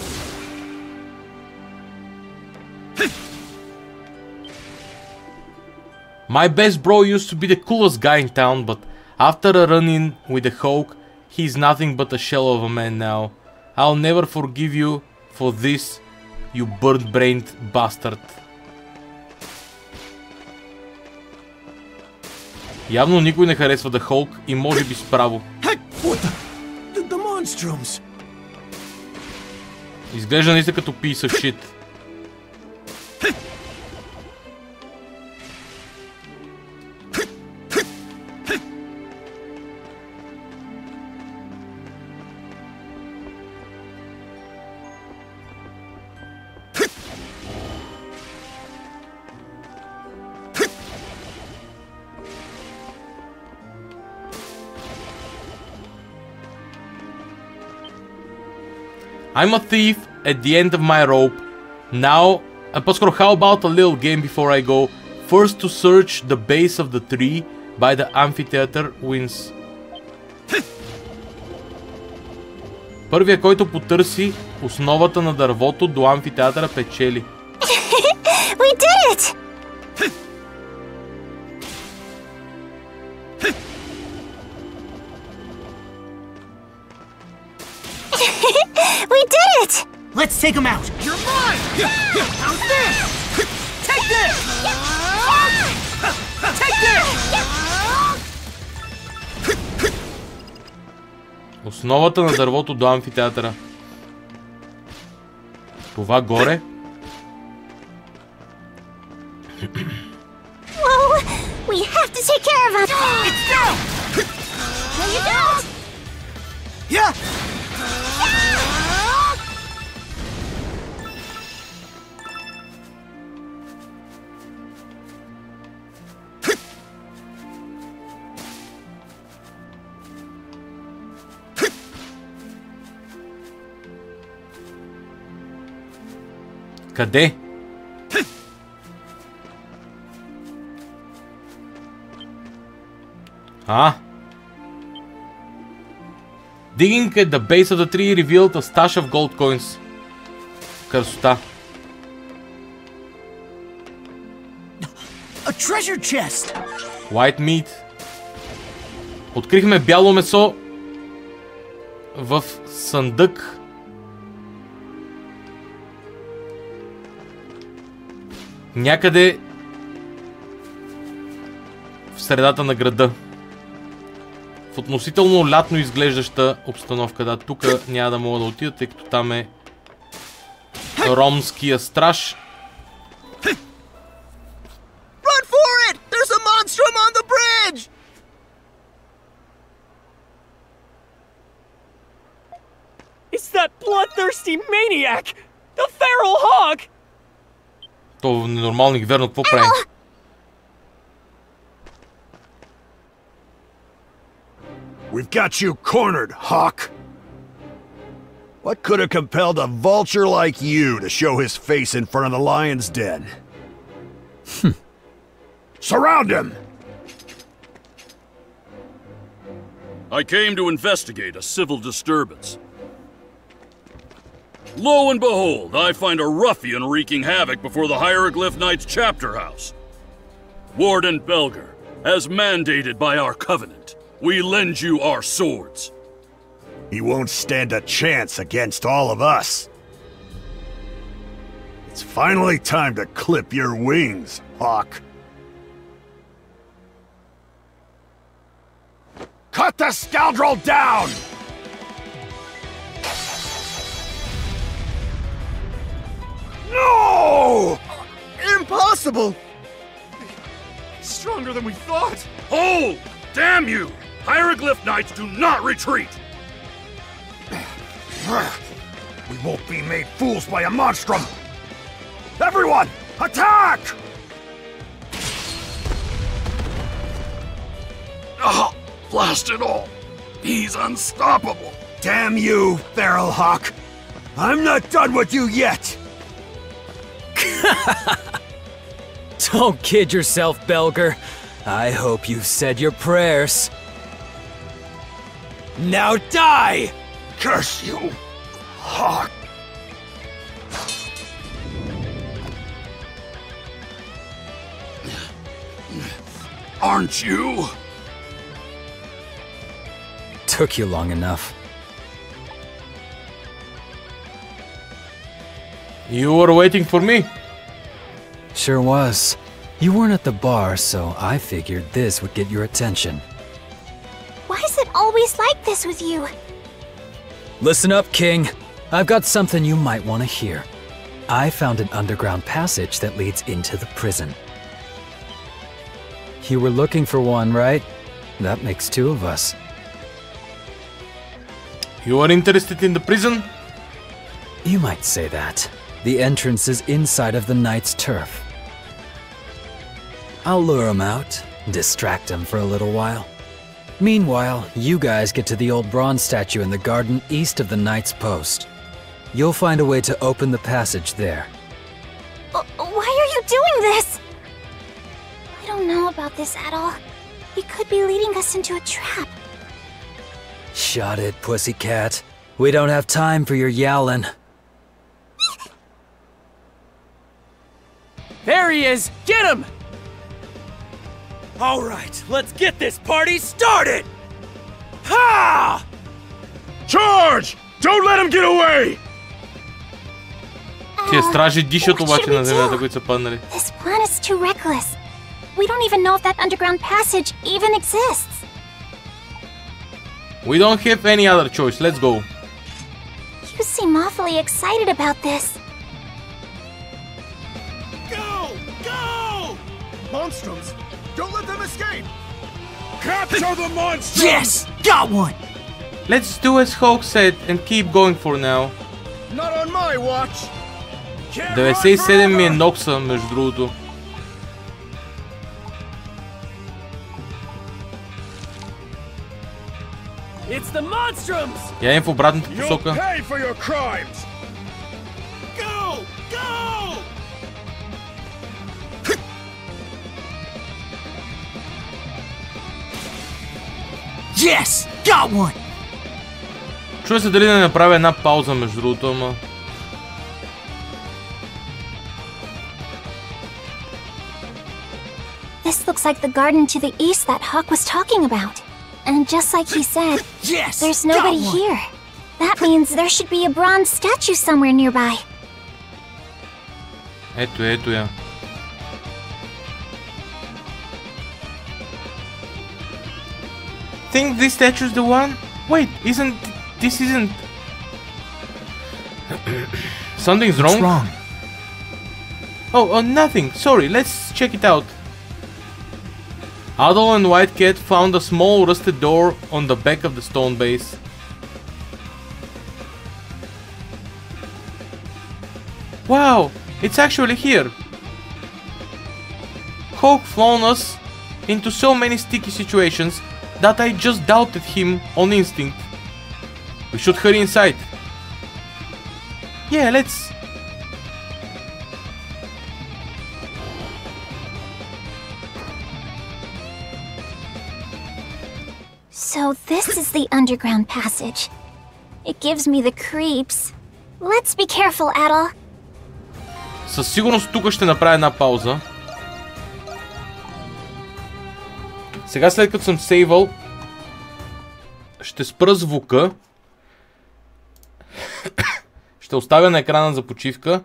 Speaker 1: My best bro used to be the coolest guy in town, but after a run-in with the Hawk, he's nothing but a shell of a man now. I'll never forgive you for this, you bird-brained bastard. Явно никой не харесва The Hulk и може би справо.
Speaker 5: The Monstrums!
Speaker 1: Изглежда не са като piece of shit. I'm a thief at the end of my rope. Now, по-скоро, how about a little game before I go? First to search the base of the tree by the amphitheater wins. Първия, който потърси основата на дървото до амфитеатъра, печели.
Speaker 6: We did it! We did it!
Speaker 5: Let's take him out! You're mine! How's this? Take this! Take this!
Speaker 1: Основата на дървото до амфитеатъра. Това горе.
Speaker 6: Whoa! We have to take care of him!
Speaker 5: It's down!
Speaker 6: No, you don't!
Speaker 5: Yeah!
Speaker 1: Къде? Digging at the base of the tree revealed a stash of gold coins. Красота.
Speaker 5: A treasure chest!
Speaker 1: White meat. Открихме бяло месо в съндък. Някъде в средата на града. В относително лятно изглеждаща обстановка. Да, тук няма да мога да отида, тъй като там е ромския страж.
Speaker 5: Run for it! There's a monstrum on the bridge! It's that bloodthirsty maniac! The feral hog!
Speaker 1: То ненормално ги верно, какво прави?
Speaker 2: We've got you cornered, Hawk. What could have compelled a vulture like you to show his face in front of the lion's den? Surround him!
Speaker 11: I came to investigate a civil disturbance. Lo and behold, I find a ruffian wreaking havoc before the Hieroglyph Knights chapter house. Warden Belger, as mandated by our covenant, we lend you our swords.
Speaker 2: He won't stand a chance against all of us. It's finally time to clip your wings, Hawk. Cut the scoundrel down! No!
Speaker 5: Impossible! Stronger than we thought!
Speaker 11: Hold! Damn you! Hieroglyph Knights do not retreat!
Speaker 2: We won't be made fools by a monstrum! Everyone, attack!
Speaker 11: Oh, blast it all! He's unstoppable!
Speaker 2: Damn you, Feral Hawk! I'm not done with you yet!
Speaker 12: Don't kid yourself, Belger. I hope you've said your prayers. Now die!
Speaker 2: Curse you, Hawk!
Speaker 11: Aren't you?
Speaker 12: Took you long enough.
Speaker 3: You were waiting for me?
Speaker 12: Sure was. You weren't at the bar, so I figured this would get your attention.
Speaker 6: Why is it always like this with you?
Speaker 12: Listen up, King. I've got something you might want to hear. I found an underground passage that leads into the prison. You were looking for one, right? That makes two of us.
Speaker 3: You are interested in the prison?
Speaker 12: You might say that. The entrance is inside of the knight's turf. I'll lure him out, distract him for a little while. Meanwhile, you guys get to the old bronze statue in the garden east of the knight's post. You'll find a way to open the passage there.
Speaker 6: Why are you doing this? I don't know about this at all. He could be leading us into a trap.
Speaker 12: Shut it, pussycat. We don't have time for your yowling.
Speaker 5: There he is! Get him! All right, let's get this party started! Ha!
Speaker 11: Charge! Don't let him get away!
Speaker 3: Тия стражи дишат обаче на земята, които са паднали.
Speaker 6: This plan is too reckless. We don't even know if that underground passage even exists.
Speaker 3: We don't have any other choice, let's go.
Speaker 6: You seem awfully excited about this.
Speaker 2: Go! Go! Monstrums! Don't let them escape!
Speaker 11: Capture the monster!
Speaker 5: Yes! Got one!
Speaker 3: Let's do as Hawk said and keep going for now.
Speaker 2: Not on my watch!
Speaker 3: 97 ми е Нокса, между другото.
Speaker 5: It's the Monstrums!
Speaker 3: Я им в обратната посока.
Speaker 11: Pay for your crimes!
Speaker 2: Go! Go!
Speaker 5: Yes! Got one!
Speaker 3: Чуя се дали да не направя една пауза между другото, ама...
Speaker 6: This looks like the garden to the east that Hawk was talking about. And just like he said,
Speaker 5: Yes!
Speaker 6: there's nobody here. That means there should be a bronze statue somewhere nearby.
Speaker 3: Ето я. Think this statue's the one? Wait, this isn't... Something's wrong?
Speaker 5: What's wrong?
Speaker 3: Oh, nothing. Sorry, let's check it out. Adol and White Cat found a small rusted door on the back of the stone base. Wow, it's actually here. Hawk flown us into so many sticky situations that I just doubted him on instinct. We should hurry inside. Yeah, let's...
Speaker 6: So this is the underground passage. It gives me the creeps. Let's be careful, Adol.
Speaker 3: Със сигурност тук ще направя една пауза. Сега след като съм сейвал, ще спра звука. Ще оставя на екрана за почивка.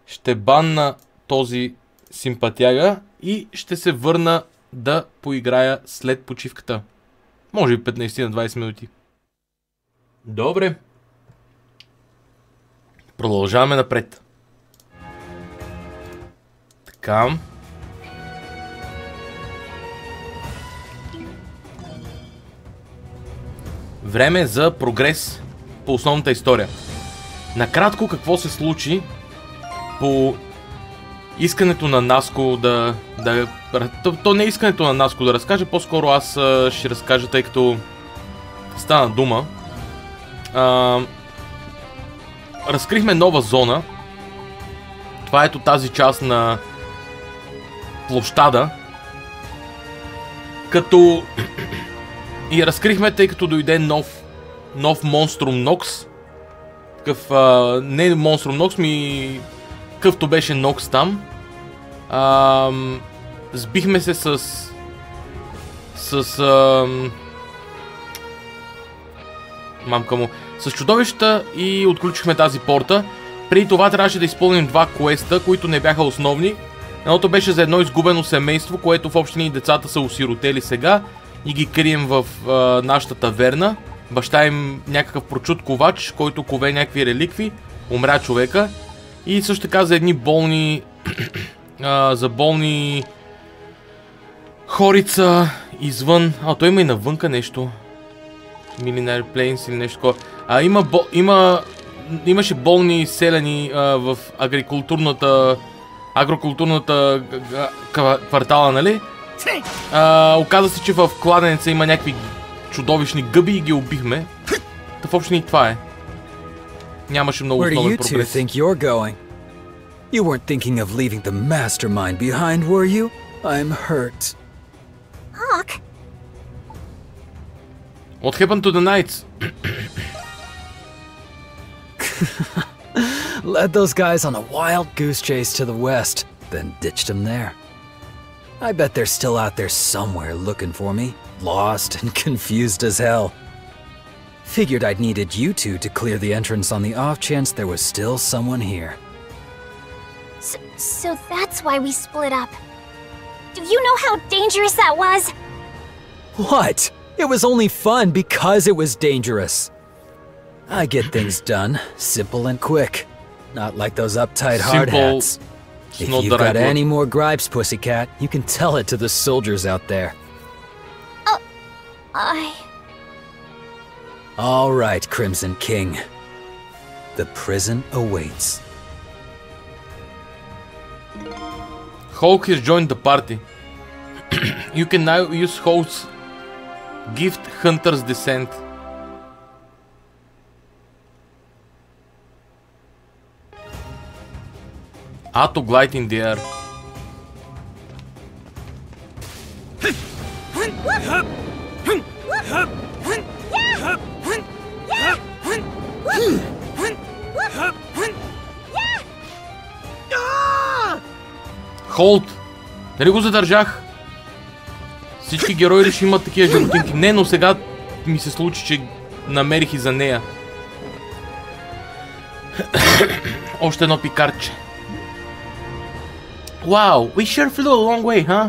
Speaker 3: Ще банна този симпатяга и ще се върна да поиграя след почивката. Може би 15 на 20 минути. Добре. Продължаваме напред. Така. Време за прогрес.
Speaker 1: по основната история. Накратко какво се случи по искането на Наско то не е искането на Наско да разкаже, по-скоро аз ще разкажа, тъй като стана дума. Разкрихме нова зона. Това ето тази част на площада. Като и разкрихме, тъй като дойде нов Monstrum Nox. Такъв, не Monstrum Nox, какъвто беше Nox там. Сбихме се мамка му, с чудовищата и отключихме тази порта. Преди това трябваше да изпълним два квеста, които не бяха основни. Едното беше за едно изгубено семейство, което в общини и децата са осиротели сега и ги крием в нашата таверна. Баща им някакъв прочут ковач, който кове някакви реликви. Умря човека. И също така за едни болни за болни хорица извън. Той има и навънка нещо. Millionaire Plains или нещо такова. Имаше болни селяни в агрокултурната квартала, нали? Оказа се, че в кладенеца има някакви чудовищни гъби и ги убихме. Та в общини това е. Нямаше много основен прогрес.
Speaker 12: You weren't thinking of leaving the mastermind behind, were you? I'm hurt.
Speaker 6: Hawk?
Speaker 1: What happened to the knights?
Speaker 12: Led those guys on a wild goose chase to the west, then ditched them there. I bet they're still out there somewhere looking for me, lost and confused as hell. Figured I'd needed you two to clear the entrance on the off chance there was still someone here.
Speaker 6: So that's why we split up. Do you know how dangerous that was?
Speaker 12: What? It was only fun because it was dangerous. I get things done, simple and quick. Not like those uptight hardhats. If you've got any more gripes, pussycat, you can tell it to the soldiers out there. All right, Crimson King. The prison awaits.
Speaker 1: Hulk has joined the party. You can now use Hulk's Gift Hunter's Descent. To glide in the air. Холд! Нали го задържах? Всички герои ли ще имат такива животинки? Не, но сега ми се случи, че намерих и за нея. Още едно пикарче. Wow, we sure flew a long way, huh?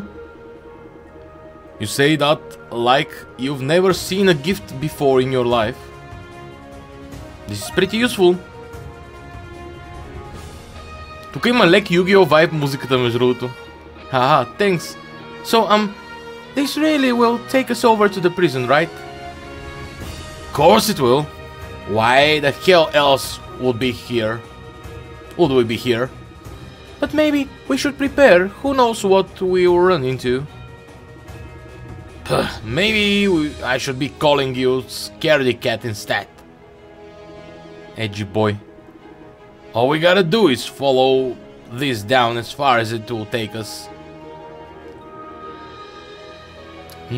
Speaker 1: You say that like you've never seen a gift before in your life. This is pretty useful. Тук има лек Yu-Gi-Oh vibe музиката, между другото. Haha, thanks. So, this really will take us over to the prison, right? Of course it will. Why the hell else would we be here? But maybe we should prepare. Who knows what we will run into? Maybe I should be calling you Scaredy Cat instead. Edgy boy. All we gotta do is follow this down as far as it will take us.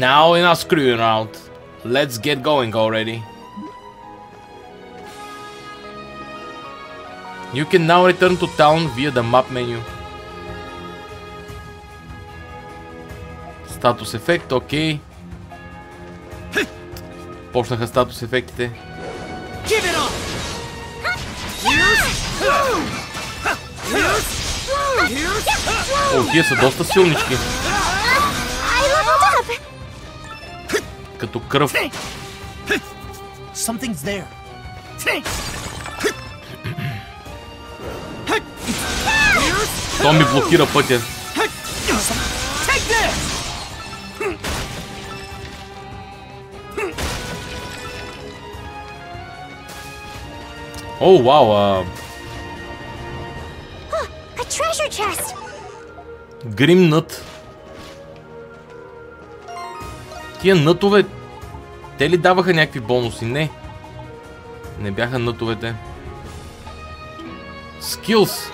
Speaker 1: Now enough screwing around. Let's get going already. You can now return to town via the map menu. Статус ефект, окей. Почнаха статус ефектите. Тия са доста силнички. Като кръв. То ми блокира пътя. О, вау,
Speaker 6: A treasure chest.
Speaker 1: Грим нът. Тия нътове, те ли даваха някакви бонуси? Не. Не бяха нътовете. Skills.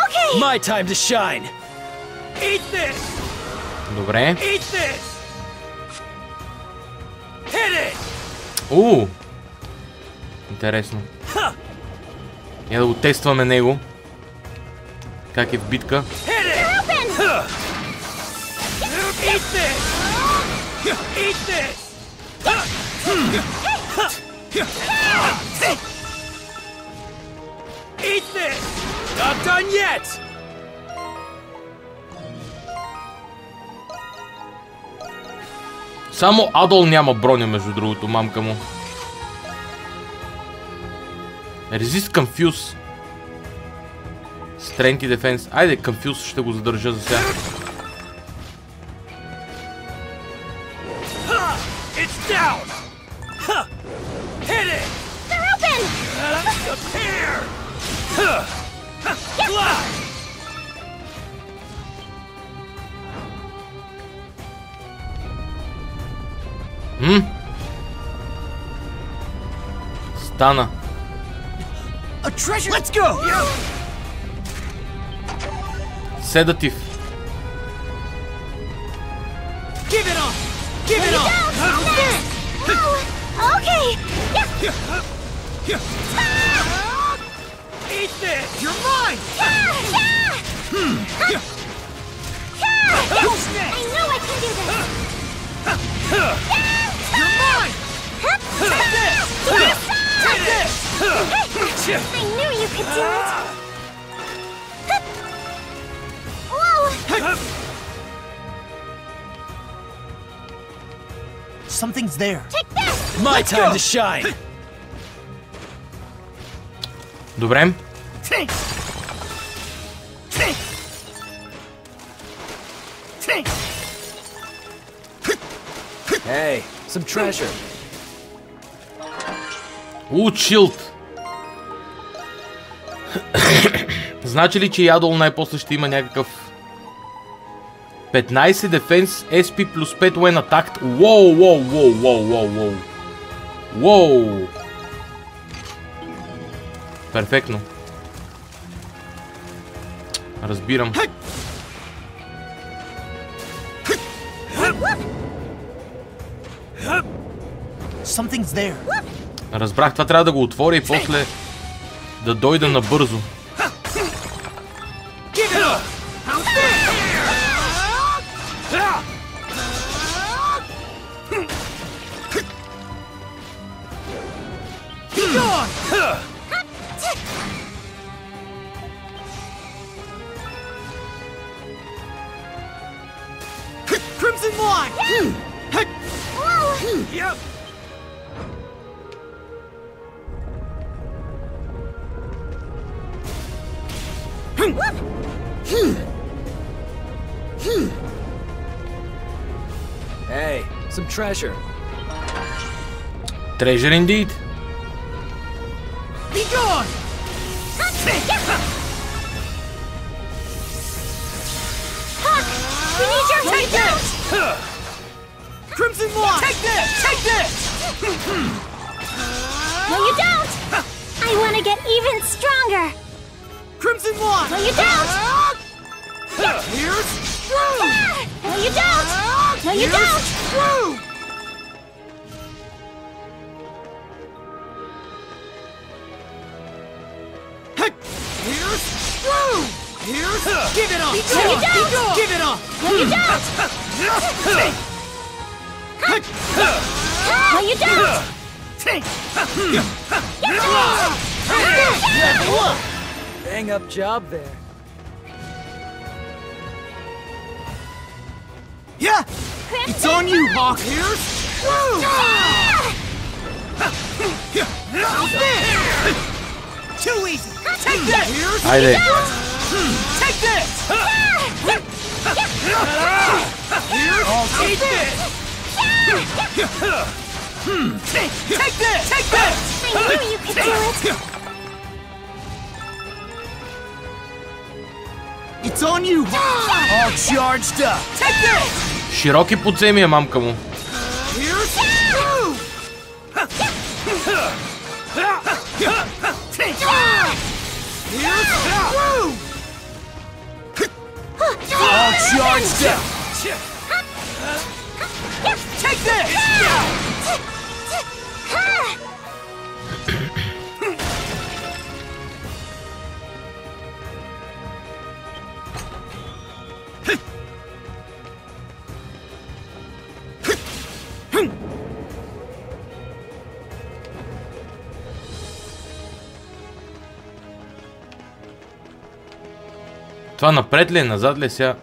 Speaker 6: Okay.
Speaker 5: My time to shine. Eat this.
Speaker 1: Добре.
Speaker 5: Eat this. Hit it.
Speaker 1: Интересно. Я да го тестваме него. Как е в битка.
Speaker 5: Hit it. Eat this. Eat this. Eat this. Not done yet.
Speaker 1: Само Адол няма броня, между другото, мамка му. Resist Confuse. Strength и Defense. Айде, Confuse ще го задържа за сега.
Speaker 5: It's down. Hit it.
Speaker 6: They're open.
Speaker 5: Disappear. Glide.
Speaker 1: Стана.
Speaker 5: A treasure. Let's go.
Speaker 1: Седатив.
Speaker 5: Give it up. Give it up.
Speaker 6: Okay.
Speaker 5: Eat this. You're mine.
Speaker 6: I know I can do this.
Speaker 5: You're mine. Take this. Take this.
Speaker 6: I knew you could do it. Whoa.
Speaker 5: Something's there.
Speaker 6: Take this.
Speaker 5: My time to shine.
Speaker 1: Добре.
Speaker 5: Hey, some treasure.
Speaker 1: Шилд. Значи ли, че Ядол най-после ще има някакъв 15 Defense, SP плюс 5 When Attacked. Воу. Перфектно. Разбирам.
Speaker 5: Something's there.
Speaker 1: Разбрах, това трябва да го отворя и после да дойда набързо.
Speaker 5: Crimson line. Yep. Hey, some treasure.
Speaker 1: Treasure indeed.
Speaker 5: Be gone.
Speaker 6: We need your
Speaker 5: Take this. Crimson line. Take this. Take this.
Speaker 6: No, you don't. I want to get even stronger.
Speaker 5: Crimson line.
Speaker 6: No, you don't.
Speaker 5: Here's screw.
Speaker 6: No, you don't. No, you don't.
Speaker 5: Screw. Here's screw. Here's give it up.
Speaker 6: No, you don't.
Speaker 5: Give it up.
Speaker 6: No, you don't. No, you don't.
Speaker 5: Bang up job there. Yeah! It's on you, Hawk! Here's screw! Too easy! Take this! Here's
Speaker 1: Haydi.
Speaker 5: Take this! Here's take this! Take this! Take this!
Speaker 6: I knew you could do it!
Speaker 5: It's on you! All charged up! Take this!
Speaker 1: Широки подземия, мамка му.
Speaker 5: Here's through! Here's through! All charged up! Take this!
Speaker 1: Това напред ли е, назад ли е сега?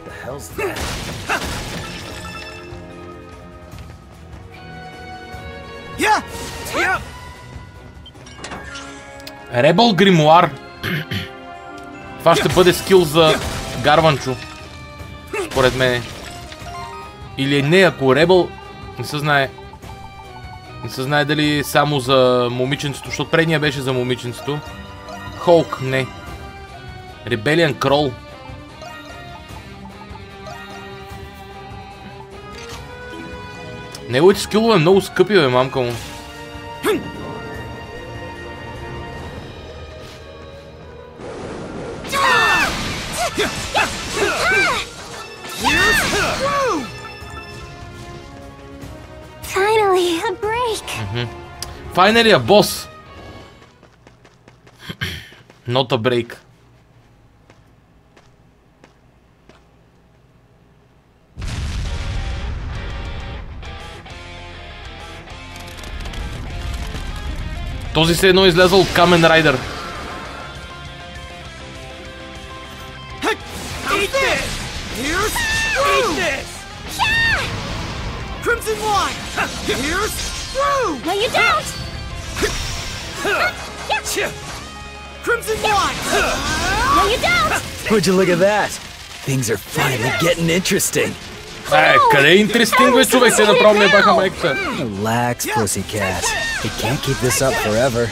Speaker 12: The hell's that?
Speaker 1: Ребъл гримуар. Това ще бъде скил за Гарванчо. Според мен. Или не, ако Ребъл не се знае. Не се знае дали само за момиченцето, защото предния беше за момиченцето. Холк, не. Ребелиан Крол. Неговите скилове много скъпи, бе, мамка му.
Speaker 6: Finally, a break.
Speaker 1: Finally, a boss. Not a break. Този се едно излязъл от Камен Райдер.
Speaker 5: Crimson Wine! Here's through!
Speaker 6: No, you don't!
Speaker 5: Crimson Wine!
Speaker 6: No, you don't!
Speaker 12: Would you look at that? Things are finally getting interesting.
Speaker 1: Къде е интересинг, бе, човек? Те направо ме баха майката.
Speaker 12: Relax, pussycat. It can't keep this up forever.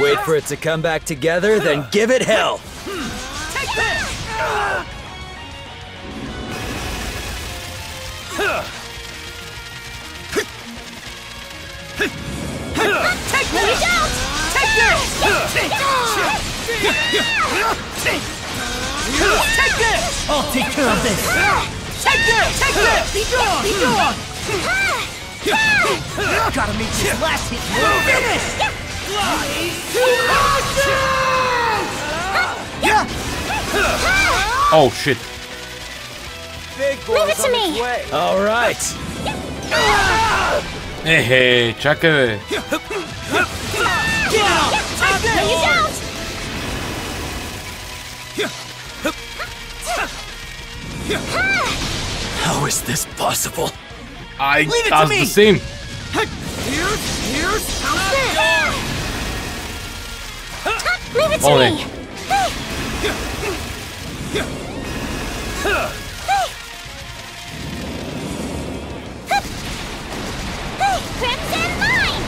Speaker 12: Wait for it to come back together, then give it hell!
Speaker 5: Take this! Take
Speaker 6: No, you don't!
Speaker 5: Take this! Take this! I'll take care of this! Take this! Take this! Be gone! Be gone! Gotta make this last hit finish!
Speaker 1: Oh, shit.
Speaker 6: Leave it to me!
Speaker 12: All right.
Speaker 1: Ехе, чакай, бе.
Speaker 5: Get out!
Speaker 6: No, you don't!
Speaker 12: How is this possible?
Speaker 1: I does the same.
Speaker 5: Here's
Speaker 6: Leave it to
Speaker 1: Ole.
Speaker 6: me! Crimson Mine!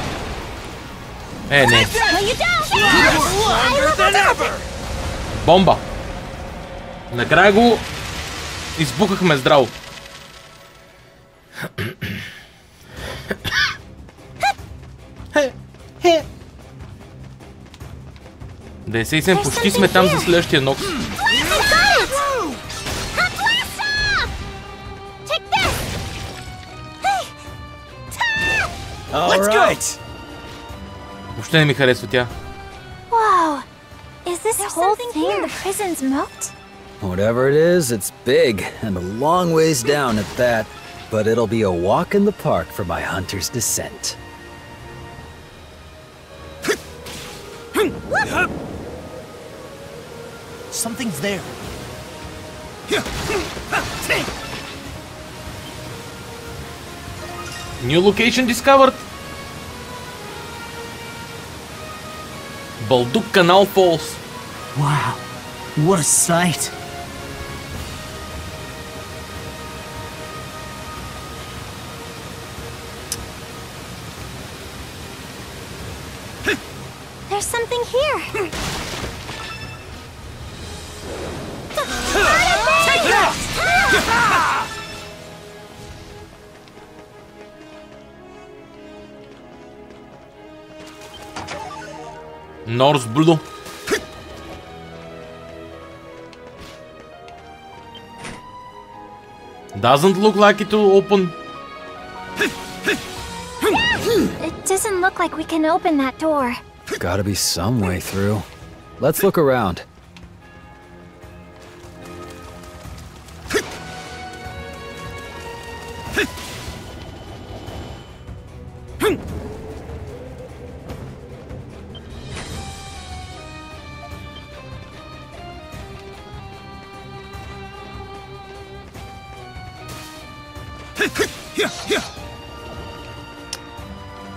Speaker 1: Не.
Speaker 6: No, you don't!
Speaker 5: stronger than ever!
Speaker 1: Бомба. Накрая го избухахме здраво. Десейсен, почти сме там за следващия Нокс.
Speaker 12: Alright!
Speaker 1: Въобще не ми харесва тя.
Speaker 6: Whoa! Is this whole thing the prison's moat?
Speaker 12: Whatever it is, it's big, and a long ways down at that. But it'll be a walk in the park for my hunter's descent.
Speaker 5: Something's there.
Speaker 1: New location discovered. Balduc Canal Falls.
Speaker 5: Wow, what a sight.
Speaker 6: There's something here.
Speaker 5: Take that!
Speaker 1: Norse Blue. Doesn't look like it will open.
Speaker 6: It doesn't look like we can open that door.
Speaker 12: Gotta be some way through. Let's look around.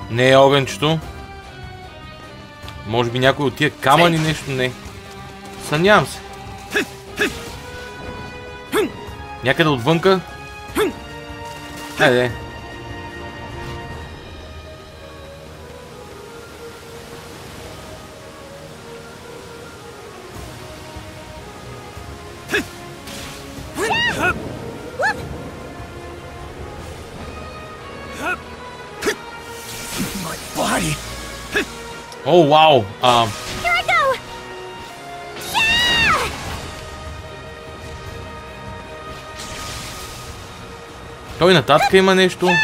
Speaker 1: Не е огънчето. Може би някой от тия камъни нещо не. Съмнявам се. Някъде отвънка. Хайде. О, вау!
Speaker 6: Here I go! Yeah!
Speaker 1: Той нататък има нещо.
Speaker 6: Whoa!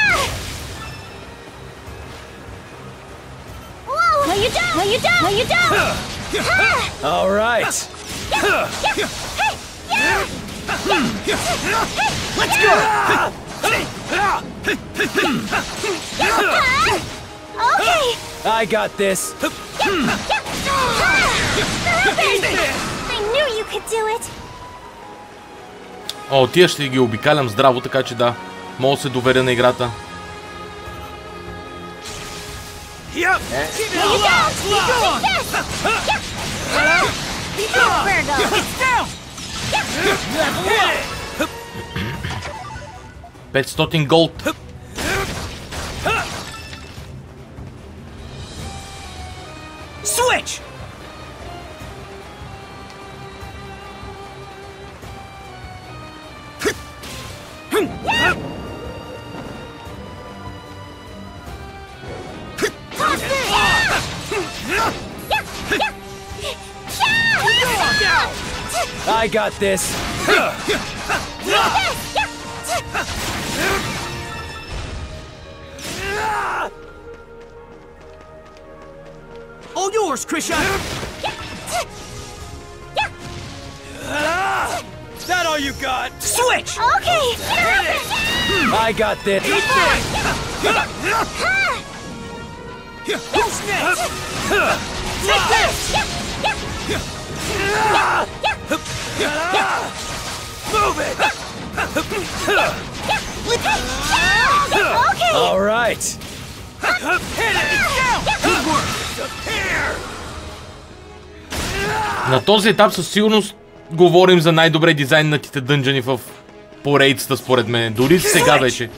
Speaker 6: No, you don't! No, you don't! No, you don't!
Speaker 8: All right.
Speaker 5: Let's go!
Speaker 6: Okay!
Speaker 8: I got this.
Speaker 6: I knew you could do it!
Speaker 1: О, тия ще ги обикалям здраво, така че да. Мога да се доверя на играта.
Speaker 5: Yep!
Speaker 6: No, you don't! Take this! Virgo!
Speaker 5: It's down!
Speaker 1: 500 голд.
Speaker 5: Switch!
Speaker 8: I got this.
Speaker 5: All yours, Krisha!
Speaker 8: That all you got?
Speaker 5: Switch!
Speaker 6: Okay!
Speaker 8: I got this.
Speaker 5: Eat this! Who's next? Take this! Move it!
Speaker 6: Okay!
Speaker 8: All right.
Speaker 5: Hit it! It's down! Good work! Disappear!
Speaker 1: На този етап със сигурност говорим за най-добре дизайнатите дънжени в поредицата, според мен. Дори сега вече.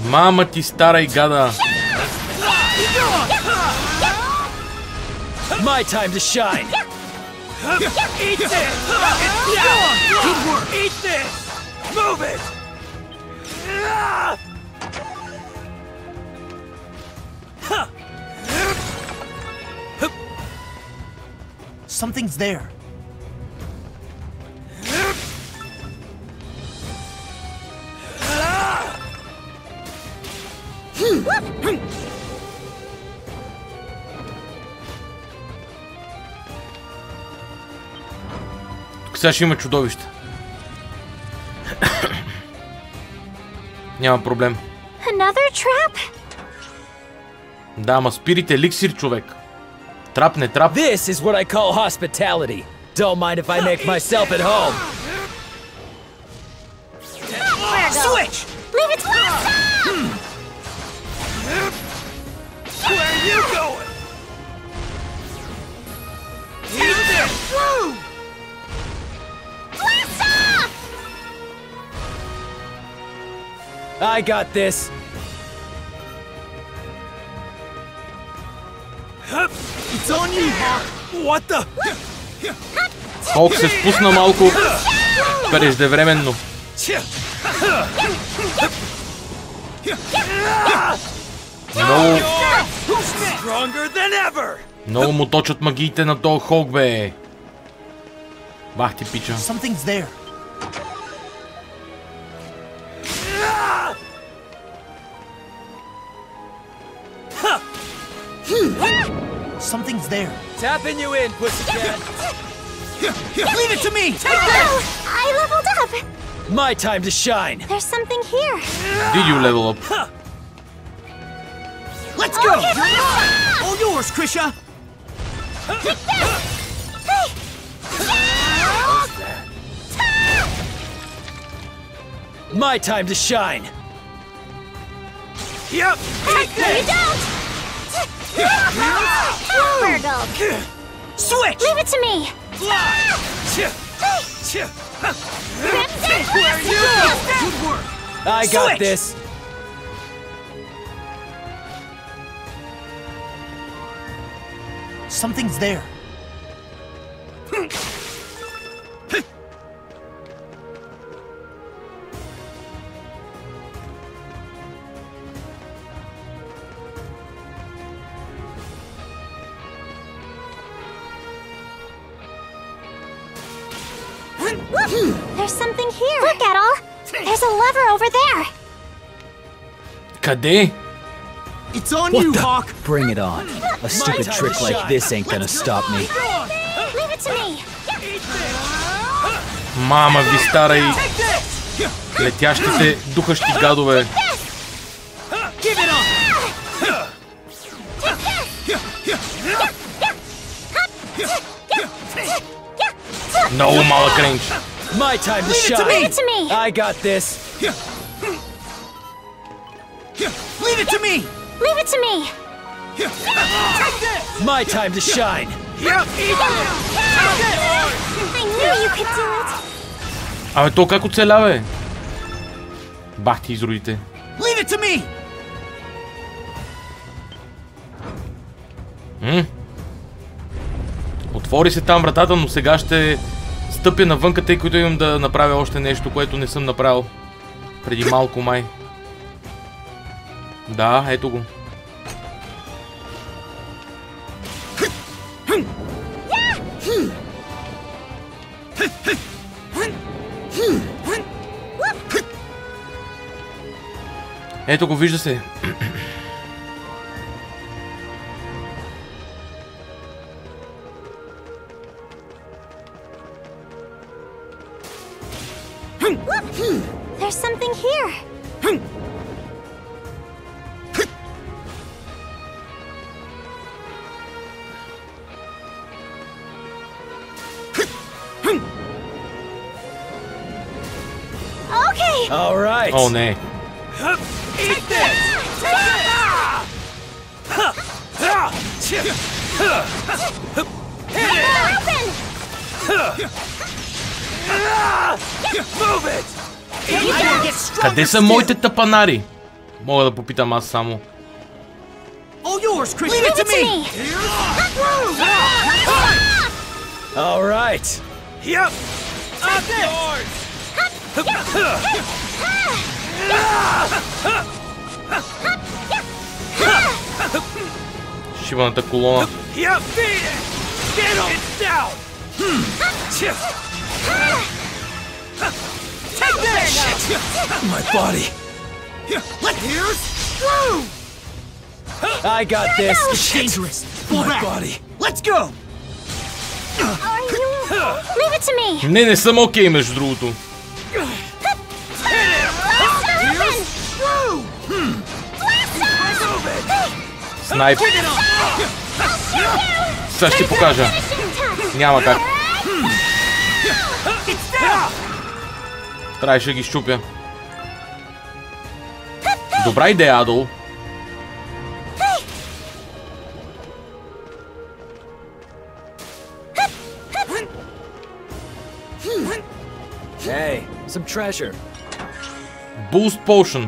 Speaker 1: Мама ти стара и гада.
Speaker 8: My time to shine.
Speaker 5: Eat this! It's down! Good work! Eat this! Move it! Something's there.
Speaker 1: Тук сега ще има чудовища. Няма проблем.
Speaker 6: Another trap?
Speaker 1: Да, ама спирит еликсир, човек. Трап, не трап.
Speaker 12: This is what I call hospitality. Don't mind if I make myself at home.
Speaker 5: Switch!
Speaker 6: Leave it to us!
Speaker 5: Where are you going? You there! Woo!
Speaker 6: Blast off!
Speaker 12: I got this.
Speaker 5: It's on you, Hawk! What the?
Speaker 1: Хок се впусна малко преждевременно. Много му точат магиите на този Хок, бе. Бах ти пича.
Speaker 5: Something's there. Something's there.
Speaker 12: Tapping you in, pussycat.
Speaker 5: Leave it to me! Take
Speaker 6: Oh,
Speaker 5: that!
Speaker 6: I leveled up!
Speaker 12: My time to shine.
Speaker 6: There's something here.
Speaker 1: Did you level up?
Speaker 5: Let's go! All yours, Krisha!
Speaker 12: My time to shine.
Speaker 5: Yep! Take
Speaker 6: No, you
Speaker 5: this!
Speaker 6: don't! Burgle!
Speaker 5: Switch!
Speaker 6: Leave it to me!
Speaker 5: Where are you going? Good work!
Speaker 12: I got
Speaker 5: Switch!
Speaker 12: this.
Speaker 5: Something's there.
Speaker 6: There's something here. Look, Edel. There's a lever over there.
Speaker 1: Къде?
Speaker 5: It's on
Speaker 12: What
Speaker 5: you,
Speaker 12: the?
Speaker 5: Hawk!
Speaker 12: Bring it on. A stupid time trick to like shine. this ain't gonna stop me.
Speaker 6: Leave it to me.
Speaker 1: Мама ви стара и летящите, духащи гадове.
Speaker 5: Give it on!
Speaker 1: Много малък рейндж.
Speaker 12: My time to
Speaker 5: Leave it to
Speaker 12: shine.
Speaker 5: me.
Speaker 6: Leave it to me.
Speaker 12: I got this.
Speaker 5: Leave it to me!
Speaker 6: Leave it to me.
Speaker 5: Take this!
Speaker 12: My time to shine.
Speaker 5: Yep!
Speaker 6: I knew you could do it.
Speaker 1: Абе, то как оцеля, бе? Бах ти изродите.
Speaker 5: Leave it to me!
Speaker 1: Отвори се там вратата, но сега ще стъпя навънка, тъй като имам да направя още нещо, което не съм направил преди малко май. Да, ето го. Ето го, вижда се.
Speaker 6: There's something here. Okay.
Speaker 12: All right.
Speaker 1: О, не.
Speaker 5: Eat this!
Speaker 6: Open.
Speaker 5: Move it! You gotta get stronger
Speaker 1: Къде са
Speaker 5: still.
Speaker 1: моите тъпанари? Мога да попитам аз само.
Speaker 5: All yours, Chris.
Speaker 6: Leave it to me.
Speaker 12: All right.
Speaker 5: Yep. Up yours.
Speaker 1: Шибаната колона.
Speaker 5: Yep. Beat it. Get him. It's down. Take this.
Speaker 12: My body.
Speaker 5: Here's through.
Speaker 12: I got this.
Speaker 5: It's dangerous. Pull
Speaker 12: My
Speaker 5: back.
Speaker 12: body.
Speaker 5: Let's go.
Speaker 6: Are you? Leave it to me.
Speaker 1: Не съм окей, между другото.
Speaker 5: Here's through.
Speaker 1: Снайп.
Speaker 5: Get it on.
Speaker 1: Сега ще ти покажа. Няма как. Трябваше да ги щупя. Добра идея, Адол.
Speaker 12: Hey, some treasure.
Speaker 1: Boost potion.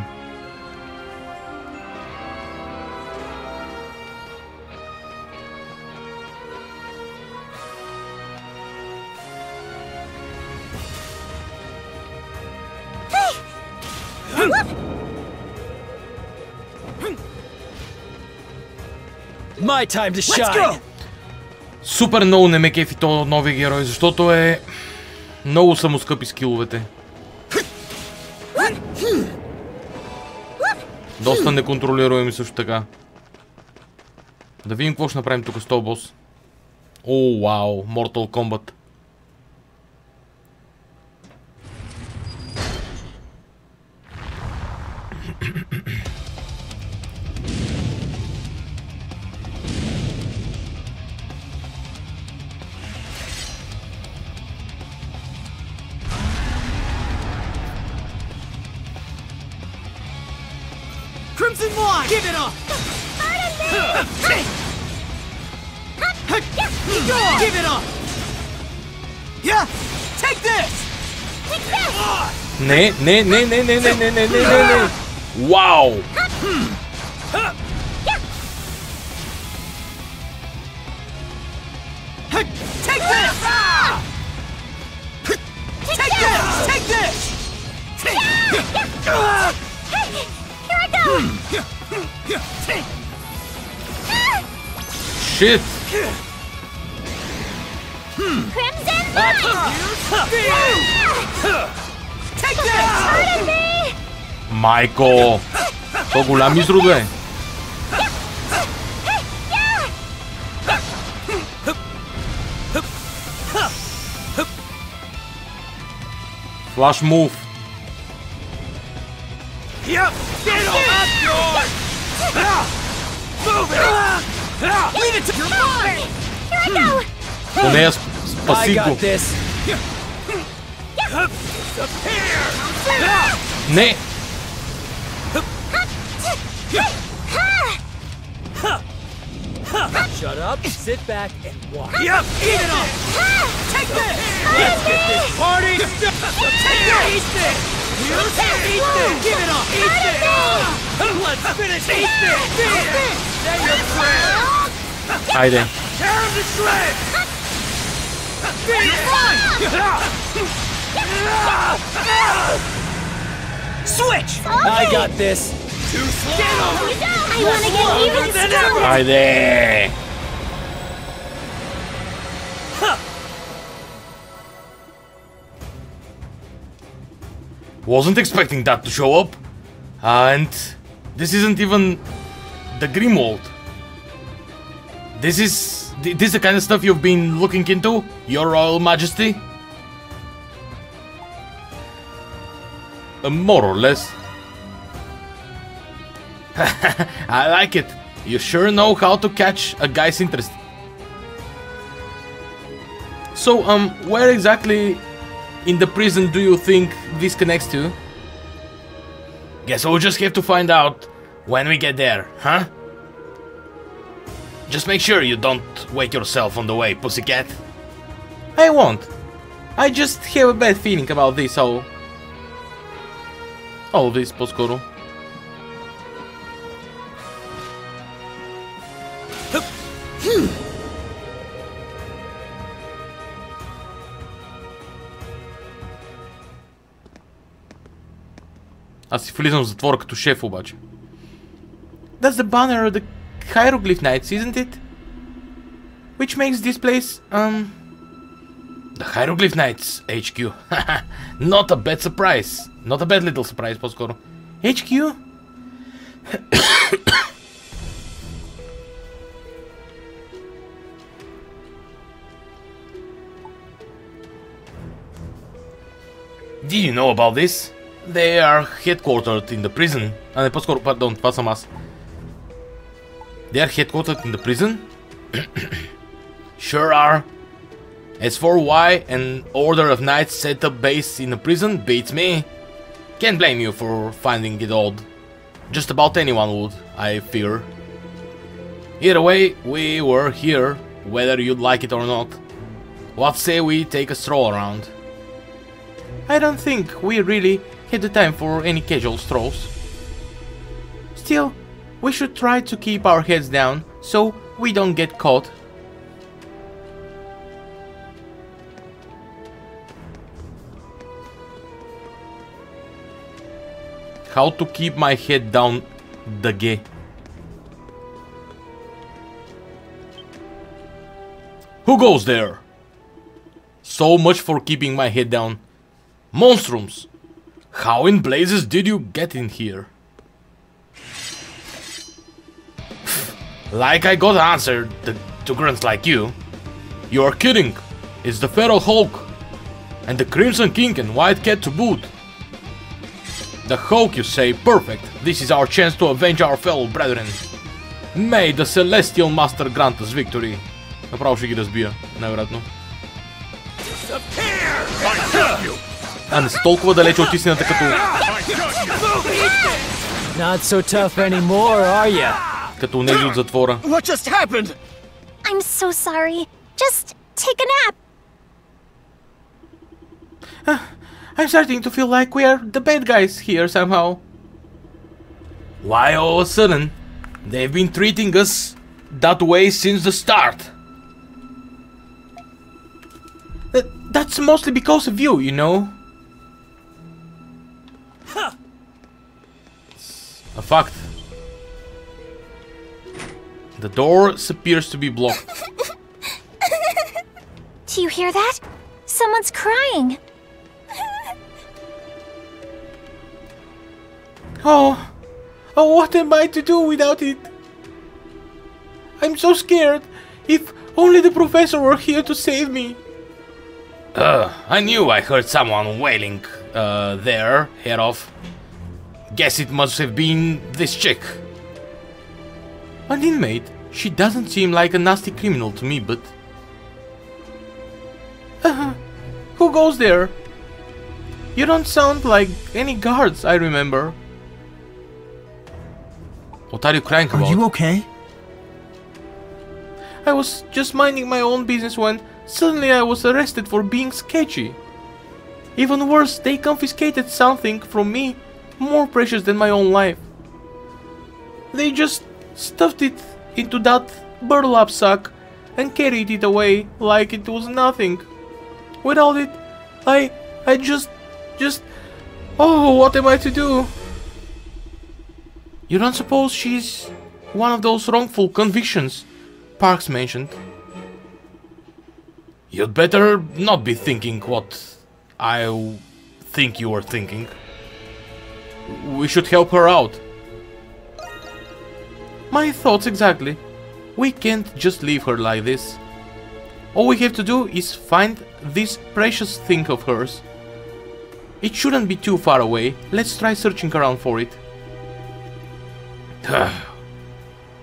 Speaker 12: My time to shine.
Speaker 1: Супер много не ме кефи този новия герой, защото е много самоскъпи скиловете. Доста неконтролируеми също така. Да видим какво ще направим тук с този бос. О, вау, Mortal Kombat.
Speaker 5: Crimson Wine! Give it up! Give it up! Yeah! Take this!
Speaker 6: Take this!
Speaker 1: Не. Вау!
Speaker 5: Take this! Take this! Take this!
Speaker 6: Here I go!
Speaker 1: Shit!
Speaker 6: Crimson Wine!
Speaker 5: Take this!
Speaker 1: Майко! То голям изрод е! Flash move!
Speaker 5: Yep! Get off yours! Move it! Leave it to your mind!
Speaker 6: Here I go!
Speaker 1: Поне я
Speaker 12: I
Speaker 1: спаси го!
Speaker 12: got this.
Speaker 1: Не!
Speaker 12: Shut up, sit back, and watch.
Speaker 5: Yep! Eat it up! Take this! Let's get this party! Take this! Eat this! Eat this! Give it up! Eat this! Let's finish! Eat this! Eat this! Then your friend!
Speaker 1: Айде!
Speaker 5: Tear him to shreds! Switch!
Speaker 12: I got this.
Speaker 5: Too slow!
Speaker 6: I wanna get even stronger!
Speaker 1: Айде! Wasn't expecting that to show up. And this isn't even the Grimwald. This is the kind of stuff you've been looking into, Your Royal Majesty? More or less. I like it. You sure know how to catch a guy's interest. So, where exactly in the prison do you think this connects to? Guess we'll just have to find out when we get there, huh? Just make sure you don't wake yourself on the way, pussycat. I won't. I just have a bad feeling about this all this, по-скоро. Аз си влизам в затвора като шеф обаче. That's the banner of the Hieroglyph Knights, isn't it? Which makes this place, the Hieroglyph Knights HQ. Not a bad surprise. Not a bad little surprise, по-скоро. HQ? Did you know about this? They are headquartered in the prison. А не, по-скоро, пардон, това съм аз. They are headquartered in the prison? Sure are. As for why an order of knights set up base in a prison, beats me. Can't blame you for finding it odd. Just about anyone would, I fear. Either way, we were here, whether you'd like it or not. What say we take a stroll around? I don't think we really have the time for any casual strolls. Still, we should try to keep our heads down, so we don't get caught. How to keep my head down, Dage? Who goes there? So much for keeping my head down. Monstrums! How in blazes did you get in here? Like I got answered to grunts like you. You are kidding. It's the Feral Hulk. And the Crimson King and White Cat to boot. The Hulk, you say? Perfect. This is our chance to avenge our fellow brethren. May the Celestial Master grant us victory. Направо ще ги разбия, най-вероятно. А не са толкова далече от истината като...
Speaker 12: Not so tough anymore, are you?
Speaker 1: Като онези от затвора.
Speaker 5: What just happened?
Speaker 6: I'm so sorry. Just take a nap.
Speaker 1: I'm starting to feel like we are the bad guys here somehow. Why all of a sudden? They've been treating us that way since the start. That's mostly because of you, you know. It's a fact. The door appears to be blocked.
Speaker 6: Do you hear that? Someone's crying.
Speaker 1: Oh, what am I to do without it? I'm so scared. If only the professor were here to save me. I knew I heard someone wailing there, head off. Guess it must have been this chick. An inmate? She doesn't seem like a nasty criminal to me, but... who goes there? You don't sound like any guards I remember. What are you crying about?
Speaker 5: Are you okay?
Speaker 1: I was just minding my own business when suddenly I was arrested for being sketchy. Even worse, they confiscated something from me more precious than my own life. They just stuffed it into that burlap sack and carried it away like it was nothing. Without it, I just... Oh, what am I to do? You don't suppose she's one of those wrongful convictions Parks mentioned? You'd better not be thinking what I think you were thinking. We should help her out. My thoughts exactly. We can't just leave her like this. All we have to do is find this precious thing of hers. It shouldn't be too far away. Let's try searching around for it.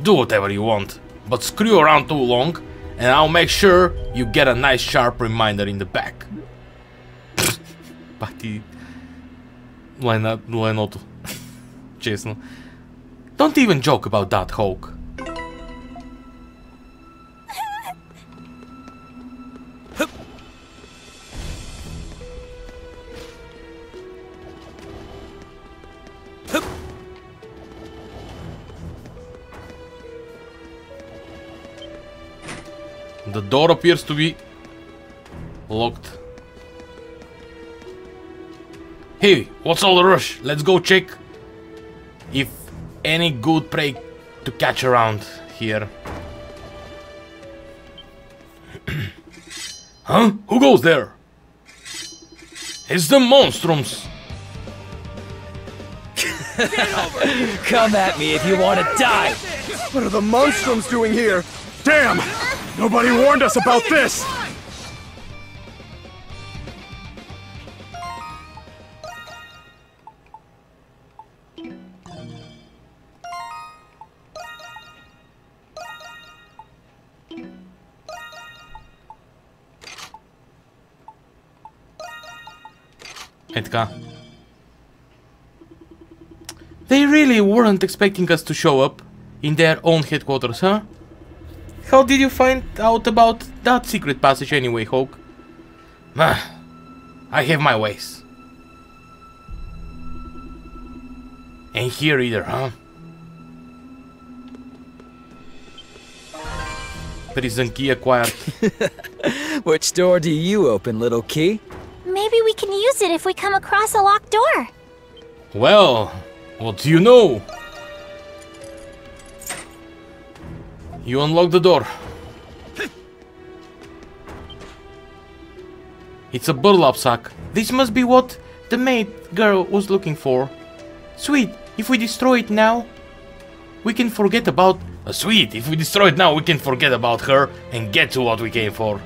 Speaker 1: Do whatever you want, but screw around too long and I'll make sure you get a nice sharp reminder in the back. Пак ти... Лайното. Честно. Don't even joke about that, Hulk. The door appears to be locked. Hey, what's all the rush? Let's go check if any good prey to catch around here. Huh? Who goes there? It's the Monstrums.
Speaker 12: Come at me if you want to die.
Speaker 5: What are the Monstrums doing here? Damn! Nobody warned us about this!
Speaker 1: Е така. They really weren't expecting us to show up in their own headquarters, huh? How did you find out about that secret passage anyway, Hawk? I have my ways. Ain't here either, huh? Prison key acquired.
Speaker 12: Which door do you open, little key?
Speaker 6: Maybe we can use it if we come across a locked door.
Speaker 1: Well, what do you know? You unlock the door. It's a burlap sack. This must be what the maid girl was looking for. Sweet, if we destroy it now, we can forget about... Sweet, if we destroy it now, we can forget about her and get to what we came for.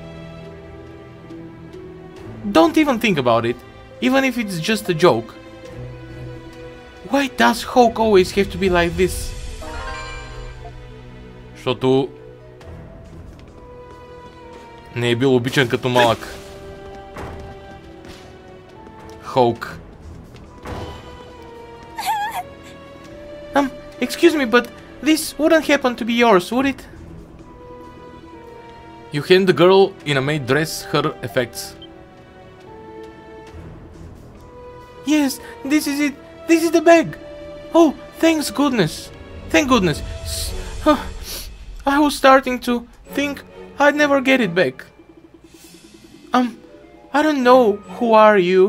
Speaker 1: Don't even think about it, even if it's just a joke. Why does Hawk always have to be like this? Защото не е бил обичан като малък. Hawk. Excuse me, but this wouldn't happen to be yours, would it? You hand the girl in a maid dress her effects. Yes, this is it. This is the bag. Oh, thanks goodness. Thank goodness. I was starting to think I'd never get it back. I don't know who are you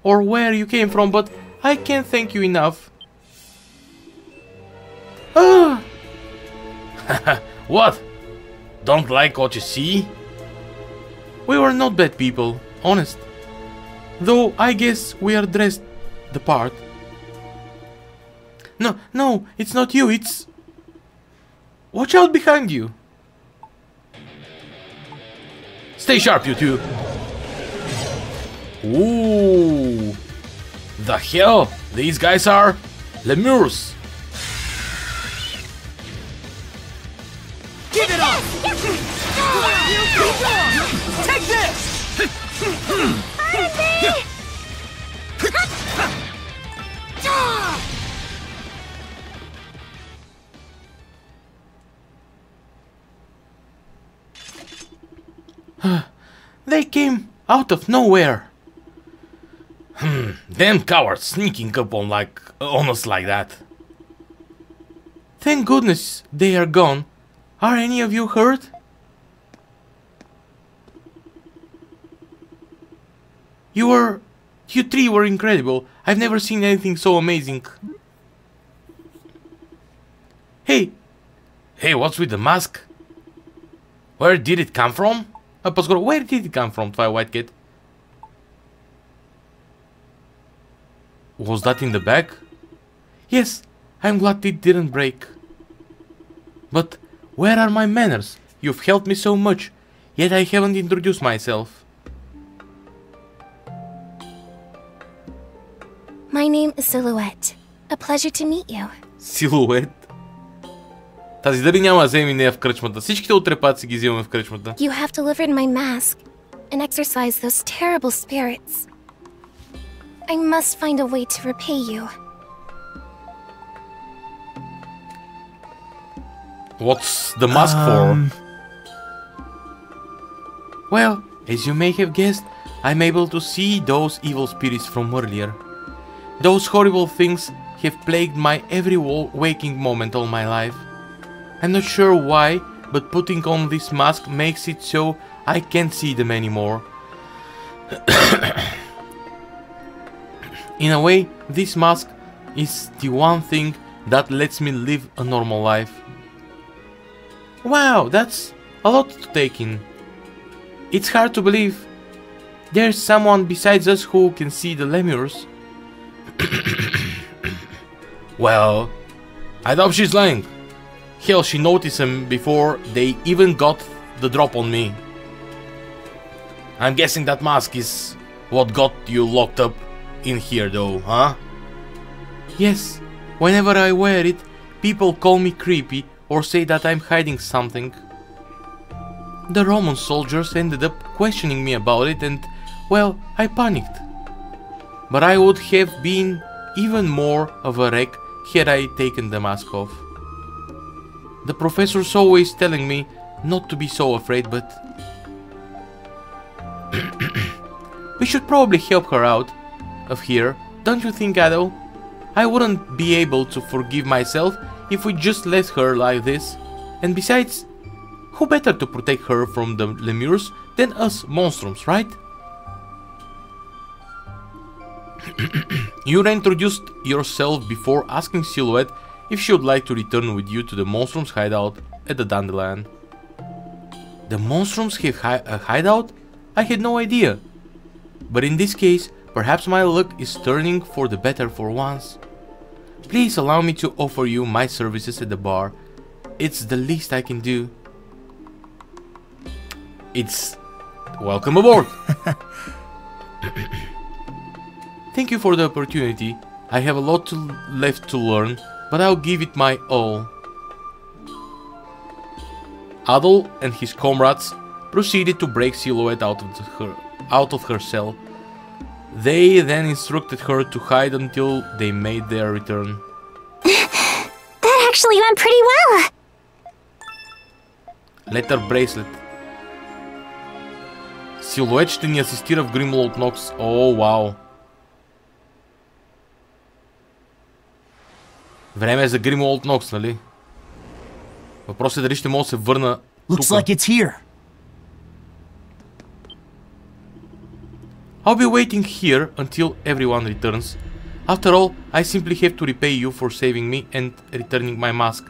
Speaker 1: or where you came from, but I can't thank you enough. What? Don't like what you see? We were not bad people, honest. Though I guess we are dressed the part. No, it's not you, it's... Watch out behind you. Stay sharp, you two. Ooh. The hell? These guys are lemurs.
Speaker 5: Give it up! Take this!
Speaker 1: They came out of nowhere. Damn cowards sneaking up on us like that. Thank goodness they are gone. Are any of you hurt? You three were incredible. I've never seen anything so amazing. Hey, what's with the mask? Where did it come from? Where did it come from, White Kid? Was that in the bag? Yes, I'm glad it didn't break. But where are my manners? You've helped me so much, yet I haven't introduced myself.
Speaker 6: My name is Silhouette. A pleasure to meet you.
Speaker 1: Silhouette? Тази дали няма да вземе нея в кръчмата. Всичките отрепаци ги взимаме в кръчмата.
Speaker 6: You have delivered my mask and exorcised those terrible spirits. I must find a way to repay you.
Speaker 1: What's the mask for? Well, as you may have guessed, I'm able to see those evil spirits from earlier. Those horrible things have plagued my every waking moment all my life. I'm not sure why, but putting on this mask makes it so I can't see them anymore. In a way, this mask is the one thing that lets me live a normal life. Wow, that's a lot to take in. It's hard to believe there's someone besides us who can see the lemurs. Well, I doubt she's lying. Hell, she noticed them before they even got the drop on me. I'm guessing that mask is what got you locked up in here though, huh? Yes, whenever I wear it, people call me creepy or say that I'm hiding something. The Roman soldiers ended up questioning me about it and, well, I panicked. but I would have been even more of a wreck had I taken the mask off. The professor's always telling me not to be so afraid, but... we should probably help her out of here, don't you think, Ado? I wouldn't be able to forgive myself if we just let her like this. And besides, who better to protect her from the lemures than us monstrums, right? You introduced yourself before asking Silhouette if she would like to return with you to the monstrums' hideout at the Dandelion. The monstrums have a hideout? I had no idea. But in this case, perhaps my luck is turning for the better for once. Please allow me to offer you my services at the bar. It's the least I can do. It's... welcome aboard! Thank you for the opportunity. I have a lot left to learn, but I'll give it my all. Adol and his comrades proceeded to break Silhouette out of her cell. They then instructed her to hide until they made their return.
Speaker 6: That actually went pretty well!
Speaker 1: Letter bracelet. Silhouette ще ни асистира в Grimlold Nox. О, вау! Време е за Grimlold Nox, нали? Въпросът е дали ще мога да се върна тук.
Speaker 5: Looks like it's here.
Speaker 1: I'll be waiting here until everyone returns. After all, I simply have to repay you for saving me and returning my mask.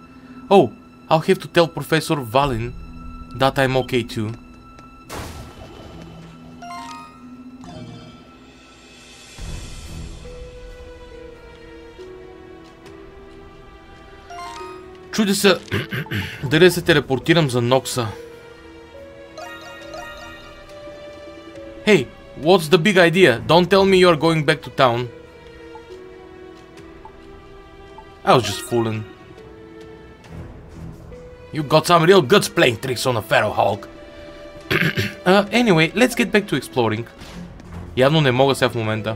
Speaker 1: Oh, I'll have to tell Professor Valin that I'm okay too. Чудя се дали се телепортирам за Нокса. Hey, what's the big idea? Don't tell me you're going back to town. I was just fooling. You got some real guts playing tricks on a Pharaoh Hulk. Anyway, let's get back to exploring. Явно не мога сега в момента.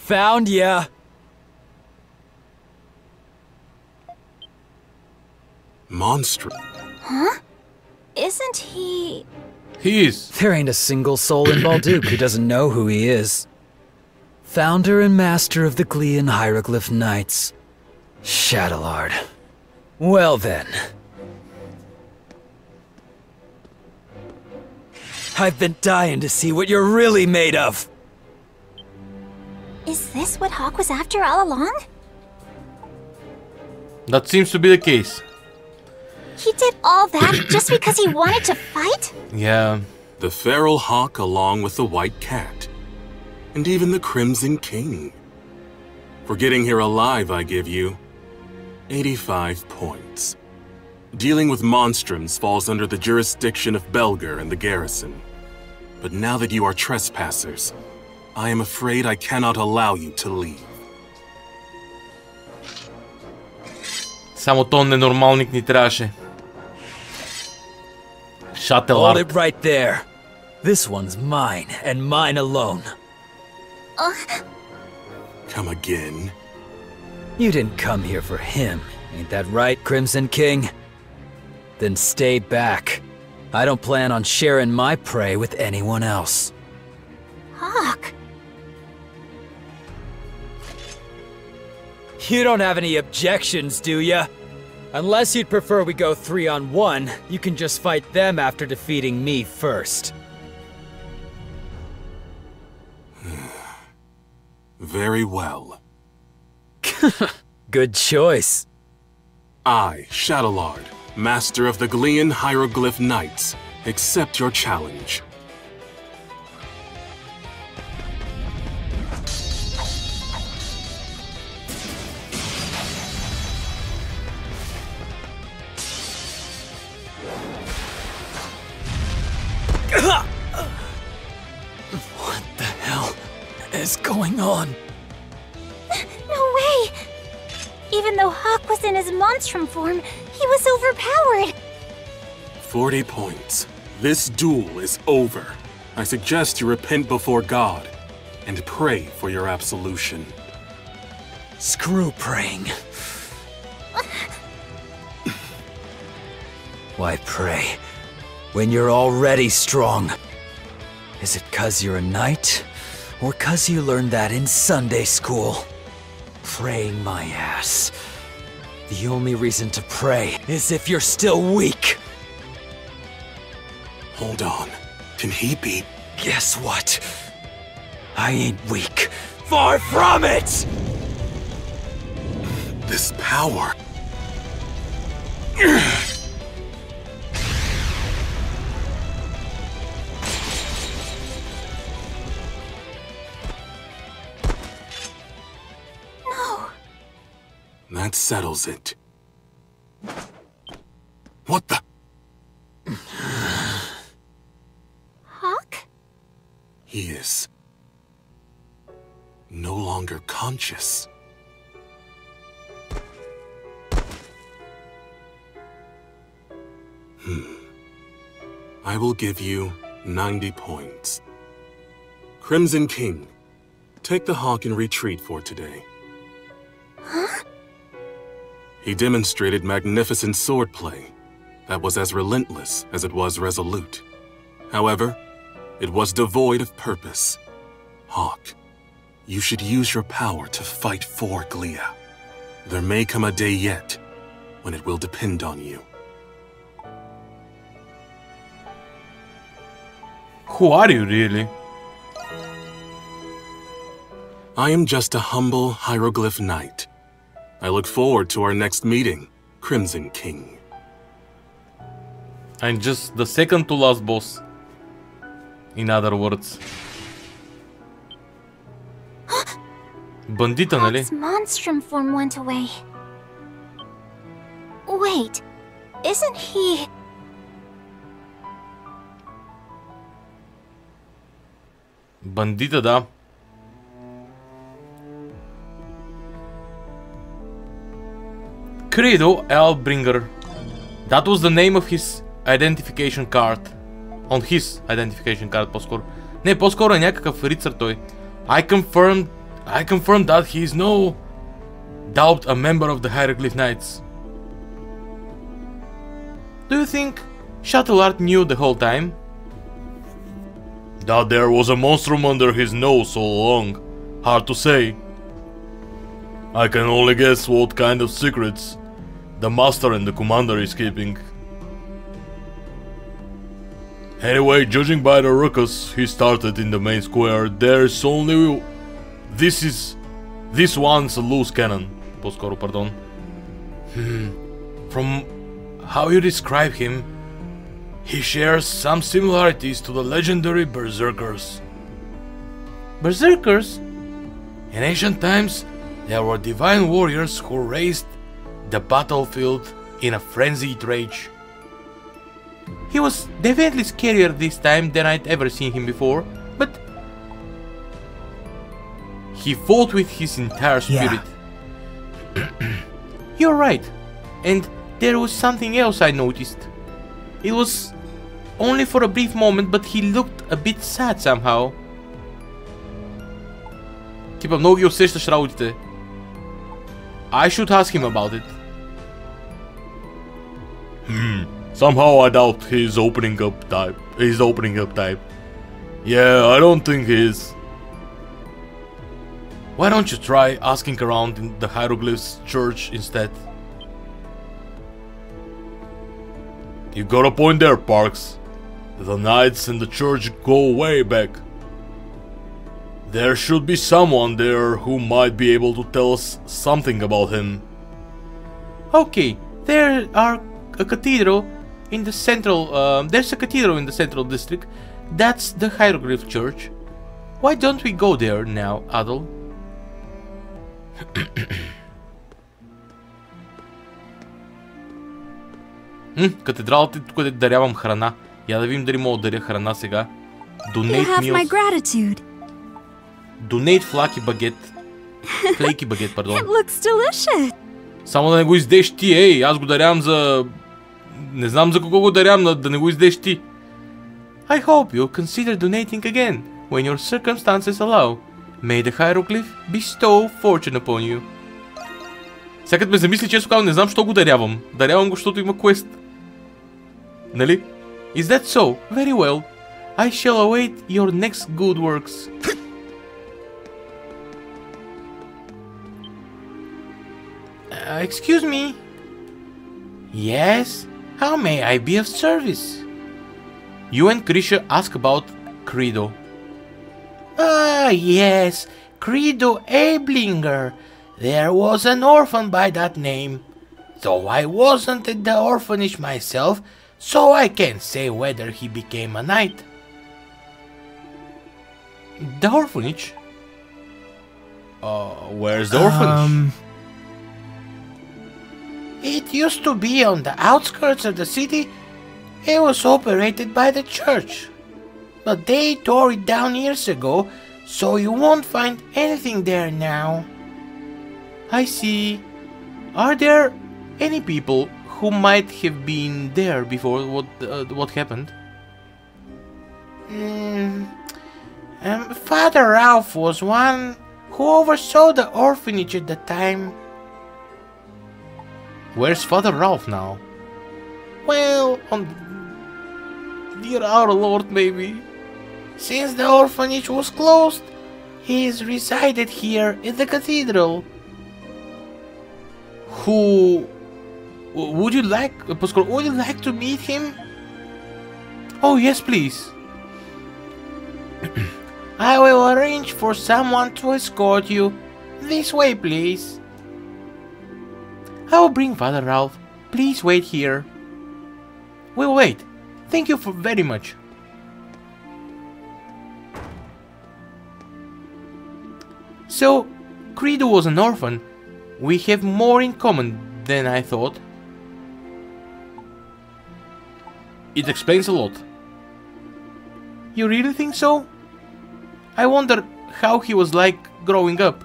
Speaker 12: Found ya!
Speaker 13: Monstrum.
Speaker 6: Huh? Isn't he...
Speaker 1: He is.
Speaker 12: There ain't a single soul in Balduke who doesn't know who he is. Founder and master of the Glean Hieroglyph Knights. Shadowlord. Well then. I've been dying to see what you're really made of.
Speaker 6: Is this what Hawk was after all along?
Speaker 1: That seems to be the case.
Speaker 6: He did all that just because he wanted to fight?
Speaker 1: Yeah.
Speaker 13: The feral hawk along with the white cat. And even the Crimson King. For getting here alive, I give you 85 points. Dealing with monstrums falls under the jurisdiction of Belger and the garrison. But now that you are trespassers, I am afraid I cannot allow you to leave.
Speaker 1: Само тон ненормалник ни трябваше.
Speaker 12: Hold it right there. This one's mine, and mine alone.
Speaker 13: Come again?
Speaker 12: You didn't come here for him, ain't that right, Crimson King? Then stay back. I don't plan on sharing my prey with anyone else.
Speaker 6: Hawk.
Speaker 12: You don't have any objections, do ya? Unless you'd prefer we go 3-on-1, you can just fight them after defeating me first.
Speaker 13: Very well.
Speaker 12: Good choice.
Speaker 13: I, Shadowlord, Master of the Glean Hieroglyph Knights, accept your challenge.
Speaker 12: What the hell is going on?
Speaker 6: No way! Even though Hawk was in his monstrum form, he was overpowered.
Speaker 13: 40 points. This duel is over. I suggest you repent before God and pray for your absolution.
Speaker 12: Screw praying. Why pray when you're already strong? Is it 'cause you're a knight? Or 'cause you learned that in Sunday school? Praying my ass. The only reason to pray is if you're still weak.
Speaker 13: Hold on. Can he be?
Speaker 12: Guess what? I ain't weak. Far from it!
Speaker 13: This power. That settles it. What the?
Speaker 6: Hawk?
Speaker 13: He is no longer conscious. I will give you 90 points. Crimson King, take the Hawk in retreat for today.
Speaker 6: Huh?
Speaker 13: He demonstrated magnificent swordplay that was as relentless as it was resolute. However, it was devoid of purpose. Hawk, you should use your power to fight for Glia. There may come a day yet when it will depend on you.
Speaker 3: Who are you, really?
Speaker 13: I am just a humble hieroglyph knight. I look forward to our next meeting, Crimson King.
Speaker 3: I'm just the second to last boss. In other words. Бандита, нали?
Speaker 6: Hawk's monstrum form went away. Wait, isn't he...
Speaker 3: Бандита, да. Credo Elbringer. That was the name of his identification card. On his identification card, по-скоро. Не, по-скоро е някакъв рицар той. I confirm that he is no doubt a member of the Hieroglyph Knights. Do you think Shuttleart knew the whole time? That there was a monstrum under his nose all along. Hard to say. I can only guess what kind of secrets the master and the commander is keeping. Anyway, judging by the ruckus he started in the main square, there's only... This one's a loose cannon. По-скоро, pardon. From how you describe him, he shares some similarities to the legendary Berserkers. Berserkers? In ancient times, there were divine warriors who raised the battlefield in a frenzied rage. He was definitely scarier this time than I'd ever seen him before, but he fought with his entire spirit. Yeah. You're right, and there was something else I noticed. It was only for a brief moment, but he looked a bit sad somehow. Типа много ги усещаш работите. I should ask him about it. Somehow I doubt he's opening up type. Yeah, I don't think he is. Why don't you try asking around in the Hieroglyphs church instead? You got a point there, Parks. The Knights and the church go way back. There should be someone there who might be able to tell us something about him. Okay, there are a cathedral in the central, there's a cathedral in the central district. That's the Hieroglyph Church. Why don't we go there now, Adol? Катедралата, тук дарявам храна.
Speaker 1: Я да видим дали мога да даря храна сега.
Speaker 14: You
Speaker 1: Donate
Speaker 14: have my
Speaker 1: meals.
Speaker 14: gratitude.
Speaker 1: Donate flaky baguette. Flaky baguette, пардон.
Speaker 14: It looks delicious.
Speaker 1: Само да не го издеш ти, ей, аз го дарявам за... Не знам за кого го дарявам, да не го издеш ти. I hope you'll consider donating again, when your circumstances allow. May the hieroglyph bestow fortune upon you. Сега като ме замисли, често казвам, не знам, що го дарявам. Дарявам го, защото има квест. Нали? Is that so? Very well. I shall await your next good works. Excuse me. Yes? How may I be of service? You and Krisha ask about Credo. Ah, yes, Credo Ablinger. There was an orphan by that name. Though I wasn't at the orphanage myself, so I can't say whether he became a knight. The orphanage? Where's the orphanage? It used to be on the outskirts of the city. It was operated by the church. But they tore it down years ago, so you won't find anything there now. I see. Are there any people who might have been there before what happened? Father Ralph was one who oversaw the orphanage at the time. Where's Father Ralph now? Well, on dear our Lord, maybe. Since the orphanage was closed, he has resided here in the cathedral. Would you like to meet him? Oh yes, please. I will arrange for someone to escort you. This way, please. I will bring Father Ralph. Please wait here. We'll wait. Thank you very much. So, Credo was an orphan. We have more in common than I thought. It explains a lot. You really think so? I wonder how he was like growing up.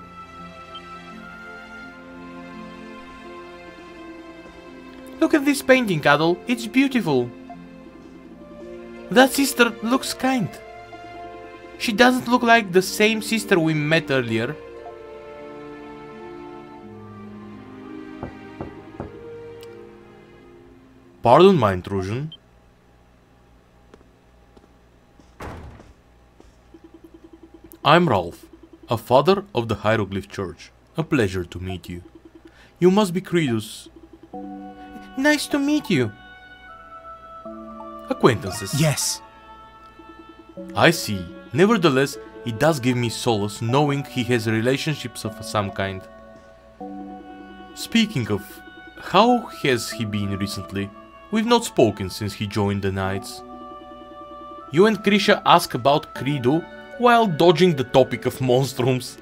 Speaker 1: Look at this painting, Adol. It's beautiful. That sister looks kind. She doesn't look like the same sister we met earlier. Pardon my intrusion. I'm Ralph, a father of the Hieroglyph Church. A pleasure to meet you. You must be Credo's... Nice to meet you. Acquaintances.
Speaker 5: Yes.
Speaker 1: I see. Nevertheless, it does give me solace knowing he has relationships of some kind. Speaking of, how has he been recently? We've not spoken since he joined the Knights. You and Krisha ask about Credo while dodging the topic of monstrums.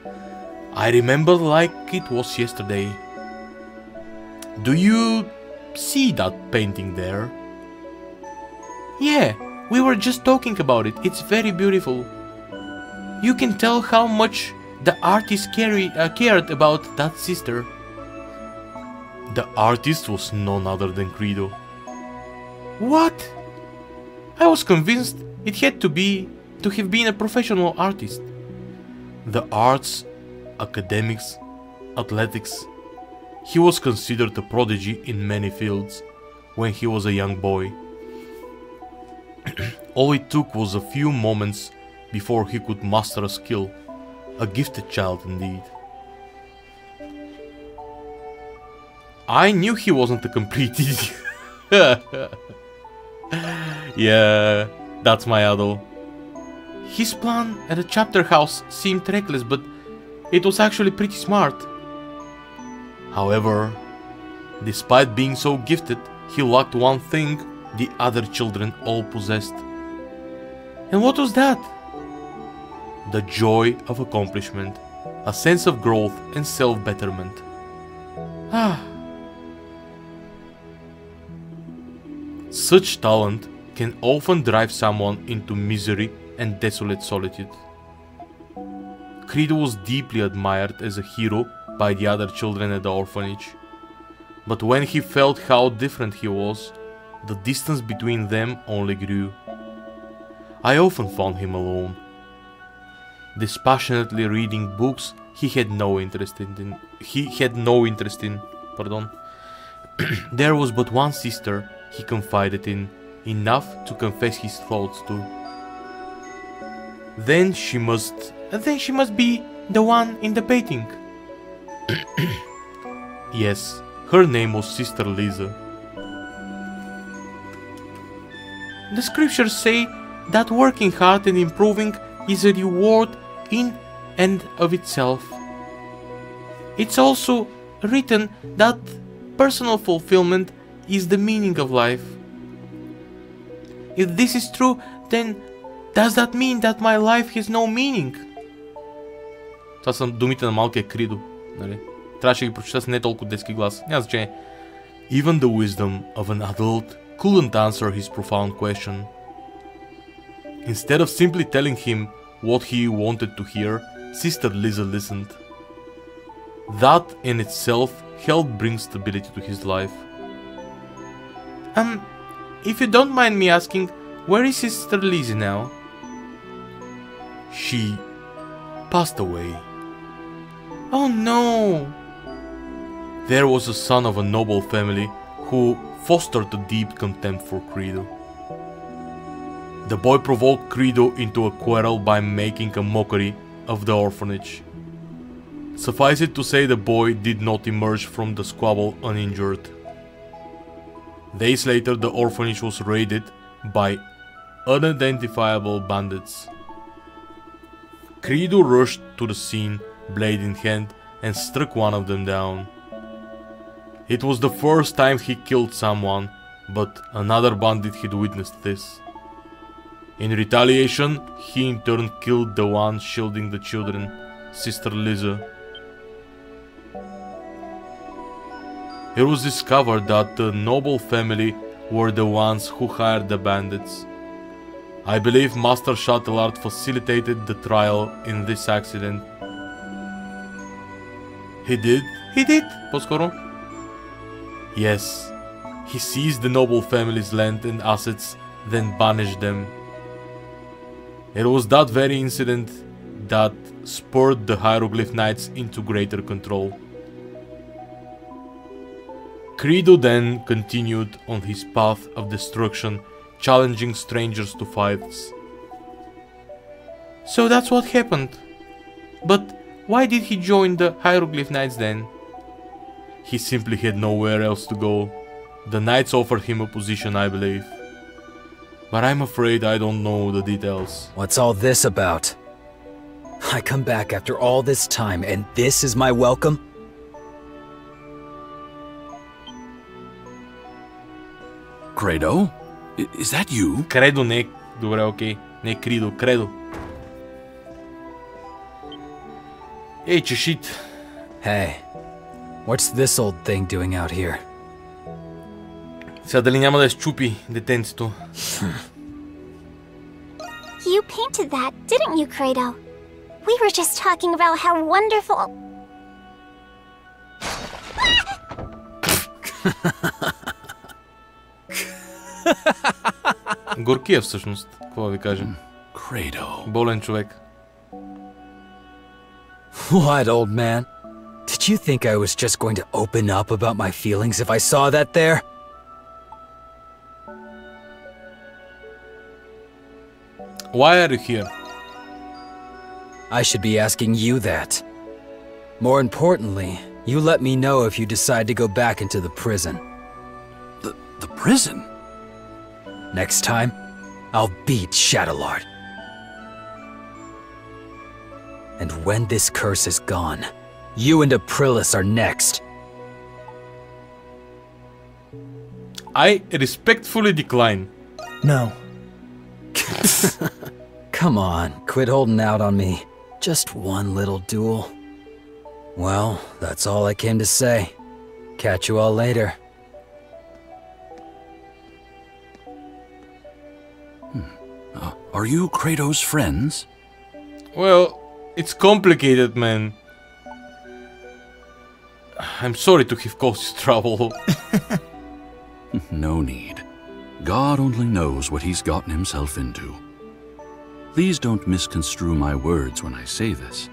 Speaker 1: I remember like it was yesterday. Do you see that painting there? Yeah, we were just talking about it. It's very beautiful. You can tell how much the artist cared about that sister. The artist was none other than Credo. What? I was convinced it had to have been a professional artist. The arts, academics, athletics. He was considered a prodigy in many fields when he was a young boy. All it took was a few moments before he could master a skill. A gifted child indeed. I knew he wasn't a complete idiot. Yeah, that's my idol. His plan at the chapter house seemed reckless, but it was actually pretty smart. However, despite being so gifted, he lacked one thing the other children all possessed. And what was that? The joy of accomplishment, a sense of growth and self-betterment. Such talent can often drive someone into misery and desolate solitude. Credo was deeply admired as a hero by the other children at the orphanage, but when he felt how different he was, the distance between them only grew. I often found him alone, dispassionately reading books he had no interest in. There was but one sister he confided in, enough to confess his thoughts to. Then she must be the one in the painting. Yes, her name was Sister Lisa. The scriptures say that working hard and improving is a reward in and of itself. It's also written that personal fulfillment is the meaning of life. If this is true, then does that mean that my life has no meaning? Това са думите на малкия Кридо, нали? Трябваше да ги прочета с не толкова детски глас. Няма значение. Even the wisdom of an adult couldn't answer his profound question. Instead of simply telling him what he wanted to hear, Sister Lisa listened. That in itself helped bring stability to his life. If you don't mind me asking, where is Sister Lisa now? She passed away. Oh no! There was a son of a noble family who fostered a deep contempt for Credo. The boy provoked Credo into a quarrel by making a mockery of the orphanage. Suffice it to say, the boy did not emerge from the squabble uninjured. Days later, the orphanage was raided by unidentifiable bandits. Credo rushed to the scene, blade in hand, and struck one of them down. It was the first time he killed someone, but another bandit had witnessed this. In retaliation, he in turn killed the one shielding the children, Sister Lisa. It was discovered that the noble family were the ones who hired the bandits. I believe Master Shuttleart facilitated the trial in this accident. He did? По-скоро? Yes. He seized the noble family's land and assets, then banished them. It was that very incident that spurred the Hieroglyph Knights into greater control. Credo then continued on his path of destruction, challenging strangers to fights. So that's what happened. But why did he join the Hieroglyph Knights then? He simply had nowhere else to go. The Knights offered him a position, I believe. But I'm afraid I don't know the details.
Speaker 12: What's all this about? I come back after all this time and this is my welcome?
Speaker 11: Credo? Is that you?
Speaker 1: Credo не е... Добре, окей. Не е Кридо, Кредо. Hey, shit.
Speaker 12: Hey, what's this old thing doing out here?
Speaker 1: Сега дали няма да счупи детенцето?
Speaker 6: You painted that, didn't you, Credo? We were just talking about how wonderful...
Speaker 1: Горкия всъщност, какво да ви кажем?
Speaker 11: Credo.
Speaker 1: Болен човек.
Speaker 12: What, old man? Did you think I was just going to open up about my feelings if I saw that there?
Speaker 1: Why are you here?
Speaker 12: I should be asking you that. More importantly, you let me know if you decide to go back into the prison.
Speaker 11: The prison?
Speaker 12: Next time, I'll beat Shadowlord. And when this curse is gone, you and Aprilis are next.
Speaker 1: I respectfully decline.
Speaker 9: No.
Speaker 12: Come on, quit holding out on me. Just one little duel. Well, that's all I came to say. Catch you all later.
Speaker 14: Are you Kratos' friends?
Speaker 1: Well, it's complicated, man. I'm sorry to have caused you trouble.
Speaker 14: No need. God only knows what he's gotten himself into. Please don't misconstrue my words when I say this,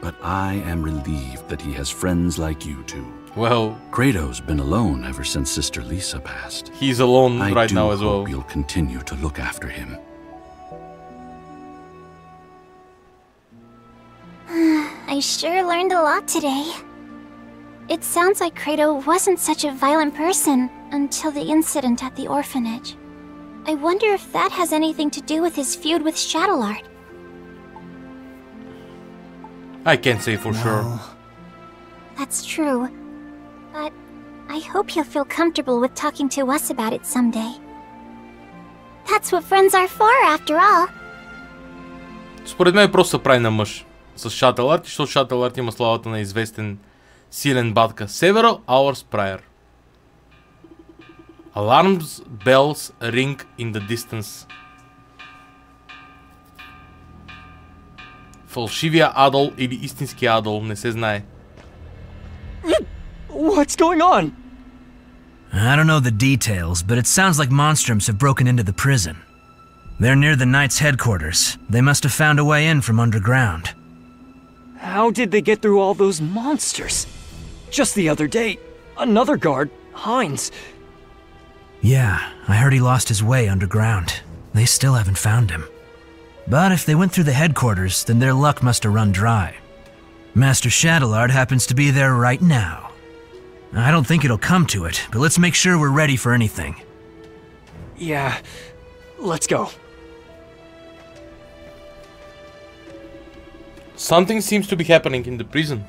Speaker 14: but I am relieved that he has friends like you two.
Speaker 1: Well,
Speaker 14: Kratos been alone ever since Sister Lisa passed.
Speaker 1: He's alone right now as well.
Speaker 14: I do hope you'll continue to look after him.
Speaker 6: I sure learned a lot today. It sounds like Kratos wasn't such a violent person until the incident at the orphanage. I wonder if that has anything to do with his feud with Shadowlord.
Speaker 1: I can't say for sure.
Speaker 6: That's true. But I hope he'll feel comfortable with talking to us about it someday. That's what friends are for, after all.
Speaker 1: Според мен просто прави на мъж с Shadowlord, защото Shadowlord има славата на известен силен батка. Several hours prior. Alarms bells ring in the distance. Фалшивия Адол или истинския Адол, не се знае.
Speaker 5: What's going on?
Speaker 15: I don't know the details, but it sounds like Monstrums have broken into the prison. They're near the Knights' headquarters. They must have found a way in from underground.
Speaker 5: How did they get through all those monsters? Just the other day, another guard, Heinz.
Speaker 15: Yeah, I heard he lost his way underground. They still haven't found him. But if they went through the headquarters, then their luck must have run dry. Master Shadowlord happens to be there right now. I don't think it'll come to it, but let's make sure we're ready for anything.
Speaker 5: Yeah, let's go.
Speaker 1: Something seems to be happening in the prison.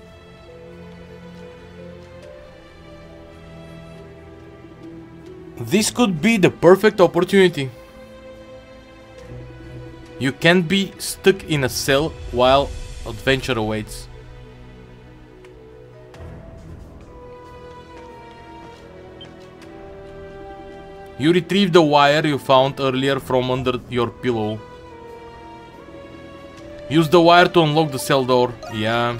Speaker 1: This could be the perfect opportunity. You can't be stuck in a cell while adventure awaits. You retrieve the wire you found earlier from under your pillow. Use the wire to unlock the cell door. Yeah.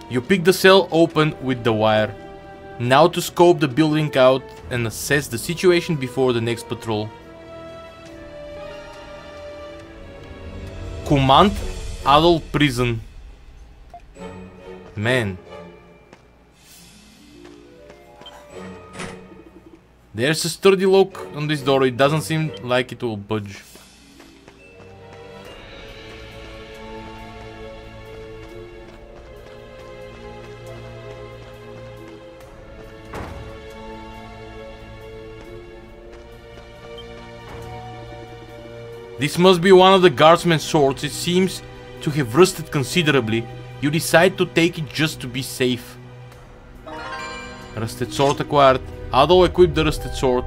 Speaker 1: You pick the cell open with the wire. Now to scope the building out and assess the situation before the next patrol. Command Adult Prison. Man. There's a sturdy lock on this door. It doesn't seem like it will budge. This must be one of the guardsmen's swords. It seems to have rusted considerably. You decide to take it just to be safe. Rusted sword acquired. Adol equipped the rusted sword.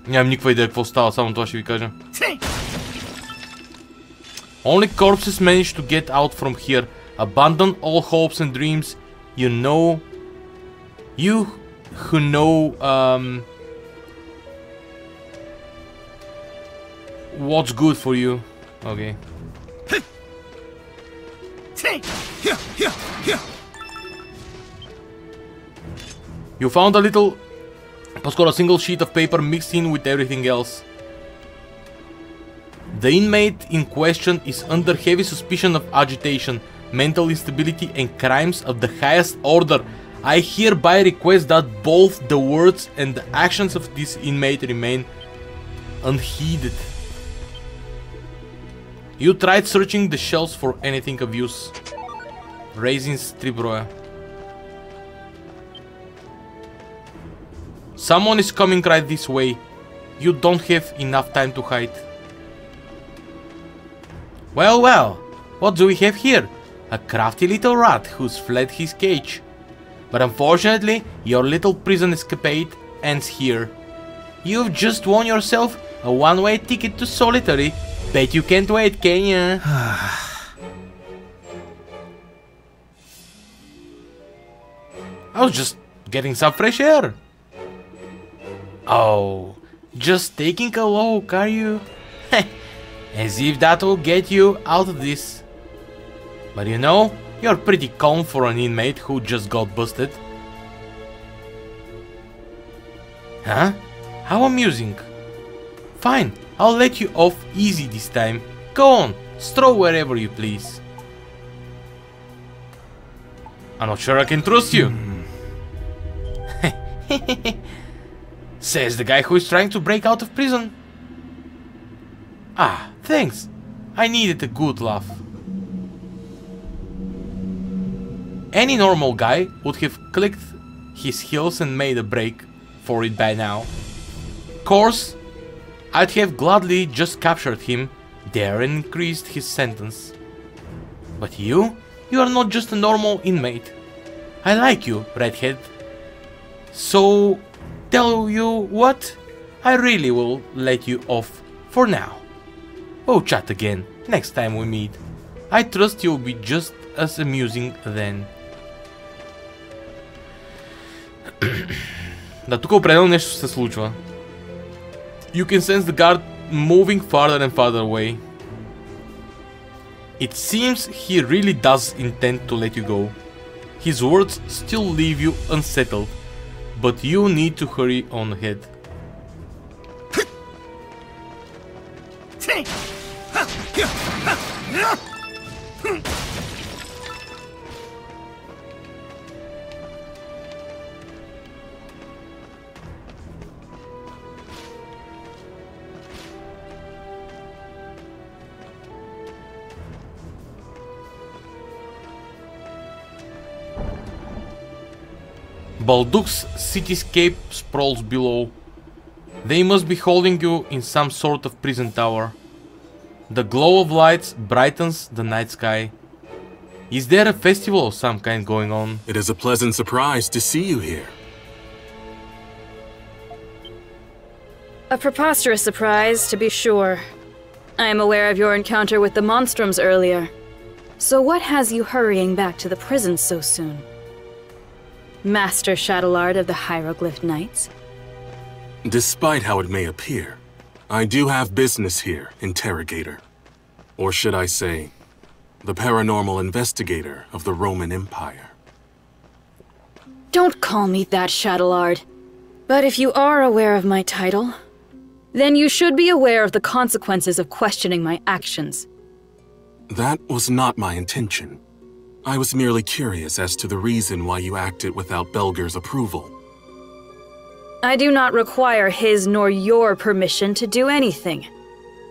Speaker 1: Нямам никаква идея какво става, само това ще ви кажа. Only corpses manage to get out from here. Abandon all hopes and dreams. You who know what's good for you. Okay. You found a single sheet of paper mixed in with everything else. The inmate in question is under heavy suspicion of agitation, mental instability and crimes of the highest order. I hereby request that both the words and the actions of this inmate remain unheeded. You tried searching the shelves for anything of use. Raisins 3 броя. Someone is coming right this way. You don't have enough time to hide. Well, well, what do we have here? A crafty little rat who's fled his cage. But unfortunately, your little prison escapade ends here. You've just won yourself a one-way ticket to solitary. Bet you can't wait, can ya? I was just getting some fresh air. Oh, just taking a walk, are you? As if that will get you out of this. But you know, you're pretty calm for an inmate who just got busted. Huh? How amusing. Fine, I'll let you off easy this time. Go on, stroll wherever you please. I'm not sure I can trust you. Says the guy who is trying to break out of prison. Ah, thanks. I needed a good laugh. Any normal guy would have clicked his heels and made a break for it by now. Of course, I'd have gladly just captured him there and increased his sentence. But you are not just a normal inmate. I like you, redhead. So, tell you what, I really will let you off for now. We'll chat again next time we meet. I trust you'll be just as amusing then. Да, тук определено нещо се случва. You can sense the guard moving farther and farther away. It seems he really does intend to let you go. His words still leave you unsettled, but you need to hurry on ahead. Balduk's cityscape sprawls below. They must be holding you in some sort of prison tower. The glow of lights brightens the night sky. Is there a festival of some kind going on?
Speaker 13: It is a pleasant surprise to see you here.
Speaker 7: A preposterous surprise, to be sure. I am aware of your encounter with the Monstrums earlier. So what has you hurrying back to the prison so soon? Master Shadowlord of the Hieroglyph Knights?
Speaker 13: Despite how it may appear, I do have business here, Interrogator. Or should I say, the paranormal investigator of the Roman Empire.
Speaker 7: Don't call me that, Shadowlord. But if you are aware of my title, then you should be aware of the consequences of questioning my actions.
Speaker 13: That was not my intention. I was merely curious as to the reason why you acted without Belger's approval.
Speaker 7: I do not require his nor your permission to do anything.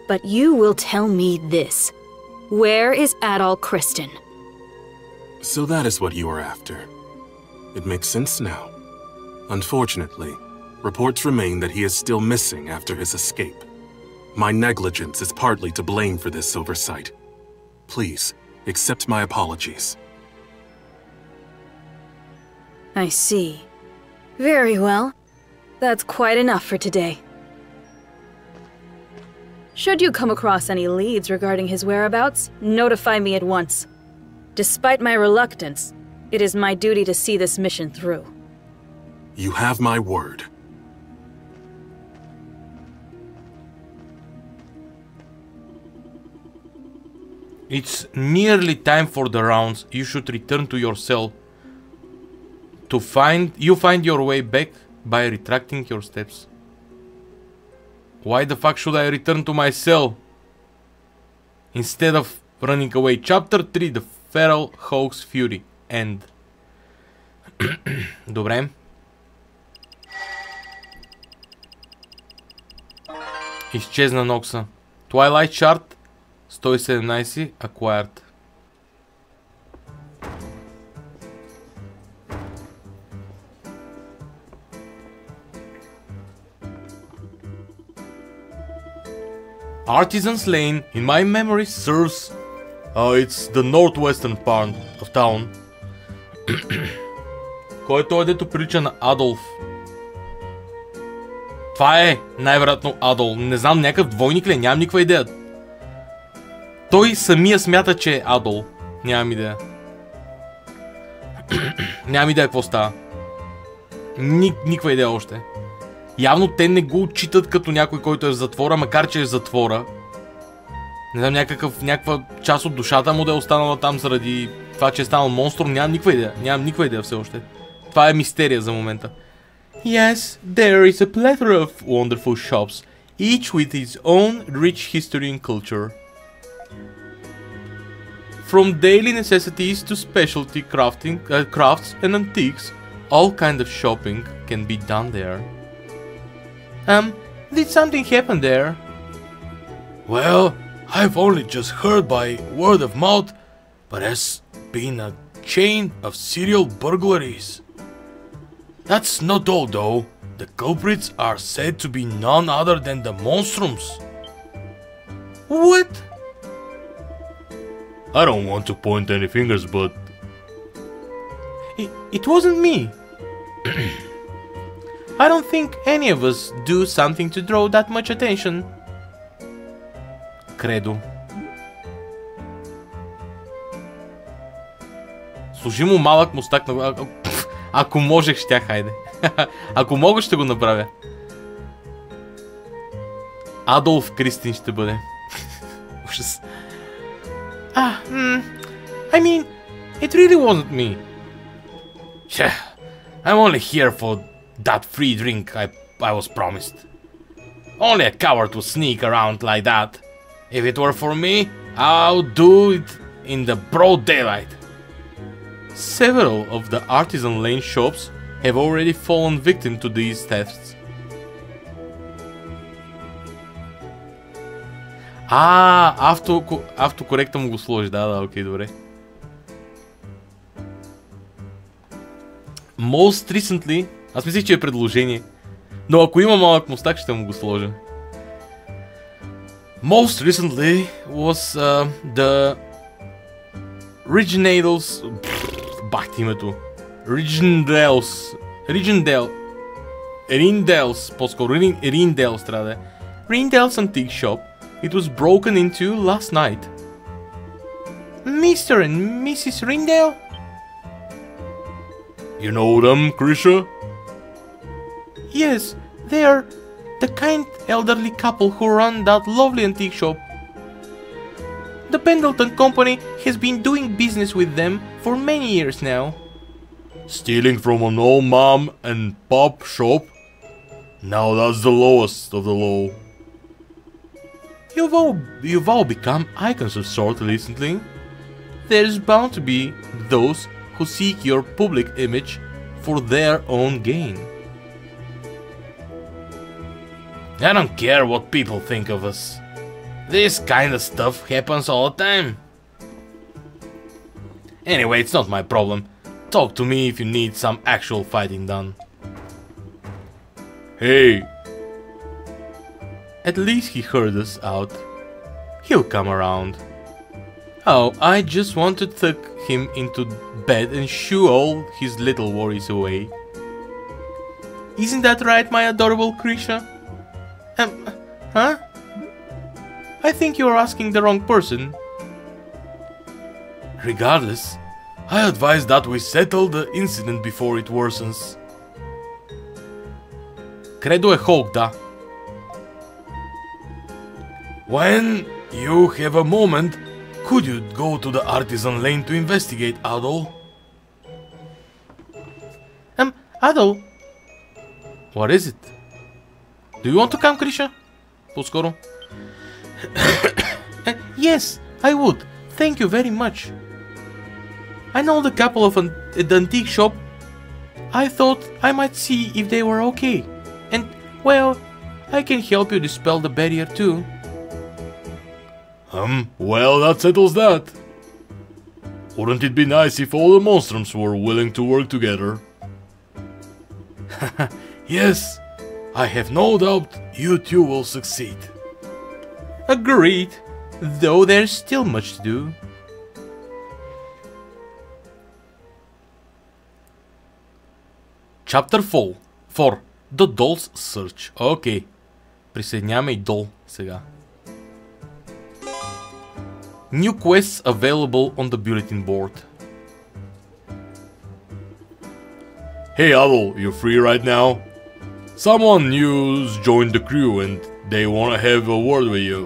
Speaker 7: But you will tell me this. Where is Adol Kristen?
Speaker 13: So that is what you are after. It makes sense now. Unfortunately, reports remain that he is still missing after his escape. My negligence is partly to blame for this oversight. Please, accept my apologies.
Speaker 7: I see. Very well. That's quite enough for today. Should you come across any leads regarding his whereabouts, notify me at once. Despite my reluctance, it is my duty to see this mission through.
Speaker 13: You have my word.
Speaker 1: It's nearly time for the rounds. You should return to your cell. You find your way back by retracting your steps. Why the fuck should I return to my cell instead of running away? Chapter 3, The Feral Hawk's Fury. End. Добре. Изчезна Нокса. Twilight Shard 117 acquired. Artisan's Lane, in my memory, serves... it's the northwestern part of town. Кой е той, дето прилича на Адолф? Това е най-вероятно Адол. Не знам, някакъв двойник ли? Нямам никаква идея. Той самия смята, че е Адол. Нямам идея. Нямам идея какво става. Никаква идея още. Явно те не го отчитат като някой, който е в затвора, макар че е в затвора. Не знам, някаква част от душата му да е останала там заради това, че е станал монструм. Нямам никаква идея. Нямам никаква идея все още. Това е мистерия за момента. Yes, there is a plethora of wonderful shops, each with its own rich history and culture. From daily necessities to specialty crafts and antiques, all kind of shopping can be done there. Did something happen there?
Speaker 3: Well, I've only just heard by word of mouth, but has been a chain of serial burglaries. That's not all though. The culprits are said to be none other than the Monstrums.
Speaker 1: What?
Speaker 3: I don't want to point any fingers, but...
Speaker 1: It wasn't me. I don't think any of us do something to draw that much attention. Кредо. Служи му малък мустак на... Ако можех, щях, хайде. Ако мога, ще го направя. Адолф Кристин ще бъде. Ужас. I mean, it really wasn't me.
Speaker 3: I'm only here for that free drink I was promised. Only a coward would sneak around like that. If it were for me, I'll do it in the broad daylight.
Speaker 1: Several of the artisan lane shops have already fallen victim to these thefts. Автокоректа му го сложи, да, окей, добре. Most recently, аз мислих, че е предложение, но ако има малък мустак, ще му го сложа. Most recently was the Originals... Бахте името. Rindels, по-скоро Rindels трябва да е. Rindels Antique Shop. It was broken into last night. Mr. and Mrs. Rindell?
Speaker 3: You know them, Krisha?
Speaker 1: Yes, they are the kind elderly couple who run that lovely antique shop. The Pendleton Company has been doing business with them for many years now.
Speaker 3: Stealing from an old mom and pop shop? Now that's the lowest of the low.
Speaker 1: You've all become icons of sort recently. There's bound to be those who seek your public image for their own gain.
Speaker 3: I don't care what people think of us. This kind of stuff happens all the time. Anyway, it's not my problem. Talk to me if you need some actual fighting done.
Speaker 1: Hey! At least he heard us out. He'll come around. Oh, I just want to tuck him into bed and shoo all his little worries away. Isn't that right, my adorable Krisha? Huh? I think you're asking the wrong person.
Speaker 3: Regardless, I advise that we settle the incident before it worsens.
Speaker 1: Кредо е Холк, да.
Speaker 3: When you have a moment, could you go to the artisan lane to investigate, Adol?
Speaker 1: Adol? What is it? Do you want to come, Krisha? По-скоро. Yes, I would. Thank you very much. I know the couple of the antique shop. I thought I might see if they were okay. And, well, I can help you dispel the barrier too.
Speaker 3: Well, that settles that. Wouldn't it be nice if all the Monstrums were willing to work together? Yes, I have no doubt you two will succeed.
Speaker 1: Agreed, though there's still much to do. Chapter 4. The Dolls Search. Окей. Присъединяваме и Дол сега. New quests available on the bulletin board.
Speaker 3: Hey Adol, you free right now? Someone new's joined the crew and they wanna have a word with you.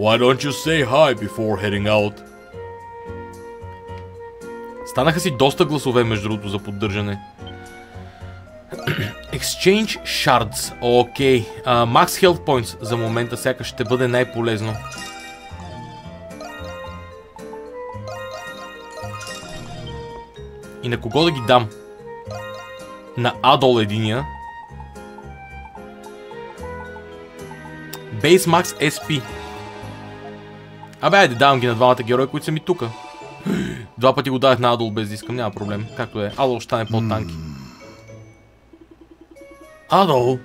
Speaker 3: Why don't you say hi before heading out?
Speaker 1: Станаха си доста гласове, между другото, за поддържане. Exchange Shards. Окей. Max Health Points за момента сякаш ще бъде най-полезно. И на кого да ги дам? На Адол единия. Base Max SP. Абе, айде, давам ги на двамата герои, които са ми тука. Два пъти го дадах на Адол без да искам, няма проблем. Както е, Адол ще стане по-танки.
Speaker 3: Adol,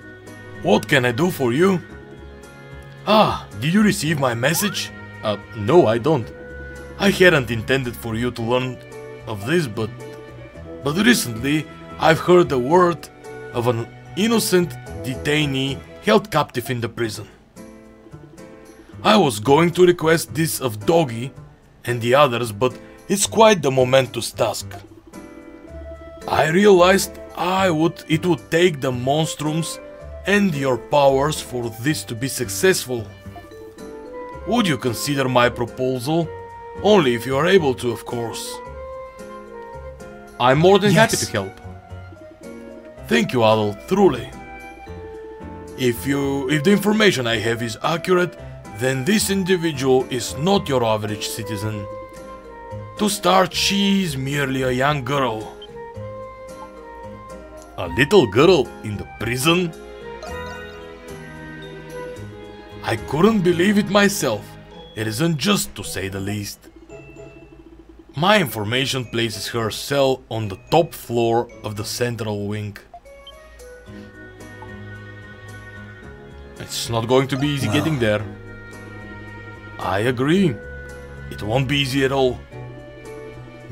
Speaker 3: what can I do for you? Ah, did you receive my message?
Speaker 1: No, I don't.
Speaker 3: I hadn't intended for you to learn of this, but recently I've heard the word of an innocent detainee held captive in the prison. I was going to request this of Doggy and the others, but it's quite the momentous task. I realized it would take the Monstrums and your powers for this to be successful. Would you consider my proposal? Only if you are able to, of course.
Speaker 1: I'm more than happy to help.
Speaker 3: Thank you, Adol, truly. If the information I have is accurate, then this individual is not your average citizen. To start, she is merely a young girl.
Speaker 1: A little girl in the prison?
Speaker 3: I couldn't believe it myself. It isn't just, to say the least. My information places her cell on the top floor of the central wing.
Speaker 1: It's not going to be easy getting there.
Speaker 3: I agree. It won't be easy at all.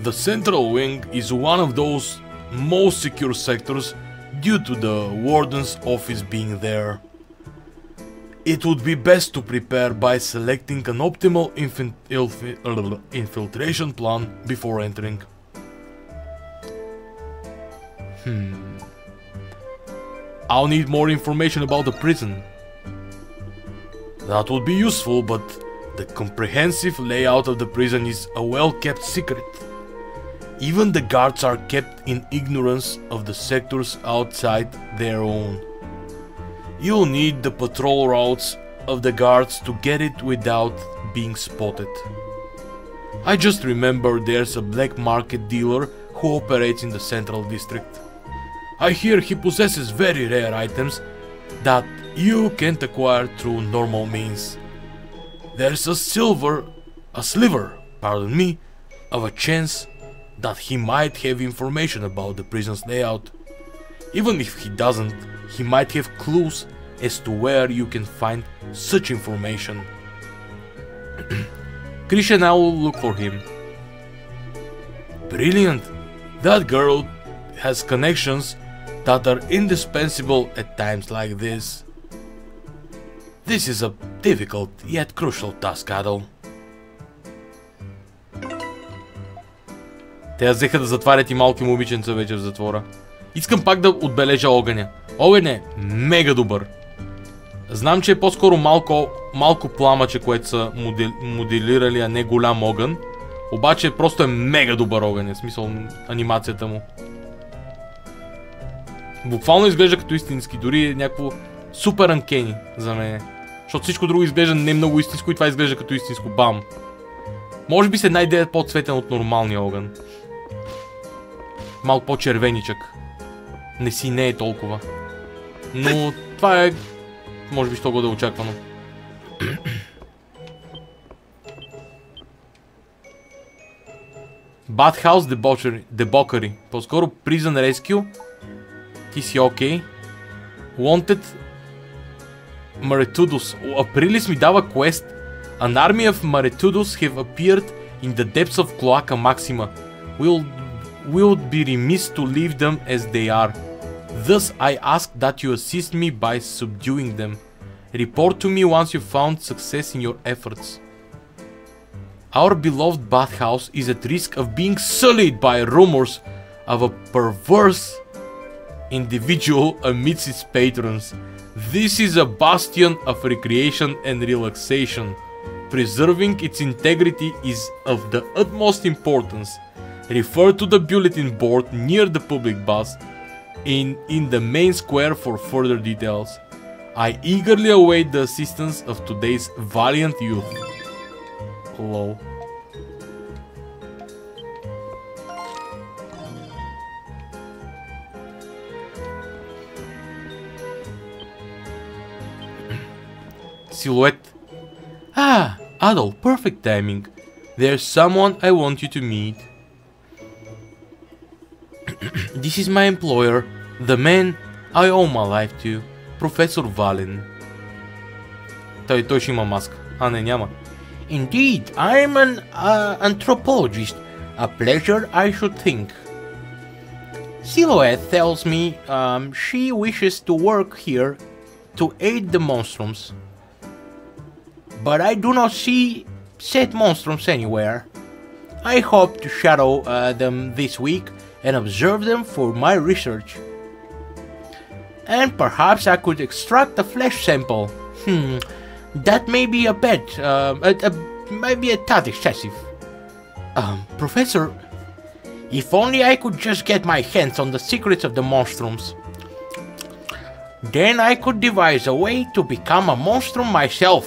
Speaker 3: The central wing is one of those most secure sectors due to the warden's office being there. It would be best to prepare by selecting an optimal infiltration plan before entering.
Speaker 1: I'll need more information about the prison.
Speaker 3: That would be useful, but the comprehensive layout of the prison is a well-kept secret. Even the guards are kept in ignorance of the sectors outside their own. You'll need the patrol routes of the guards to get it without being spotted. I just remember there's a black market dealer who operates in the central district. I hear he possesses very rare items that you can't acquire through normal means. There's a sliver, of a chance that he might have information about the prison's layout. Even if he doesn't, he might have clues as to where you can find such information.
Speaker 1: Krish and I will look for him.
Speaker 3: Brilliant! That girl has connections that are indispensable at times like this. This is a difficult yet crucial task, Adol.
Speaker 1: Те взеха да затварят и малки момиченца вече в затвора. Искам пак да отбележа огъня. Огън е мега добър. Знам, че е по-скоро малко пламъче, което са моделирали, а не голям огън. Обаче просто е мега добър огън, в смисъл анимацията му. Буквално изглежда като истински, дори е някакво супер анкени за мен. Защото всичко друго изглежда не много истинско и това изглежда като истинско. Бам! Може би се най-де по-цветен от нормалния огън. Малко по-червеничък. Не е толкова. Но това е, може би, що го да е очаквано. Bathhouse Debauchery. По-скоро Prison Rescue. Ти си окей. Wanted Maretudos. Априлис ми дава квест. An army of Maretudos have appeared in the depths of Cloaca Maxima. We'll be remiss to leave them as they are. Thus I ask that you assist me by subduing them. Report to me once you've found success in your efforts. Our beloved bathhouse is at risk of being sullied by rumors of a perverse individual amidst its patrons. This is a bastion of recreation and relaxation. Preserving its integrity is of the utmost importance. Refer to the bulletin board near the public baths in the main square for further details. I eagerly await the assistance of today's valiant youth. Lol. Silhouette. Ah, Adol, perfect timing. There's someone I want you to meet. This is my employer, the man I owe my life to, Professor Valen. Той ще има маска. А, не, няма.
Speaker 16: Indeed, I'm an anthropologist. A pleasure, I should think. Silhouette tells me she wishes to work here to aid the monstrums. But I do not see said monstrums anywhere. I hope to shadow them this week and observe them for my research. And perhaps I could extract a flesh sample. That may be a bit, maybe a tad excessive. Professor, if only I could just get my hands on the secrets of the monstrums. Then I could devise a way to become a monstrum myself.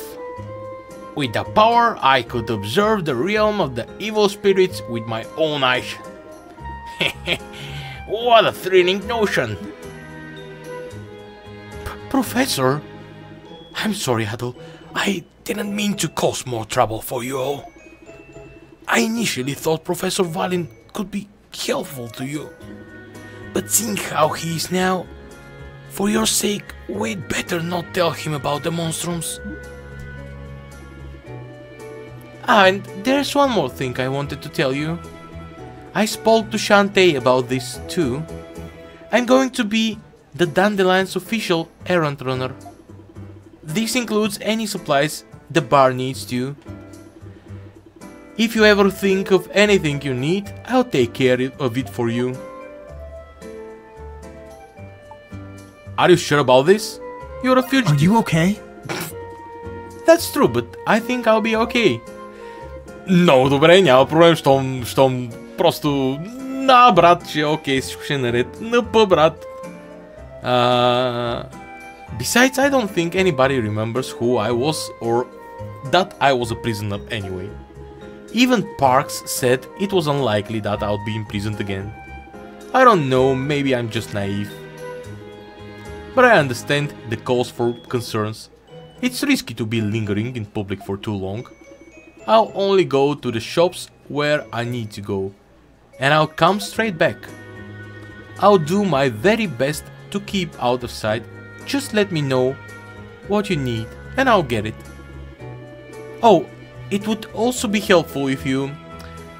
Speaker 16: With the power, I could observe the realm of the evil spirits with my own eyes. What a thrilling notion! Professor? I'm sorry, Adol. I didn't mean to cause more trouble for you all. I initially thought Professor Valen could be helpful to you. But seeing how he is now, for your sake, we'd better not tell him about the monstrums. And there's one more thing I wanted to tell you. I spoke to Shantae about this too. I'm going to be the Dandelion's official errand runner. This includes any supplies the bar needs too. If you ever think of anything you need, I'll take care of it for you. Are you sure about this? You're a fugitive.
Speaker 9: Are you okay?
Speaker 1: That's true, but I think I'll be okay. Много добре, няма проблем, щом просто... На, брат, че окей, всичко ще е наред. Напа, брат. Besides, I don't think anybody remembers who I was or that I was a prisoner anyway. Even Parks said it was unlikely that I would be imprisoned again. I don't know, maybe I'm just naive. But I understand the cause for concerns. It's risky to be lingering in public for too long. I'll only go to the shops where I need to go, and I'll come straight back. I'll do my very best to keep out of sight. Just let me know what you need, and I'll get it. Oh, it would also be helpful if you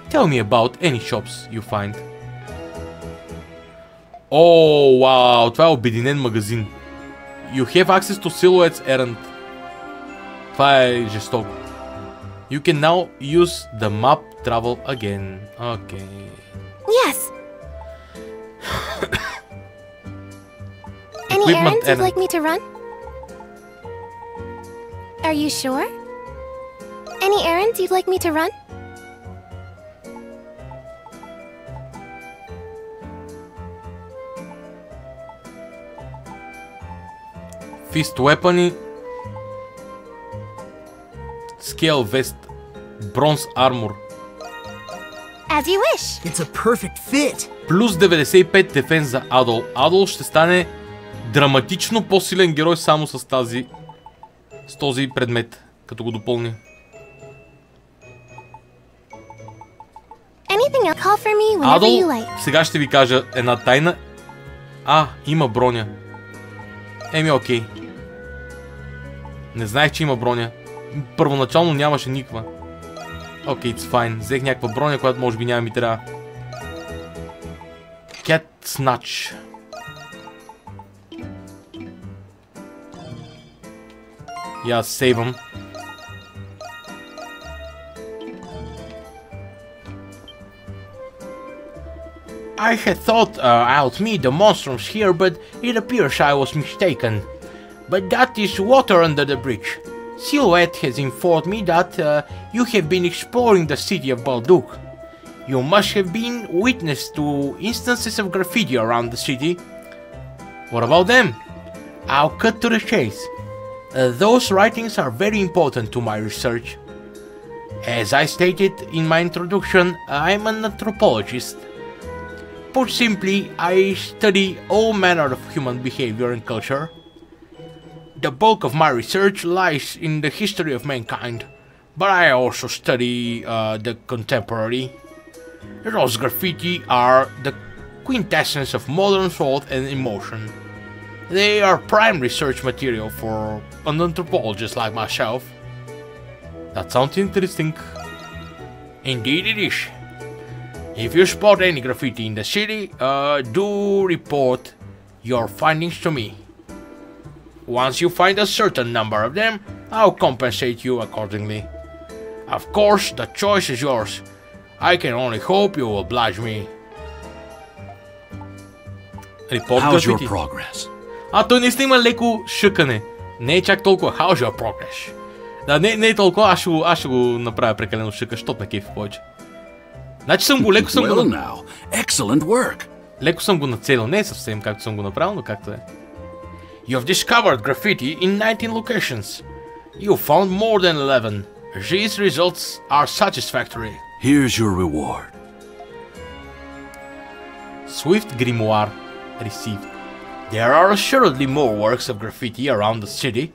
Speaker 1: tell me about any shops you find. Oh, wow, това е обединен магазин. You have access to Silhouette's errand. Това е жестоко. You can now use the map travel again. Okay.
Speaker 17: Yes. Any errands you'd like me to run? Are you sure? Any errands you'd like me to run?
Speaker 1: Fist weapon, scale vest, bronze armor.
Speaker 17: As you wish.
Speaker 5: It's a perfect fit.
Speaker 1: Плюс 95 дефенс за Адол. Адол ще стане драматично по-силен герой само с този предмет, като го допълни. Адол, сега ще ви кажа една тайна. Има броня. Окей. Не знаех, че има броня. Първоначално нямаше никаква. Окей, it's fine. Взех някаква броня, която може би няма ми трябва. Cat Snatch.
Speaker 16: Yeah, save him. I had thought I'd meet the monstrums here, but it appears I was mistaken. But that is water under the bridge. Silhouette has informed me that you have been exploring the city of Balduc. You must have been witness to instances of graffiti around the city. What about them? I'll cut to the chase. Those writings are very important to my research. As I stated in my introduction, I'm an anthropologist. Put simply, I study all manner of human behavior and culture. The bulk of my research lies in the history of mankind, but I also study the contemporary. Those graffiti are the quintessence of modern thought and emotion. They are prime research material for an anthropologist like myself. That sounds interesting. Indeed it is. If you spot any graffiti in the city, do report your findings to me. Once you find a certain number of them, I'll compensate you accordingly. Of course, the choice is yours. I can only hope you will oblige me. Report
Speaker 14: How's your
Speaker 16: graffiti.
Speaker 14: progress?
Speaker 16: Той наистина има леко шъкане. Не е чак толкова how's your progress. Да, не е толкова, аз ще го направя прекалено шъка, защото на кефи повече. Значи съм го, леко съм го...
Speaker 14: Excellent work.
Speaker 16: Леко съм го нацелил, не е съвсем както съм го направил, но както е. You've discovered graffiti in 19 locations. You found more than 11. These results are satisfactory.
Speaker 14: Here's your reward.
Speaker 16: Swift Grimoire received. There are assuredly more works of graffiti around the city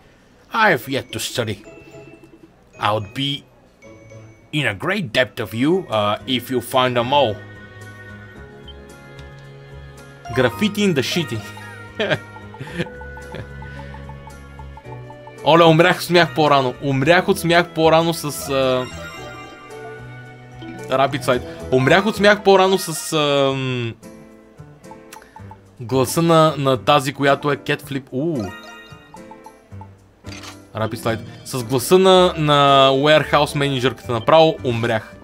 Speaker 16: I have yet to study. I would be in a great debt of you if you find them all. Graffiti in the shitty. Оле, умрях от смях по-рано. Умрях от смях по-рано с... Rapid Side. Умрях от смях по-рано с... гласа на тази, която е Cat Flip. Rapid Slide. С гласа на Warehouse менеджерката направо умрях.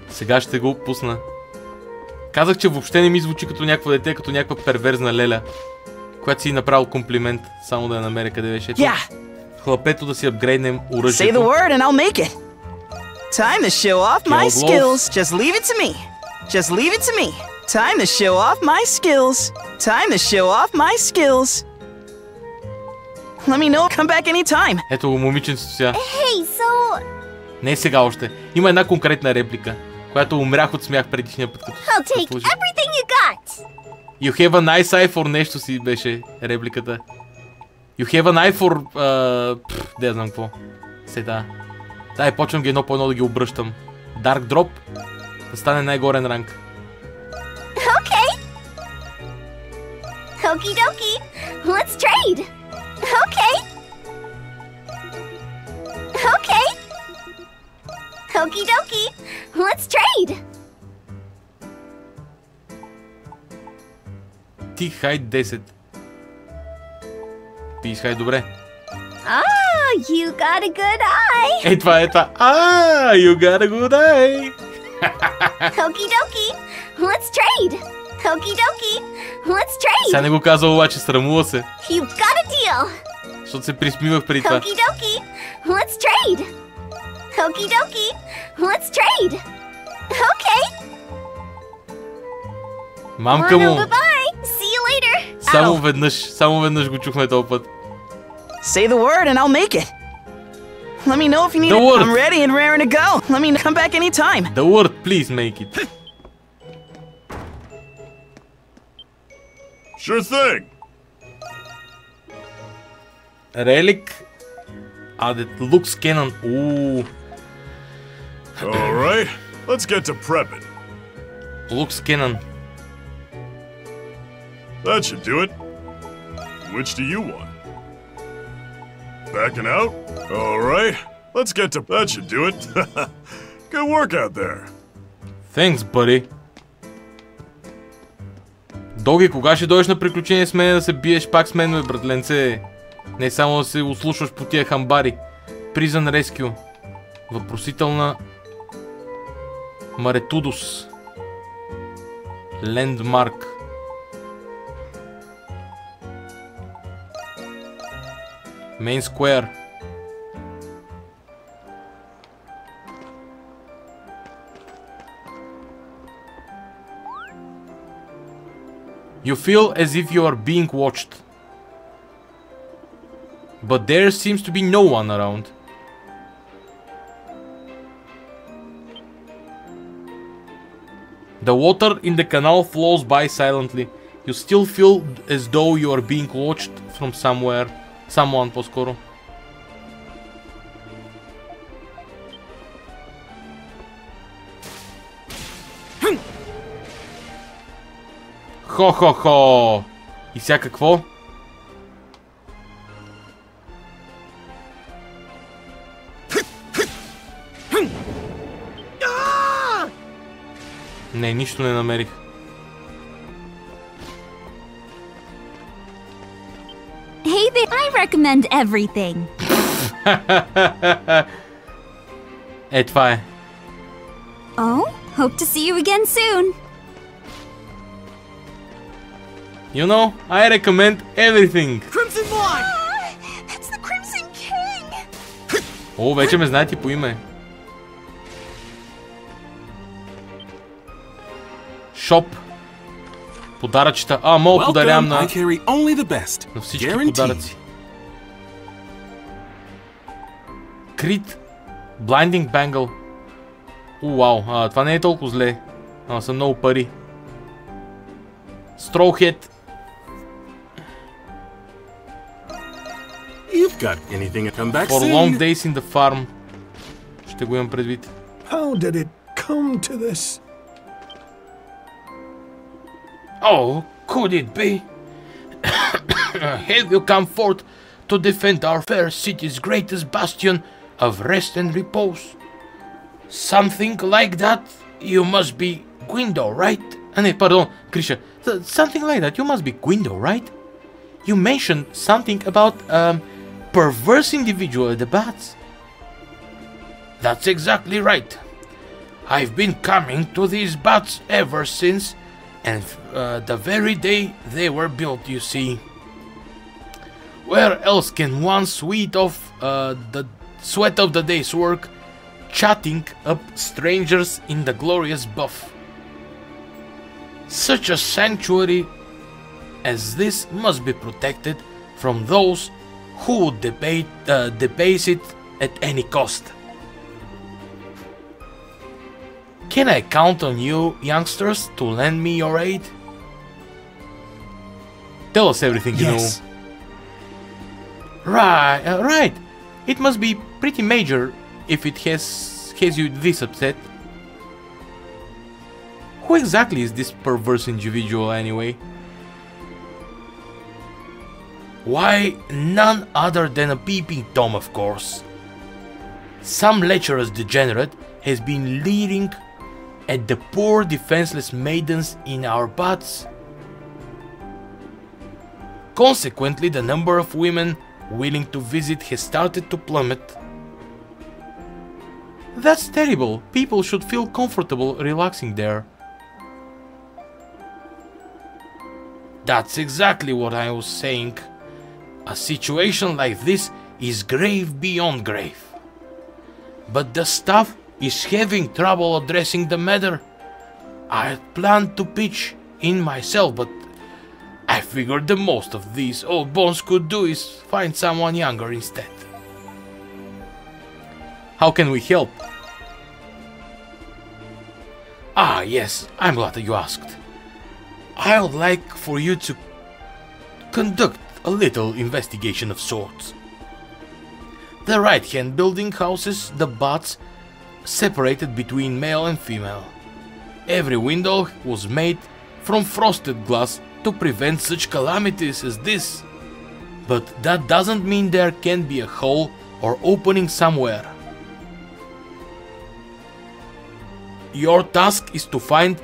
Speaker 16: Сега ще го пусна. Казах, че въобще не ми звучи като някакво дете, като някаква перверзна леля, която си направил комплимент, само да я намеря къде беше. Хлапето да си апгрейднем оръжието.
Speaker 9: Say the word and I'll make it. Time to show off my skills. Just leave it to me. Just leave it to me. Time to show off my skills. Time to show off my skills. Let me know. Come back anytime.
Speaker 16: Ето го момиченцето сега.
Speaker 6: Hey, so...
Speaker 16: Не сега още. Има една конкретна реплика, която умрях от смях предишния път, като
Speaker 6: I'll take everything you got.
Speaker 16: You have an nice eye for нещо си беше репликата. You have an eye for... де знам какво. Сега. Дай, почвам ги едно по едно да ги обръщам. Dark Drop да стане най-горен ранг.
Speaker 6: Okay. Okie dokie. Let's trade. Okay. Okay. Okie dokie. Let's trade.
Speaker 16: Ти хайд 10. Пис хайд добре.
Speaker 6: Ah, you got a good eye.
Speaker 16: Ей това. You got a good eye.
Speaker 6: Okie dokie. Let's trade. Okie dokie. Let's trade.
Speaker 16: Сега не го казва обаче, срамува се.
Speaker 6: You've got a deal.
Speaker 16: Защото се присмивах преди това.
Speaker 6: Okie dokie. Let's trade. Okie dokie. Let's trade. Okay.
Speaker 16: Мамка му.
Speaker 6: Bye-bye. See you later.
Speaker 16: Само веднъж го чухме този път.
Speaker 9: Say the word and I'll make it. Let me know if you need
Speaker 16: it.
Speaker 9: I'm ready and raring to go. Let me come back anytime.
Speaker 16: The word, please make it.
Speaker 2: Sure thing.
Speaker 16: Relic. That looks canon. Ooh.
Speaker 2: All right, let's get to prepping.
Speaker 16: Looks canon.
Speaker 2: That should do it. Which do you want? Backing out? All right, let's get to... That should do it. Good work out there.
Speaker 16: Thanks, buddy.
Speaker 1: Доги, кога ще дойдеш на приключение с мен да се биеш пак с мен, бе, братленце? Не само да се услушваш по тия хамбари. Prison Rescue. Въпросителна Маретудус. Лендмарк. Main Square. You feel as if you are being watched. But there seems to be no one around. The water in the canal flows by silently. You still feel as though you are being watched from somewhere. Someone, по-скоро. Хо-хо-хо! И сега какво? Не, нищо не намерих.
Speaker 6: Hey there, I recommend everything.
Speaker 1: Е, това е.
Speaker 6: Oh, hope to see you again soon.
Speaker 1: You know, I recommend everything.
Speaker 5: Crimson Line!
Speaker 6: That's the Crimson King!
Speaker 1: О, вече ме знаете по име. Шоп. Подаръчета. Мога подарям на всички подаръци. Крит. Blinding Bangle. Вау, това не е толкова зле. Са много пари. Strawhead. For long days in the farm. Ще го имам предвид.
Speaker 2: How did it come to this?
Speaker 3: Oh, could it be? Have you come forth to defend our fair city's greatest bastion of rest and repose? Something like that? You must be Guindo, right?
Speaker 1: Pardon, Krisha. Something like that. You must be Guindo, right? You mentioned something about perverse individual at the bats.
Speaker 3: That's exactly right. I've been coming to these bats ever since, and the very day they were built, you see. Where else can one the sweat of the day's work, chatting up strangers in the glorious buff? Such a sanctuary as this must be protected from those who would debase it at any cost. Can I count on you, youngsters, to lend me your aid?
Speaker 1: Tell us everything you know. Right. It must be pretty major if it has you this upset. Who exactly is this perverse individual anyway?
Speaker 3: Why, none other than a peeping Tom, of course. Some lecherous degenerate has been leering at the poor defenseless maidens in our butts. Consequently, the number of women willing to visit has started to plummet.
Speaker 1: That's terrible. People should feel comfortable relaxing there.
Speaker 3: That's exactly what I was saying. A situation like this is grave beyond grave. But the staff is having trouble addressing the matter. I had planned to pitch in myself, but I figured the most of these old bones could do is find someone younger instead.
Speaker 1: How can we help?
Speaker 3: Yes, I'm glad that you asked. I would like for you to conduct a little investigation of sorts. The right-hand building houses the butts separated between male and female. Every window was made from frosted glass to prevent such calamities as this. But that doesn't mean there can't be a hole or opening somewhere. Your task is to find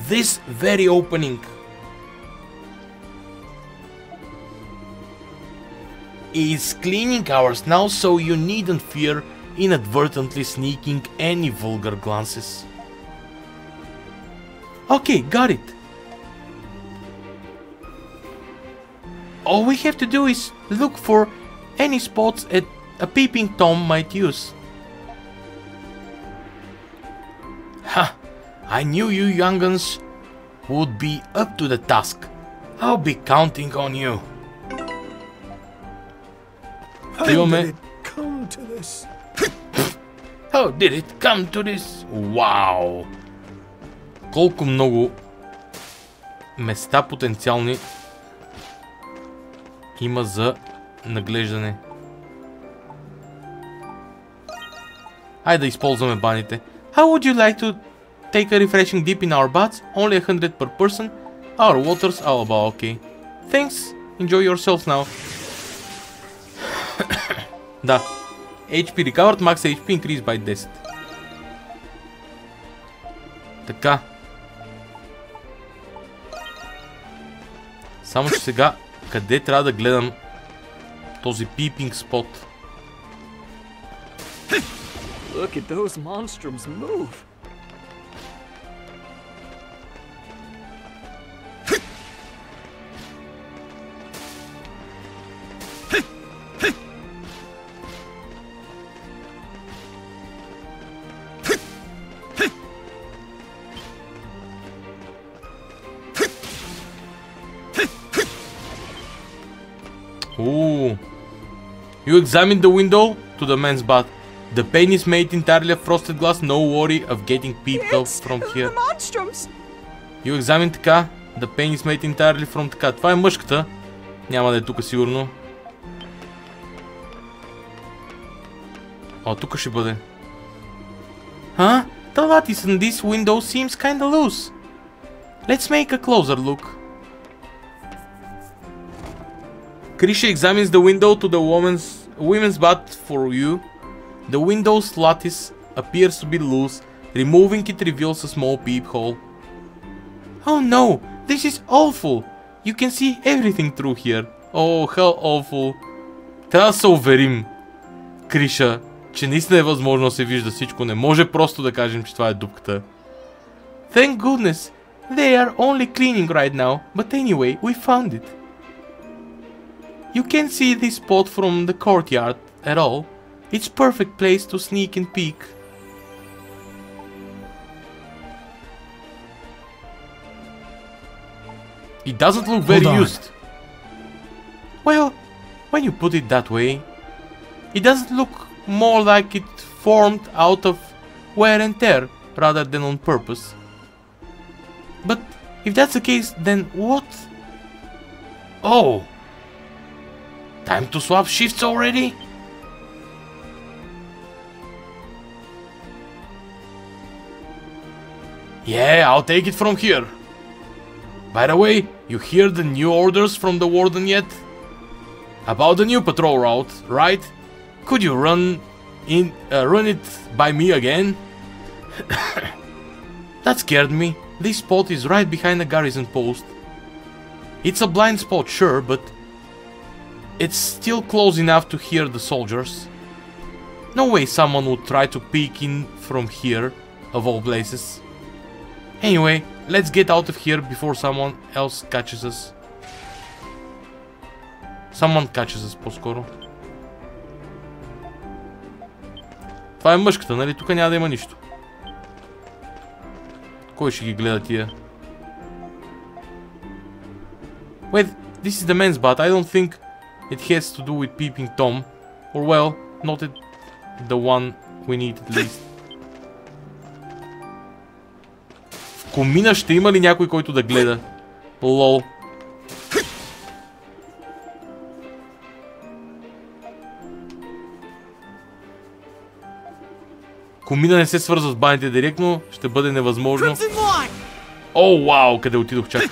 Speaker 3: this very opening.
Speaker 16: is cleaning hours now, so you needn't fear inadvertently sneaking any vulgar glances. Okay, got it. All we have to do is look for any spots a peeping Tom might use. Ha! I knew you young'uns would be up to the task. I'll be counting on you.
Speaker 2: How did it come to this?
Speaker 16: How did it come to this? Вау! Колко много места потенциални има за наглеждане. Хайде да използваме баните. How would you like to take a refreshing dip in our baths? Only 100 per person. Our water's all about okay. Thanks. Enjoy yourselves now. Да. HP recovered, max HP increased by 10. Така. Само че сега, къде трябва да гледам този peeping spot?
Speaker 8: Look at those monstrums move.
Speaker 16: Ooh. You examined the window to the men's bath. The pane is made entirely of frosted glass. No worry of getting peeped off from here. You examined така. The pane is made entirely from така. Това е мъжката. Няма да е тук сигурно. О, тук ще бъде. Huh? The lattice in this window seems kinda loose. Let's make a closer look. Krisha examines the window to the women's bath for you. The window's lattice appears to be loose. Removing it reveals a small peephole. Oh no! This is awful! You can see everything through here. Oh, how awful. Трябва да се уверим, Криша, че наистина е възможно да се вижда всичко. Не може просто да кажем, че това е дупката. Thank goodness! They are only cleaning right now. But anyway, we found it. You can't see this spot from the courtyard at all. It's perfect place to sneak and peek. It doesn't look very used. Well, when you put it that way, it doesn't look more like it formed out of wear and tear rather than on purpose. But if that's the case, then what? Oh! Time to swap shifts already? Yeah, I'll take it from here. By the way, you hear the new orders from the warden yet? About the new patrol route, right? Could you run it by me again? That scared me. This spot is right behind the garrison post. It's a blind spot, sure, but it's still close enough to hear the soldiers. No way someone would try to peek in from here, of all places. Anyway, let's get out of here before someone else catches us. Someone catches us, по-скоро. Това е мъжката, нали? Тук няма да има нищо. Кой ще ги гледа тия? Wait, this is the men's bath. I don't think it has to do with peeping Tom. Or well, not the one we need at least. В комина ще има ли някой, който да гледа? Лол. Комина не се свързва с баните директно, ще бъде невъзможно. О, вау, къде отидох чак.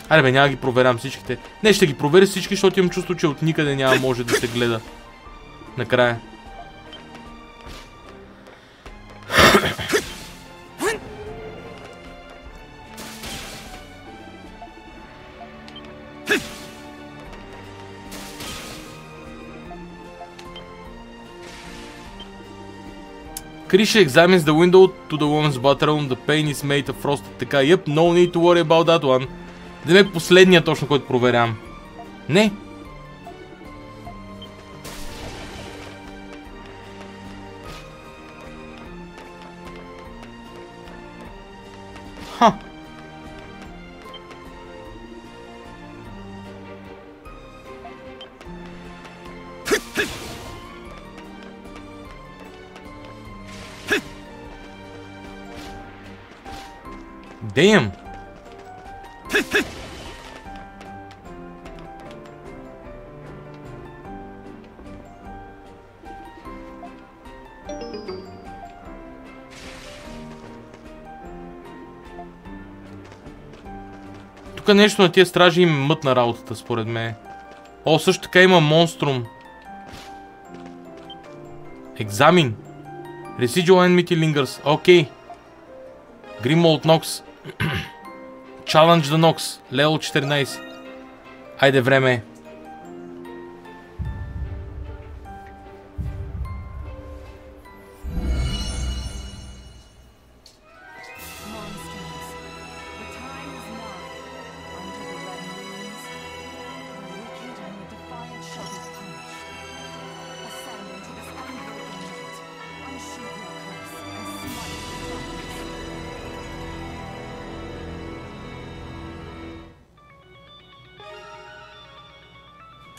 Speaker 16: Аре бе, няма ги проверям всичките. Не, ще ги проверя всички, защото имам чувство, че от никъде няма може да се гледа. Накрая. Krisha examines the window to the woman's bathroom. The pane is made of frosted така. Yep, no need to worry about that one. Демек последният точно, който проверявам. Не. Ха. Damn. Тук нещо на тия стражи им мътна работата, според мен. О, също така има Monstrum. Екзамин. Residual enmity lingers. Окей. Grimwald Nox. Challenge the Nox. Level 14. Айде, време е.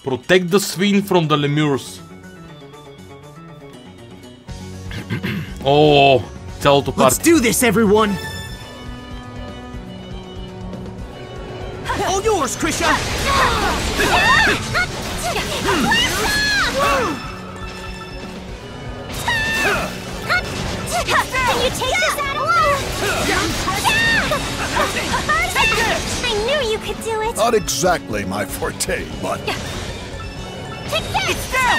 Speaker 16: Protect the Swine from the Lemurs. О, цялото парти.
Speaker 5: Let's do this, everyone! All yours, Krisha!
Speaker 6: Can you take this out of I knew you could do it!
Speaker 2: Not exactly my forte, but...
Speaker 6: Take this! It's down!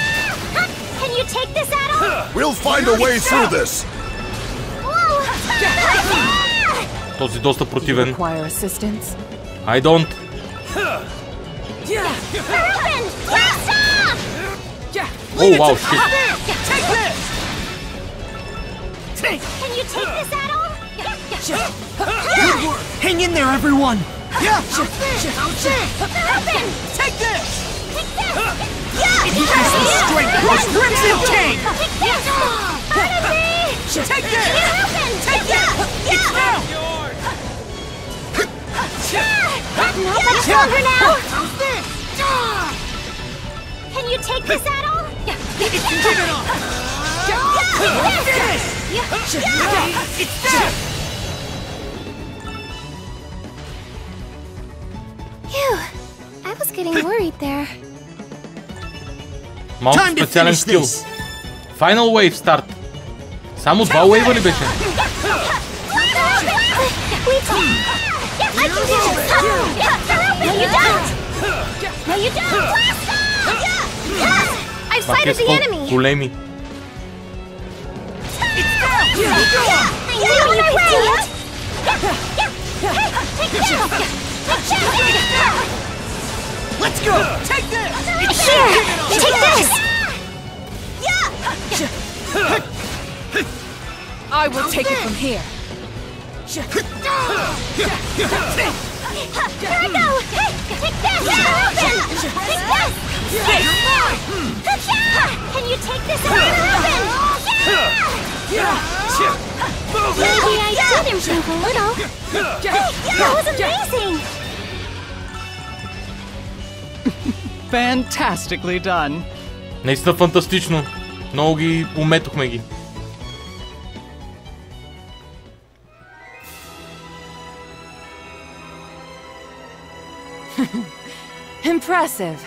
Speaker 6: Can you take this at all?
Speaker 2: We'll find a way through this!
Speaker 16: Този доста противен.
Speaker 10: Require assistance?
Speaker 16: I don't. Oh wow, shit.
Speaker 5: Take this!
Speaker 6: Can you take this at all?
Speaker 5: Good work! Hang in there, everyone!
Speaker 6: Take this!
Speaker 5: Increase the strength of this Crimson King!
Speaker 6: Take this!
Speaker 5: Take this!
Speaker 6: It's
Speaker 5: down!
Speaker 6: Not much longer now! Can you take this at all?
Speaker 5: Give it up! Finish! It's dead!
Speaker 17: Phew. I was getting worried there.
Speaker 16: Малко специален скил. Final wave start. Само два уейва ли беше?
Speaker 6: I can do this! No, you don't! No, you don't! I've sighted the enemy!
Speaker 16: Големи.
Speaker 6: I knew you could do it!
Speaker 5: Let's go! Take this!
Speaker 6: Here! Take this!
Speaker 10: I will take it from here.
Speaker 6: Here I go! Take this! Take this! Can you take this out of Maybe I did improve a little. That was amazing!
Speaker 4: Fantastically done.
Speaker 16: Наистина фантастично. Много ги уметохме ги.
Speaker 10: Impressive.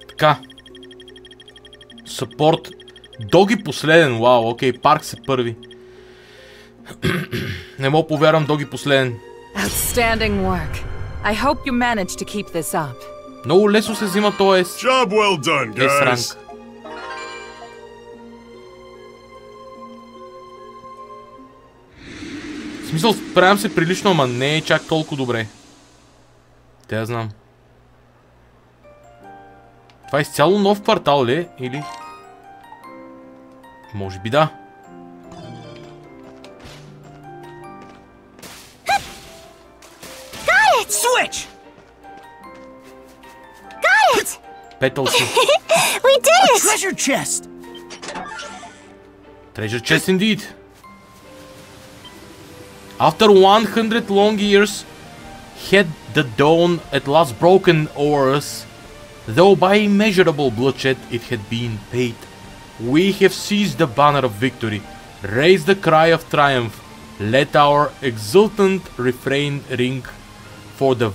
Speaker 16: Така. Съпорт. Доги последен. Вау, окей. Паркс е първи. Не мога повярвам, Доги последен.
Speaker 10: Outstanding work. I hope you manage to keep this up.
Speaker 16: Много лесно се взима този
Speaker 2: Job well done, guys.
Speaker 16: ранг.
Speaker 1: В смисъл, справям се прилично, ама не е чак толкова добре. Те я знам. Това е изцяло нов квартал ли е? Или... Може би да.
Speaker 5: Got it! Switch!
Speaker 6: Got it!
Speaker 1: Петъл си.
Speaker 6: We did it!
Speaker 5: Treasure chest!
Speaker 1: Treasure chest indeed. After 100 long years, had the dawn at last broken o'er us, though by immeasurable bloodshed it had been paid. We have seized the banner of victory, raised the cry of triumph, let our exultant refrain ring for the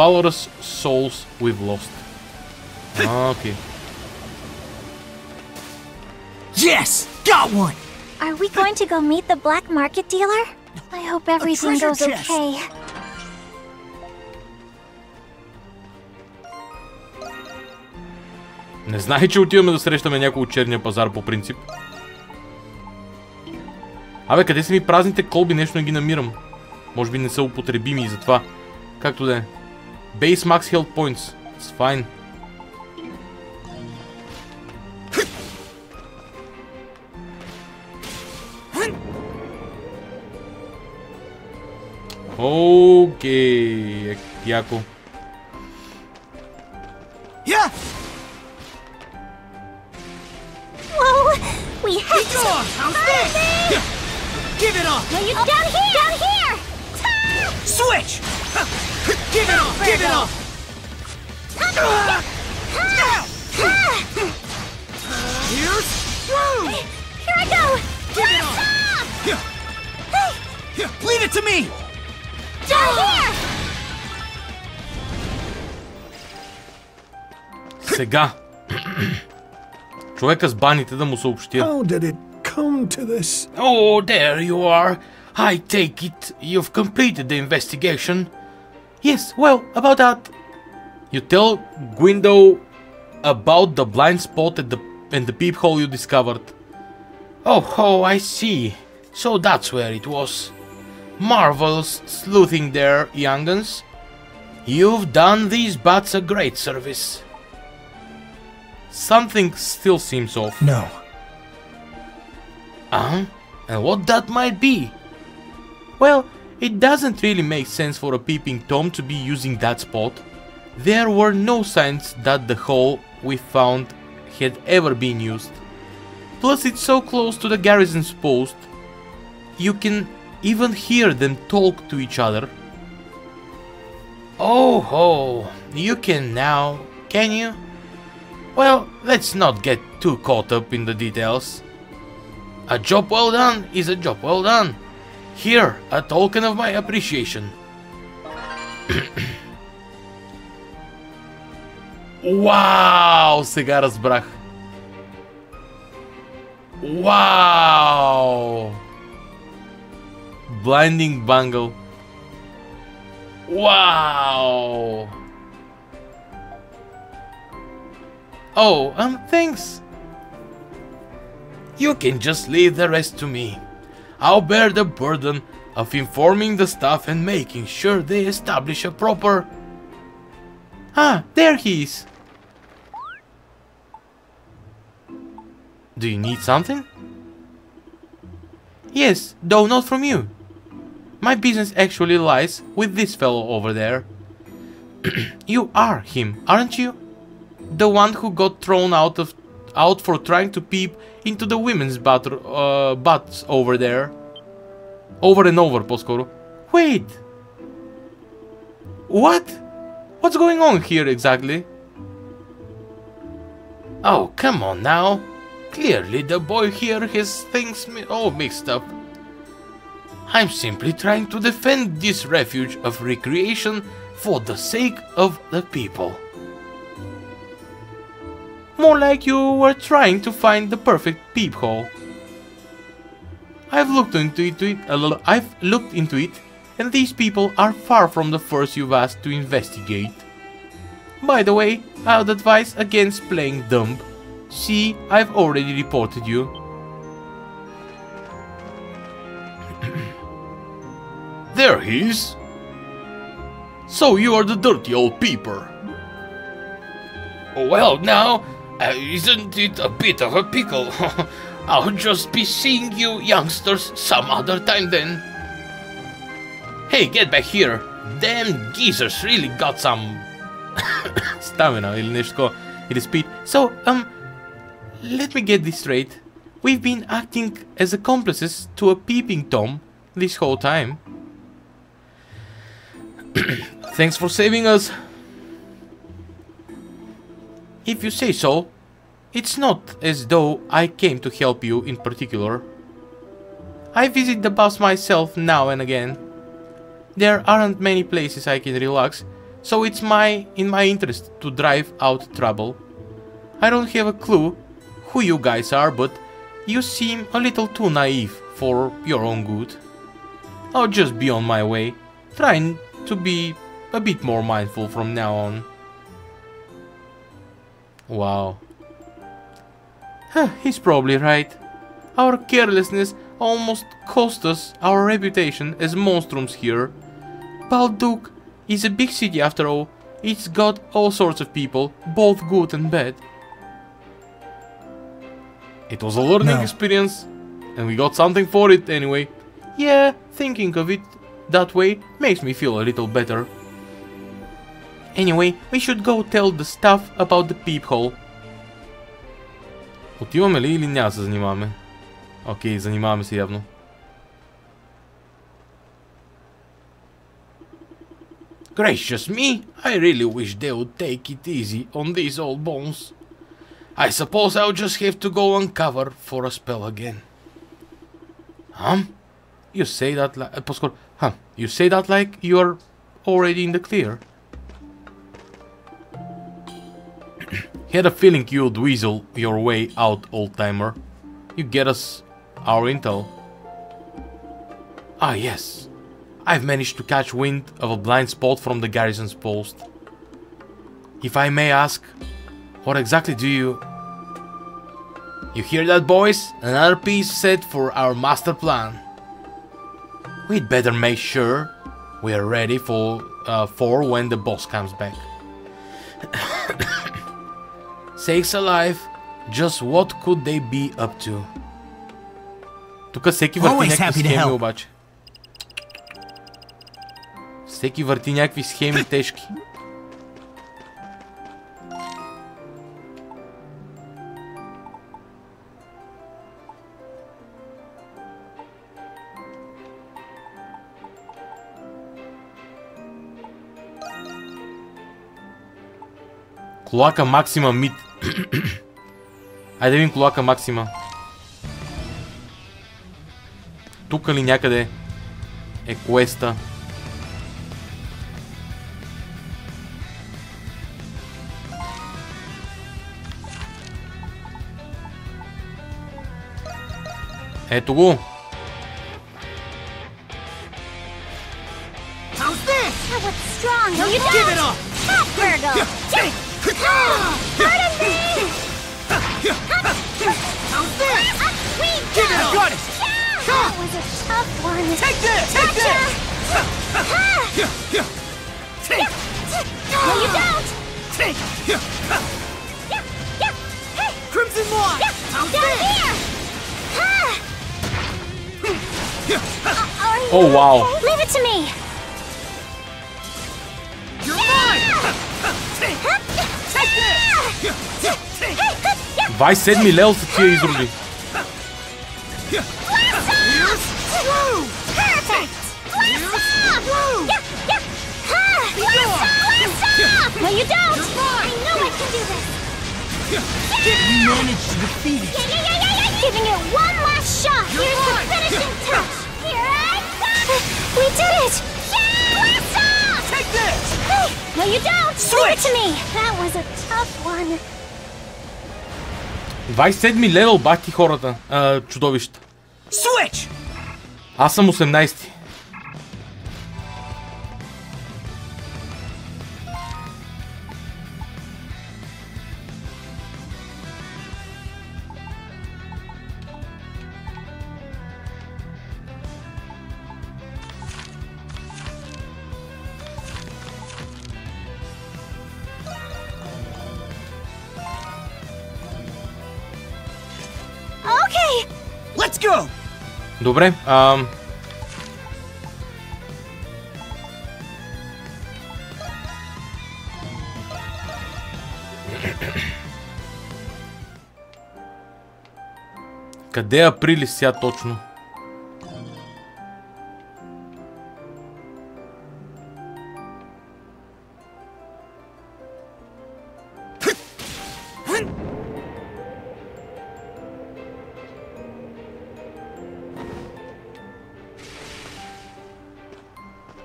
Speaker 1: valorous souls we've lost. Okay.
Speaker 5: Yes! Got one!
Speaker 6: Are we going to go meet the black market dealer? I hope everything goes okay.
Speaker 1: Не знае, че отиваме да срещаме някой от черния пазар по принцип. Абе, къде са ми празните колби? Нещо не ги намирам. Може би не са употребими и затова. Както да е. Base Max Health Points. It's fine. Окей. Яко.
Speaker 5: Yeah!
Speaker 6: Whoa! We have to...
Speaker 5: How's this? Give it up!
Speaker 6: No, you down here! Down here!
Speaker 5: Switch! Give it up! Give it up! Here's through!
Speaker 6: Here I go!
Speaker 5: Give it up! Leave it to me!
Speaker 6: Down here!
Speaker 1: Сега. Човека с баните да му съобщя.
Speaker 2: How did it come to this?
Speaker 16: Oh, there you are. I take it you've completed the investigation.
Speaker 1: Yes, well, about that. You tell Gwindo about the blind spot at the peephole you discovered.
Speaker 16: Oh, I see. So that's where it was. Marvelous sleuthing there, young'uns. You've done these bats a great service.
Speaker 1: Something still seems off.
Speaker 2: No.
Speaker 16: And what that might be?
Speaker 1: Well, it doesn't really make sense for a peeping Tom to be using that spot. There were no signs that the hole we found had ever been used. Plus, it's so close to the garrison's post, you can even hear them talk to each other.
Speaker 16: Oh, you can now, can you? Well, let's not get too caught up in the details. A job well done is a job well done. Here, a token of my appreciation.
Speaker 1: Вау, сега разбрах. Вау! Blinding Bangle. Wow!
Speaker 16: Oh, thanks. You can just leave the rest to me. I'll bear the burden of informing the staff and making sure they establish a proper...
Speaker 1: Ah, there he is. Do you need something? Yes, though not from you. My business actually lies with this fellow over there. You are him, aren't you? The one who got thrown out for trying to peep into the women's butts over there. Over and over, по-скоро. Wait! What? What's going on here exactly?
Speaker 16: Oh, come on now. Clearly the boy here has things all mixed up. I'm simply trying to defend this refuge of recreation for the sake of the people.
Speaker 1: More like you were trying to find the perfect peephole. I've looked into it, and these people are far from the first you've asked to investigate. By the way, I would advise against playing dumb. See, I've already reported you.
Speaker 3: there he is. So you are the dirty old peeper. Well now, isn't it a bit of a pickle? I'll just be seeing you youngsters some other time then. Hey, get back here. Damn geezers really got some stamina или нещо такова, или speed. So, let me get this straight. We've been acting as accomplices to a peeping Tom this whole time. Thanks for saving us. If you say so, it's not as though I came to help you in particular. I visit the boss myself now and again. There aren't many places I can relax, so it's in my interest to drive out trouble. I don't have a clue who you guys are, but you seem a little too naive for your own good. I'll just be on my way, trying to be a bit more mindful from now on. Wow. He's probably right. Our carelessness almost cost us our reputation as monstrums here. Balduc is a big city after all. It's got all sorts of people, both good and bad. It was a learning experience, and we got something for it anyway. Yeah, thinking of it that way makes me feel a little better. Anyway, we should go tell the staff about the peephole. Отиваме ли или няма се занимаваме? Окей, занимаваме се явно. Gracious me, I really wish they would take it easy on these old bones. I suppose I'll just have to go uncover for a spell again. You say that like... You say that like you're already in the clear. Had a feeling you'd weasel your way out, old-timer. You get us our intel. Ah, yes. I've managed to catch wind of a blind spot from the garrison's post. If I may ask, what exactly do you... You hear that, boys? Another piece set for our master plan. We'd better make sure we're ready for when the boss comes back. Sakes alive, just what could they be up to? Тука всеки върти някакви схеми обаче. Всеки върти някакви схеми тежки. Клоака Максима мид. Айде да видим Клоака Максима. Тук ли някъде е квеста? Ето го.
Speaker 5: Strong, no you don't! Give it up! Stop, Virgo! Pardon me! How's this? Give it up! Got it!
Speaker 6: That was a tough one.
Speaker 5: Take this! Take this!
Speaker 6: No, you don't!
Speaker 5: Crimson Wand! How's this?
Speaker 6: Oh,
Speaker 3: wow.
Speaker 6: Leave it to me!
Speaker 5: You're mine! Take this!
Speaker 3: 27 левел са тия изроди.
Speaker 6: Perfect! No, you don't! I know I can do this!
Speaker 5: You managed to defeat it!
Speaker 6: Yeah! Giving it one last shot! Here's the finishing touch! Here I go! We did it!
Speaker 5: Take this!
Speaker 6: No, you don't! Leave it to me! That was a tough one.
Speaker 3: 27 левел, бахти хората. Чудовища.
Speaker 5: Switch!
Speaker 3: Аз съм 18.
Speaker 5: Let's go!
Speaker 16: Добре, къде е Априлис сега точно?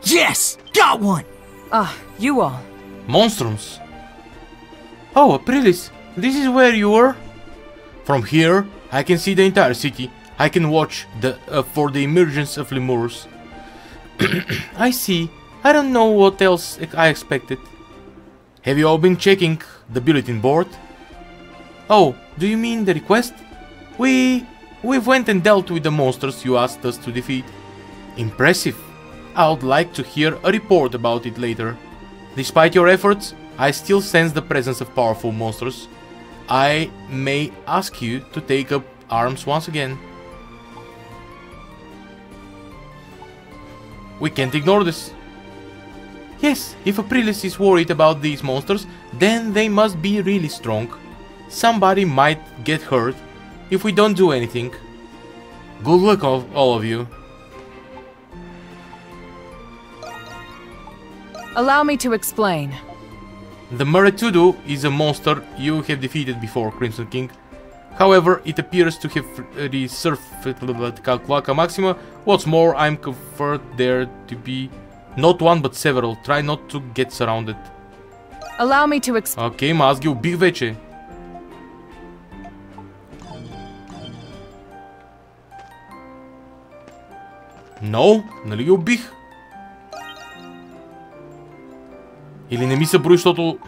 Speaker 5: Yes! Got one!
Speaker 10: You all.
Speaker 16: Monstrums. Oh, Aprilis, this is where you were? From here, I can see the entire city. I can watch for the emergence of lemurs. I see. I don't know what else I expected. Have you all been checking the bulletin board? Oh, do you mean the request? We've went and dealt with the monsters you asked us to defeat. Impressive. I would like to hear a report about it later. Despite your efforts, I still sense the presence of powerful monsters. I may ask you to take up arms once again. We can't ignore this. Yes, if Aprilis is worried about these monsters, then they must be really strong. Somebody might get hurt if we don't do anything. Good luck, all of you.
Speaker 10: Allow me to explain.
Speaker 16: The Maretudo is a monster you have defeated before, Crimson King. However, it appears to have resurfaced Calculaca Maxima. What's more, I'm conferred there to be not one but several. Try not to get surrounded.
Speaker 10: Allow me to explain.
Speaker 16: Окей, ма аз ги убих вече. No, нали ги убих? Или не ми се брои, защото...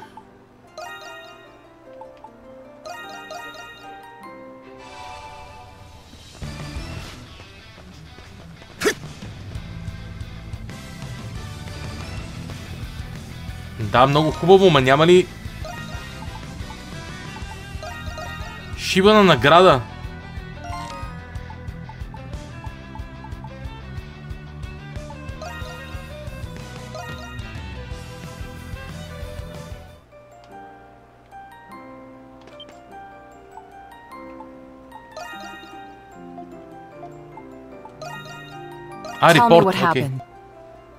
Speaker 16: Да, много хубаво, ма няма ли... шибана награда?
Speaker 10: Tell me what happened.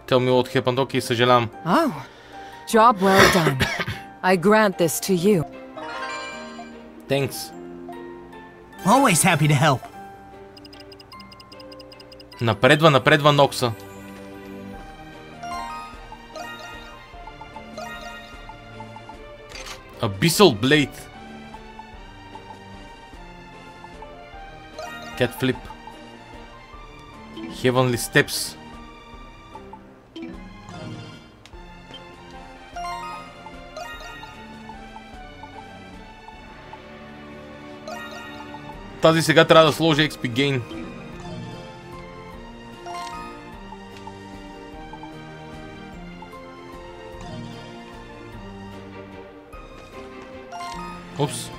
Speaker 16: Tell me what happened. Okay, съжалявам.
Speaker 10: Oh, job well done. I grant this to you.
Speaker 16: Thanks.
Speaker 5: Always happy to help.
Speaker 16: Напредва Нокса. Abyssal Blade. Cat Flip. Heavenly Steps. Тази сега трябва да сложи XP Gain. Упс.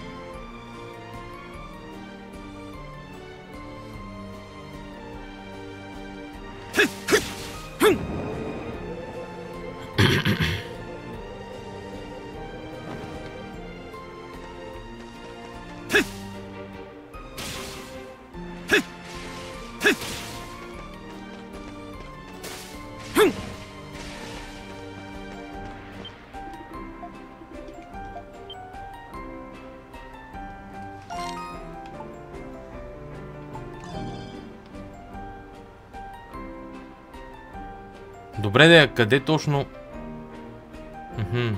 Speaker 16: Добре, де, къде точно? В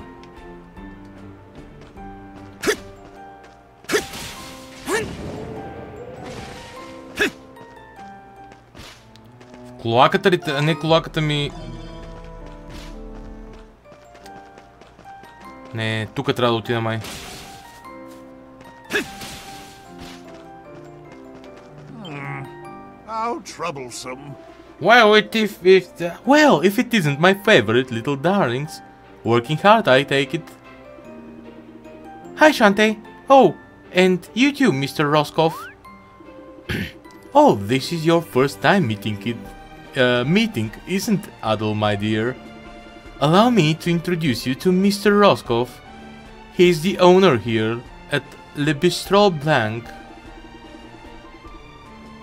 Speaker 16: колаката ли? Не, колаката ми... Не, тук трябва да отида май.
Speaker 2: How troublesome.
Speaker 16: Well, if it isn't my favorite little darlings. Working hard, I take it. Hi, Shantae. Oh, and you too, Mr. Roscoff. Oh, this is your first time meeting, isn't Adel, my dear? Allow me to introduce you to Mr. Roscoe. He is the owner here at Le Bistro Blanc.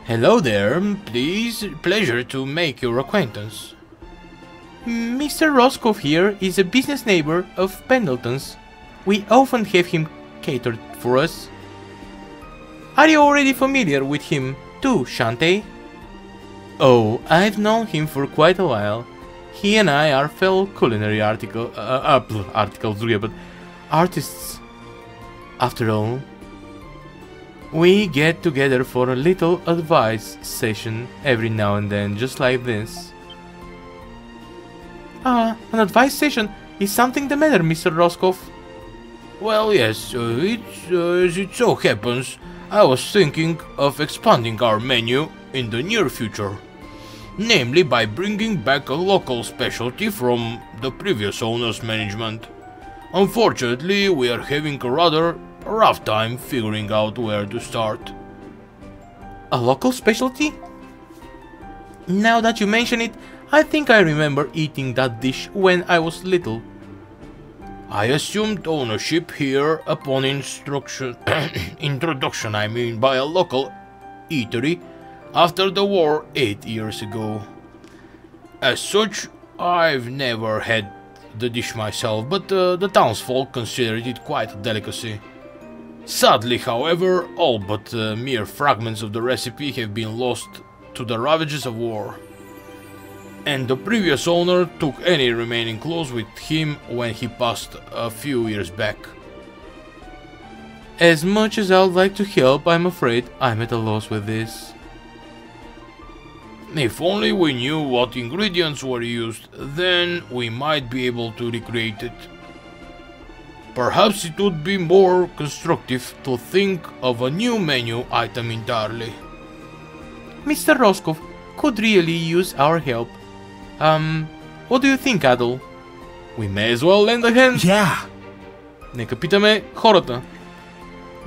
Speaker 16: Hello there, pleasure to make your acquaintance. Mr. Roscoe here is a business neighbor of Pendleton's. We often have him catered for us. Are you already familiar with him too, Shantae? Oh, I've known him for quite a while. He and I are fellow culinary artists. After all, we get together for a little advice session every now and then, just like this. An advice session? Is something the matter, Mr. Roscoe?
Speaker 3: Well, yes, as it so happens, I was thinking of expanding our menu in the near future. Namely by bringing back a local specialty from the previous owner's management. Unfortunately, we are having a rather rough time figuring out where to start.
Speaker 16: A local specialty? Now that you mention it, I think I remember eating that dish when I was little.
Speaker 3: I assumed ownership here upon introduction by a local eatery after the war 8 years ago. As such, I've never had the dish myself, but the townsfolk considered it quite a delicacy. Sadly, however, all but mere fragments of the recipe have been lost to the ravages of war. And the previous owner took any remaining clothes with him when he passed a few years back.
Speaker 16: As much as I would like to help, I'm afraid I'm at a loss with this.
Speaker 3: If only we knew what ingredients were used, then we might be able to recreate it. Perhaps it would be more constructive to think of a new menu item entirely.
Speaker 16: Mr. Roscoe could really use our help. What do you think, Adel?
Speaker 3: We may as well lend a hand.
Speaker 9: Yeah.
Speaker 16: Нека питаме хората.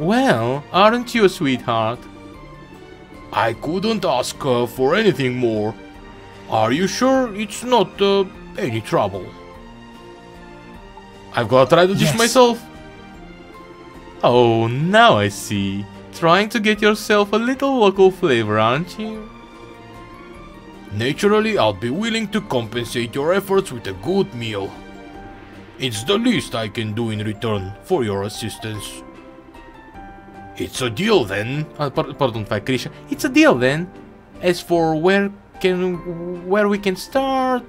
Speaker 16: Well, aren't you a sweetheart?
Speaker 3: I couldn't ask for anything more. Are you sure it's not any trouble?
Speaker 16: I've got to try the dish myself. Oh, now I see. Trying to get yourself a little local flavor, aren't you?
Speaker 3: Naturally, I'll be willing to compensate your efforts with a good meal. It's the least I can do in return for your assistance. It's a deal then.
Speaker 16: Pardon, Krisha. It's a deal then. As for where we can start,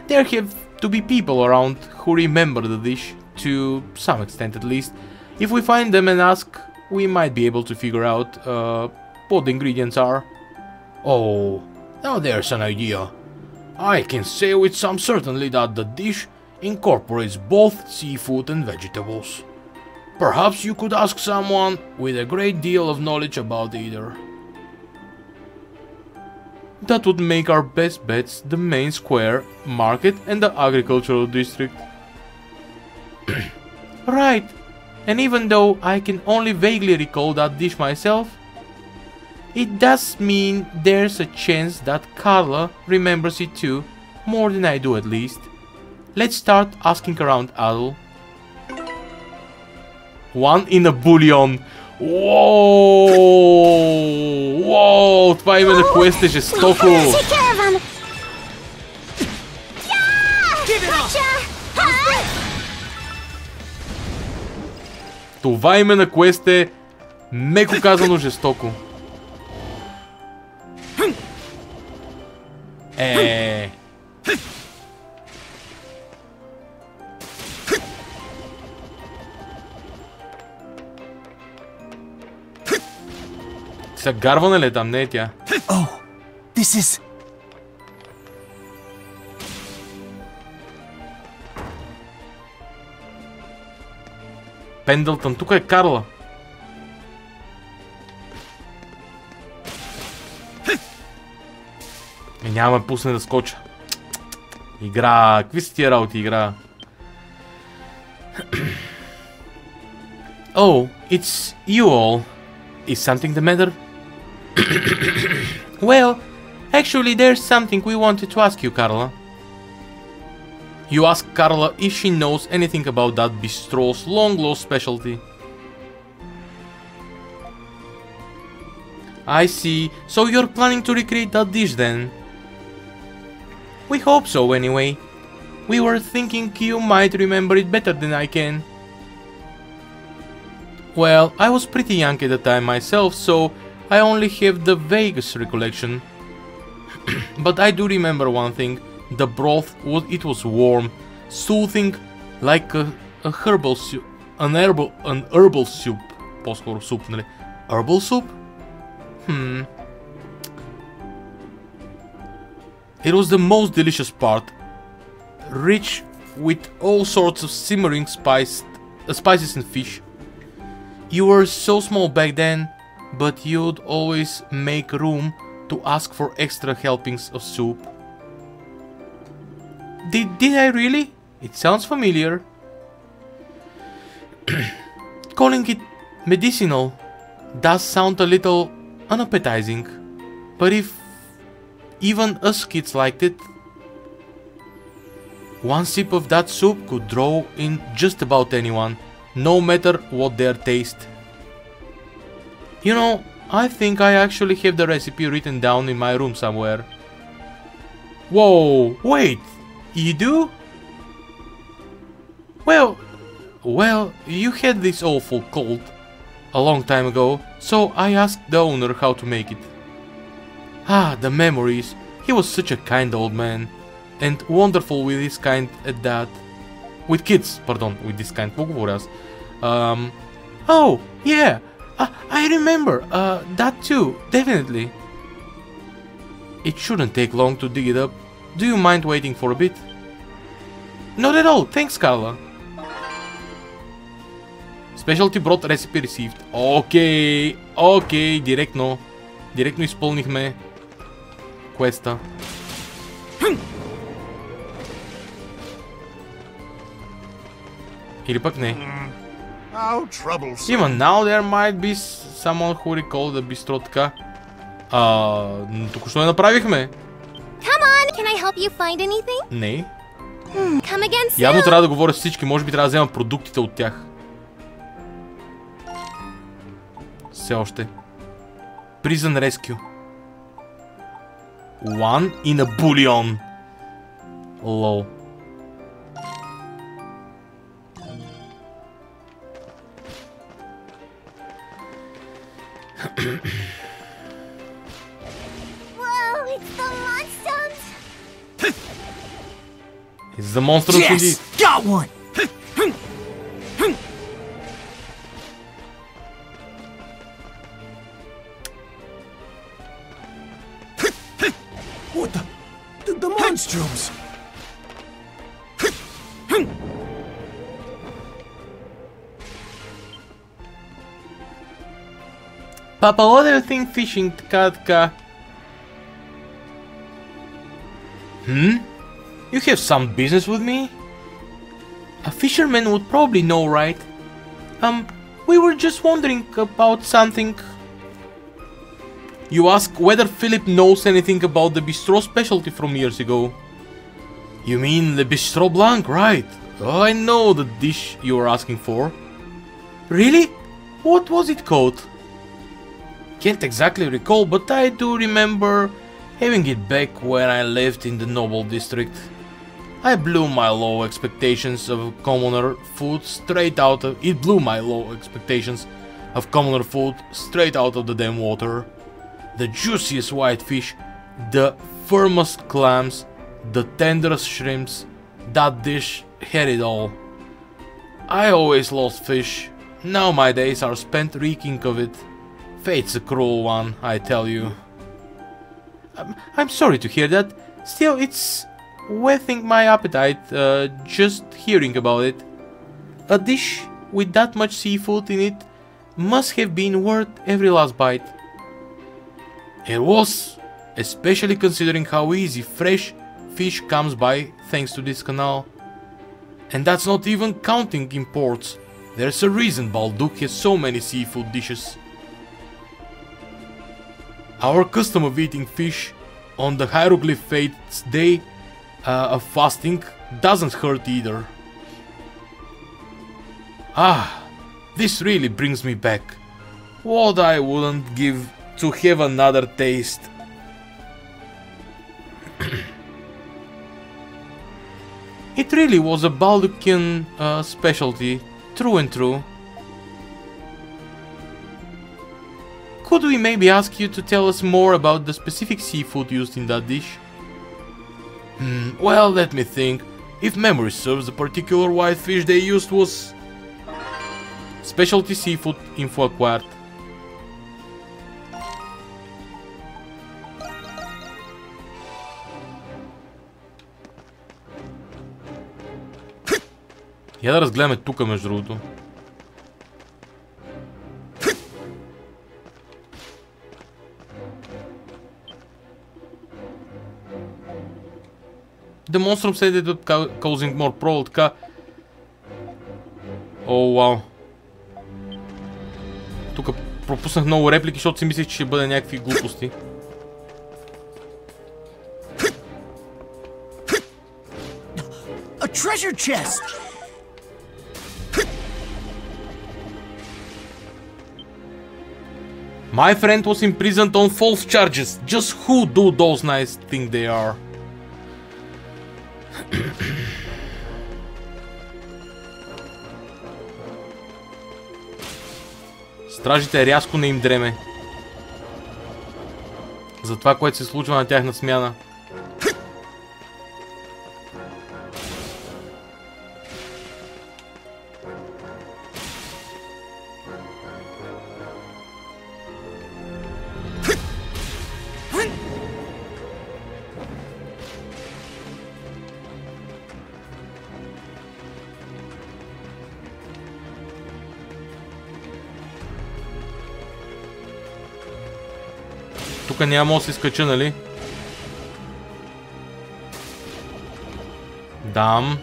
Speaker 16: there have to be people around who remember the dish, to some extent at least. If we find them and ask, we might be able to figure out what the ingredients are.
Speaker 3: Oh, now there's an idea. I can say with some certainty that the dish incorporates both seafood and vegetables. Perhaps you could ask someone with a great deal of knowledge about either.
Speaker 16: That would make our best bets the main square, market and the agricultural district. Right, and even though I can only vaguely recall that dish myself, it does mean there's a chance that Carla remembers it too, more than I do at least. Let's start asking around, Adel. One in a bullion. Wow! Wow! Това име на квест е жестоко! Това име на квест е, меко казано, жестоко. Сега гарване ли там? Не е тя.
Speaker 9: Oh, this is...
Speaker 16: Пендлтън, тук е Карла. Няма ме пусне да скоча. Игра, какви са тия работи, Игра? Oh, it's you all. Is something the matter? Well, actually there's something we wanted to ask you, Carla. You ask Carla if she knows anything about that bistro's long-lost specialty. I see, so you're planning to recreate that dish then? We hope so anyway. We were thinking you might remember it better than I can. Well, I was pretty young at the time myself, so I only have the vaguest recollection. But I do remember one thing. The broth, it was warm, soothing, like a herbal soup. An herbal soup. По-скоро soup, нали? Herbal soup? It was the most delicious part. Rich with all sorts of simmering spices and fish. You were so small back then, but you'd always make room to ask for extra helpings of soup. Did I really? It sounds familiar. Calling it medicinal does sound a little unappetizing, but if even us kids liked it, one sip of that soup could draw in just about anyone, no matter what their taste. You know, I think I actually have the recipe written down in my room somewhere. Whoa, wait, you do? Well, you had this awful cold a long time ago, so I asked the owner how to make it. Ah, the memories. He was such a kind old man, and wonderful with his kind at that. With kids, pardon, with this kind. Oh, yeah, I remember, that too, definitely. It shouldn't take long to dig it up. Do you mind waiting for a bit? Not at all, thanks, Carla. Specialty broth recipe received. Окей, директно изпълнихме квеста. Или пък не. Even now there might be someone who recalled the bistro, така. Току-що я направихме.
Speaker 17: Come on, can I help you find anything?
Speaker 16: Не.
Speaker 17: Come again soon.
Speaker 16: Явно трябва да говоря с всички, може би трябва да взема продуктите от тях. Все още. Prison Rescue. One in a bullion. Lol.
Speaker 6: Whoa, it's the Monstrums!
Speaker 16: It's the Monstrums indeed.
Speaker 5: Yes! Got one! What the Monstrums?
Speaker 16: Papa, what do you think fishing, Katka? You have some business with me? A fisherman would probably know, right? We were just wondering about something. You ask whether Philip knows anything about the bistro specialty from years ago. You mean the bistro blanc, right? Oh, I know the dish you were asking for. Really? What was it called? Can't exactly recall, but I do remember having it back when I lived in the Noble District. I blew my low expectations of commoner food straight out of... It blew my low expectations of commoner food straight out of the damn water. The juiciest white fish, the firmest clams, the tenderest shrimps, that dish had it all. I always lost fish. Now my days are spent reeking of it. Fate's a cruel one, I tell you. I'm sorry to hear that. Still, it's whetting my appetite just hearing about it. A dish with that much seafood in it must have been worth every last bite. It was, especially considering how easy fresh fish comes by thanks to this canal. And that's not even counting imports. There's a reason Balduc has so many seafood dishes.
Speaker 1: Our custom of eating fish on the hieroglyph faith's day of fasting doesn't hurt either. Ah, this really brings me back. What I wouldn't give to have another taste. It really was a Baldukian specialty, true and true. Could we maybe ask you to tell us more about the specific seafood used in that dish? Well, let me think. If memory serves, the particular white fish they used was specialty seafood info acquired. Я да разгледаме тука, между другото. The Monstrum said it causing more trouble, така... О, вау. Тука пропуснах много реплики, защото си мислих, че ще бъде някакви глупости.
Speaker 5: A treasure chest!
Speaker 1: My friend was imprisoned on false charges. Just who do those nice think they are? Стражите рязко не им дреме за това, което се случва на тяхна смяна. Тук няма да се скача, нали? Дам.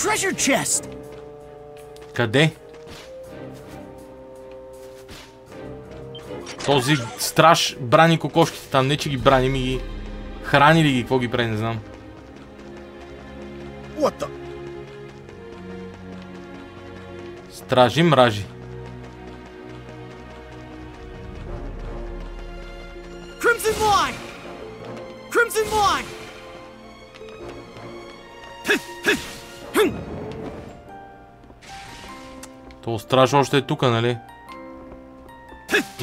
Speaker 5: Treasure chest.
Speaker 1: Къде? Този страж брани кокошките там, не че ги брани, ми ги храни ли ги, какво ги прави, не знам.
Speaker 5: What the?
Speaker 1: Стражи мражи.
Speaker 5: Crimson line. Crimson line.
Speaker 1: То страж още е тука, нали?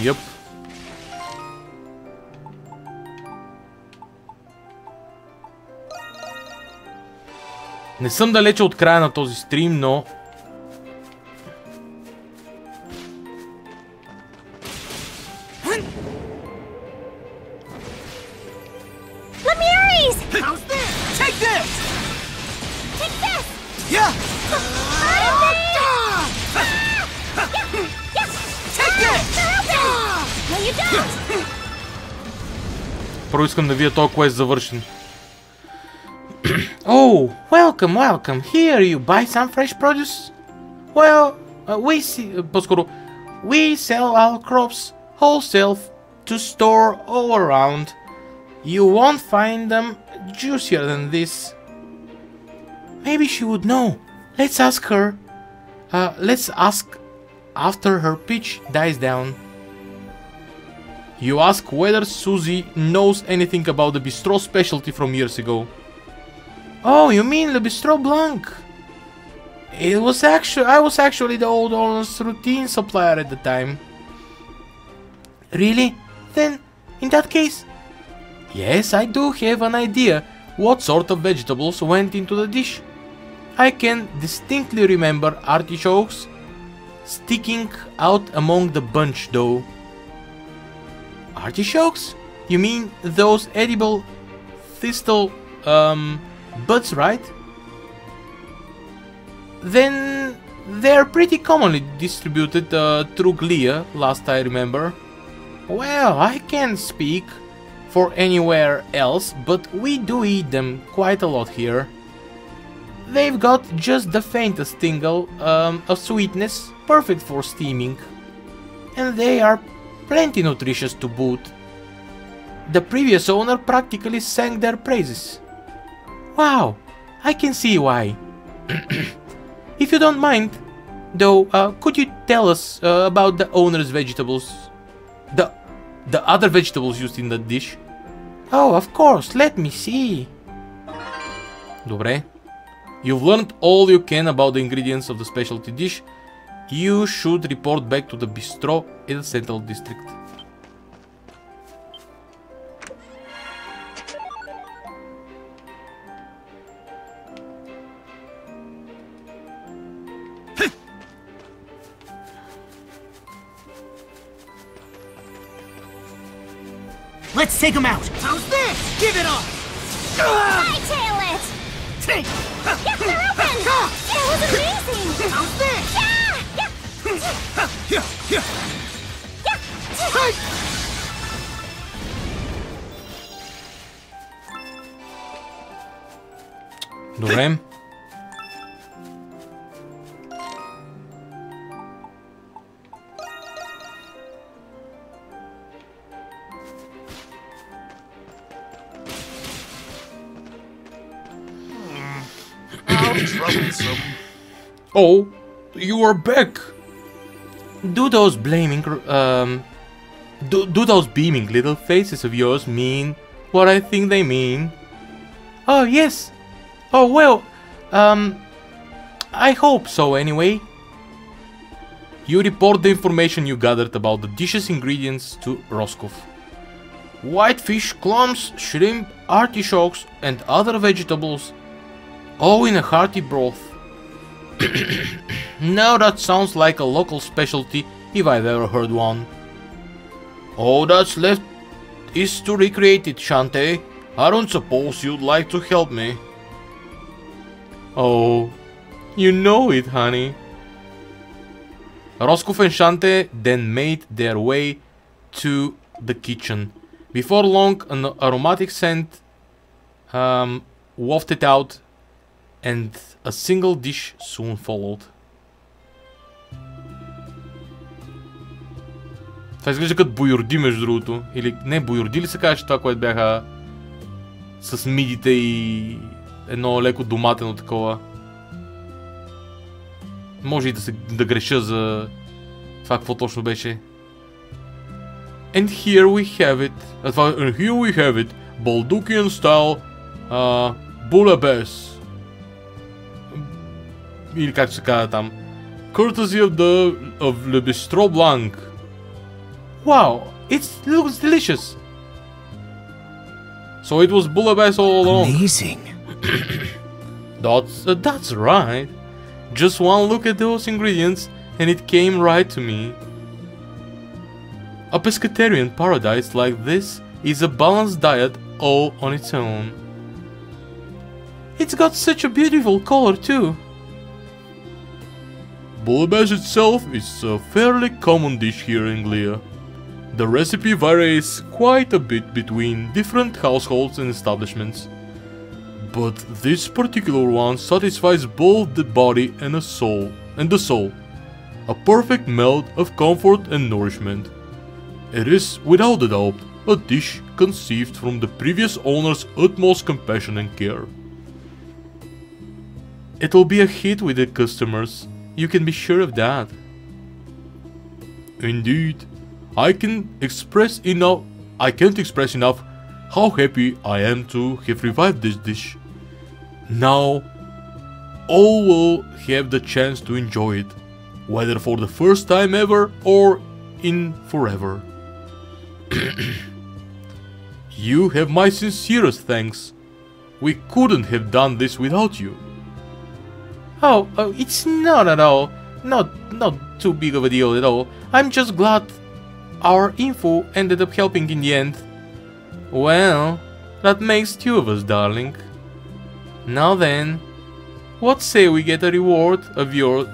Speaker 1: Йъп. Не съм далече от края на този стрим, но...
Speaker 5: How's this? Take this!
Speaker 6: Take this!
Speaker 5: Yeah! Take this!
Speaker 6: No, you don't!
Speaker 1: Първо искам да видя този квест завършен. Oh, welcome, welcome. Here you buy some fresh produce? Well, we sell our crops wholesale to store all around. You won't find them juicier than this. Maybe she would know. Let's ask her. Let's ask after her pitch dies down. You ask whether Susie knows anything about the bistro specialty from years ago. Oh, you mean Le Bistro Blanc? I was actually the old owner's routine supplier at the time. Really? Then, in that case, yes, I do have an idea what sort of vegetables went into the dish. I can distinctly remember artichokes sticking out among the bunch, though.
Speaker 16: Artichokes? You mean those edible thistle buds, right? Then they're pretty commonly distributed through Glia, last I remember. Well, I can't speak for anywhere else, but we do eat them quite a lot here. They've got just the faintest tingle of sweetness, perfect for steaming. And they are plenty nutritious to boot. The previous owner practically sang their praises. Wow, I can see why. If you don't mind, though, could you tell us about the owner's vegetables? The other vegetables used in the dish? Oh, of course, let me see. Добре. You've learned all you can about the ingredients of the specialty dish. You should report back to the bistro in the central district.
Speaker 5: Let's take him out! How's this? Give it up!
Speaker 6: Hightail it!
Speaker 5: Take!
Speaker 6: Yes, they're open! That was amazing!
Speaker 5: How's this?
Speaker 16: Добре. Oh, you are back. Do those blaming, do those beaming little faces of yours mean what I think they mean? Oh yes. Oh well, I hope so anyway. You report the information you gathered about the dish's ingredients to Roscoff. Whitefish, clams, shrimp, artichokes, and other vegetables, all in a hearty broth. Now that sounds like a local specialty if I've ever heard one. All that's left is to recreate it, Shantae. I don't suppose you'd like to help me. Oh, you know it, honey. Roscoff and Shantae then made their way to the kitchen. Before long, an aromatic scent wafted out, and a single dish soon followed. Това изглежда като буйорди, между другото. Или не, буйорди ли се казваше това, което бяха с мидите и едно леко доматено такова. Може и да греша за това какво точно беше. And here we have it. And here we have it. Baldukian style bouillabaisse. Или както се казва там. Courtesy of Le Bistro Blanc. Wow, it looks delicious. So it was bouillabaisse all along.
Speaker 5: Amazing.
Speaker 16: That's right. Just one look at those ingredients and it came right to me. A pescatarian paradise like this is a balanced diet all on its own. It's got such a beautiful color too. Bouillabaisse itself is a fairly common dish here in Glia. The recipe varies quite a bit between different households and establishments, but this particular one satisfies both the body and the soul, a perfect meld of comfort and nourishment. It is, without a doubt, a dish conceived from the previous owner's utmost compassion and care. It'll be a hit with the customers, you can be sure of that. Indeed, I can't express enough how happy I am to have revived this dish. Now, all will have the chance to enjoy it, whether for the first time ever or in forever. You have my sincerest thanks. We couldn't have done this without you. Oh, it's not at all. Not too big of a deal at all. I'm just glad our info ended up helping in the end. Well, that makes two of us, darling. Now then, what say we get a reward of your...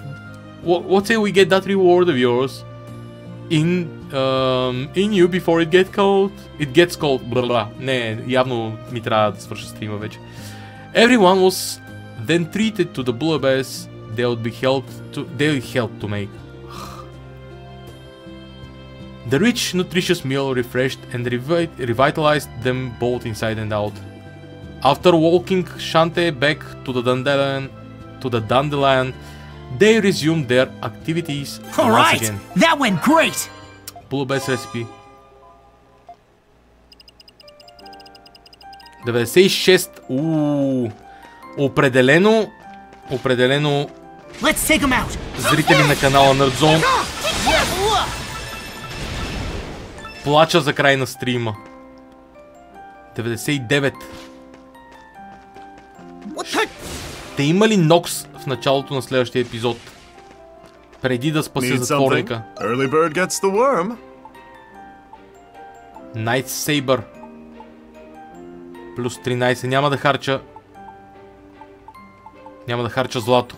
Speaker 16: What say we get that reward of yours in you before it gets cold? It gets cold. Бла. Не, явно ми трябва да свърша стрима вече. Everyone was then treated to the blueberries they helped to make. The rich, nutritious meal refreshed and revitalized them both inside and out. After walking Shante back to the dandelion, they resumed their activities once again.
Speaker 5: That went great!
Speaker 16: Blueberries recipe. 96. Определено
Speaker 5: Let's take him out.
Speaker 16: Зрители на канала Nerdzone плача за край на стрима. 99. Те има ли Нокс в началото на следващия епизод? Преди да спаси затворника.
Speaker 18: Early bird gets the worm.
Speaker 16: Night Saber. Плюс 13. Няма да харча злато.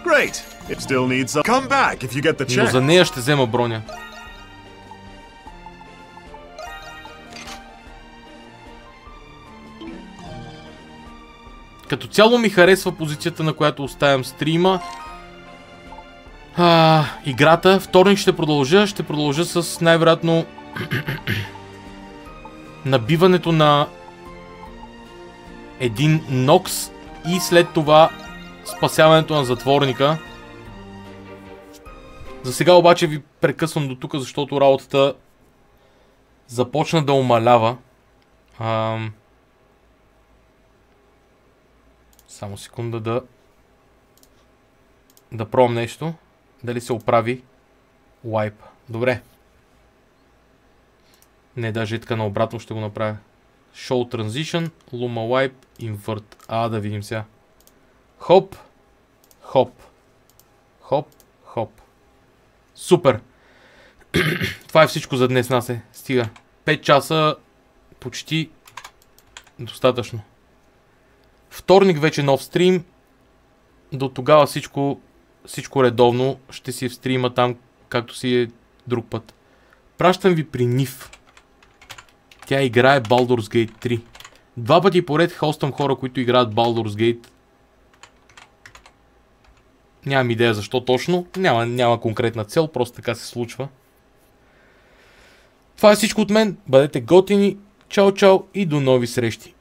Speaker 18: Great. It still needs some. Come back if you get the chance.
Speaker 16: Но за нея ще взема броня. Като цяло ми харесва позицията, на която оставям стрима. Играта. Вторник ще продължа с най-вероятно набиването на един Нокс и след това спасяването на затворника. За сега обаче ви прекъсвам до тук, защото работата започна да умалява. Само секунда да пробвам нещо. Дали се оправи лайп. Добре. Не, даже и така наобратно ще го направя. Show Transition, Luma Wipe, Invert. Да видим сега. Хоп. Хоп. Хоп. Хоп. Супер. Това е всичко за днес, Насе. Стига. 5 часа почти достатъчно. Вторник вече нов стрим. До тогава всичко редовно ще си в стрима там, както си е друг път. Пращам ви при Нив. Тя играе Baldur's Gate 3. 2 пъти поред хостам хора, които играят Baldur's Gate. Нямам идея защо точно. Няма конкретна цел, просто така се случва. Това е всичко от мен. Бъдете готини. Чао, чао и до нови срещи.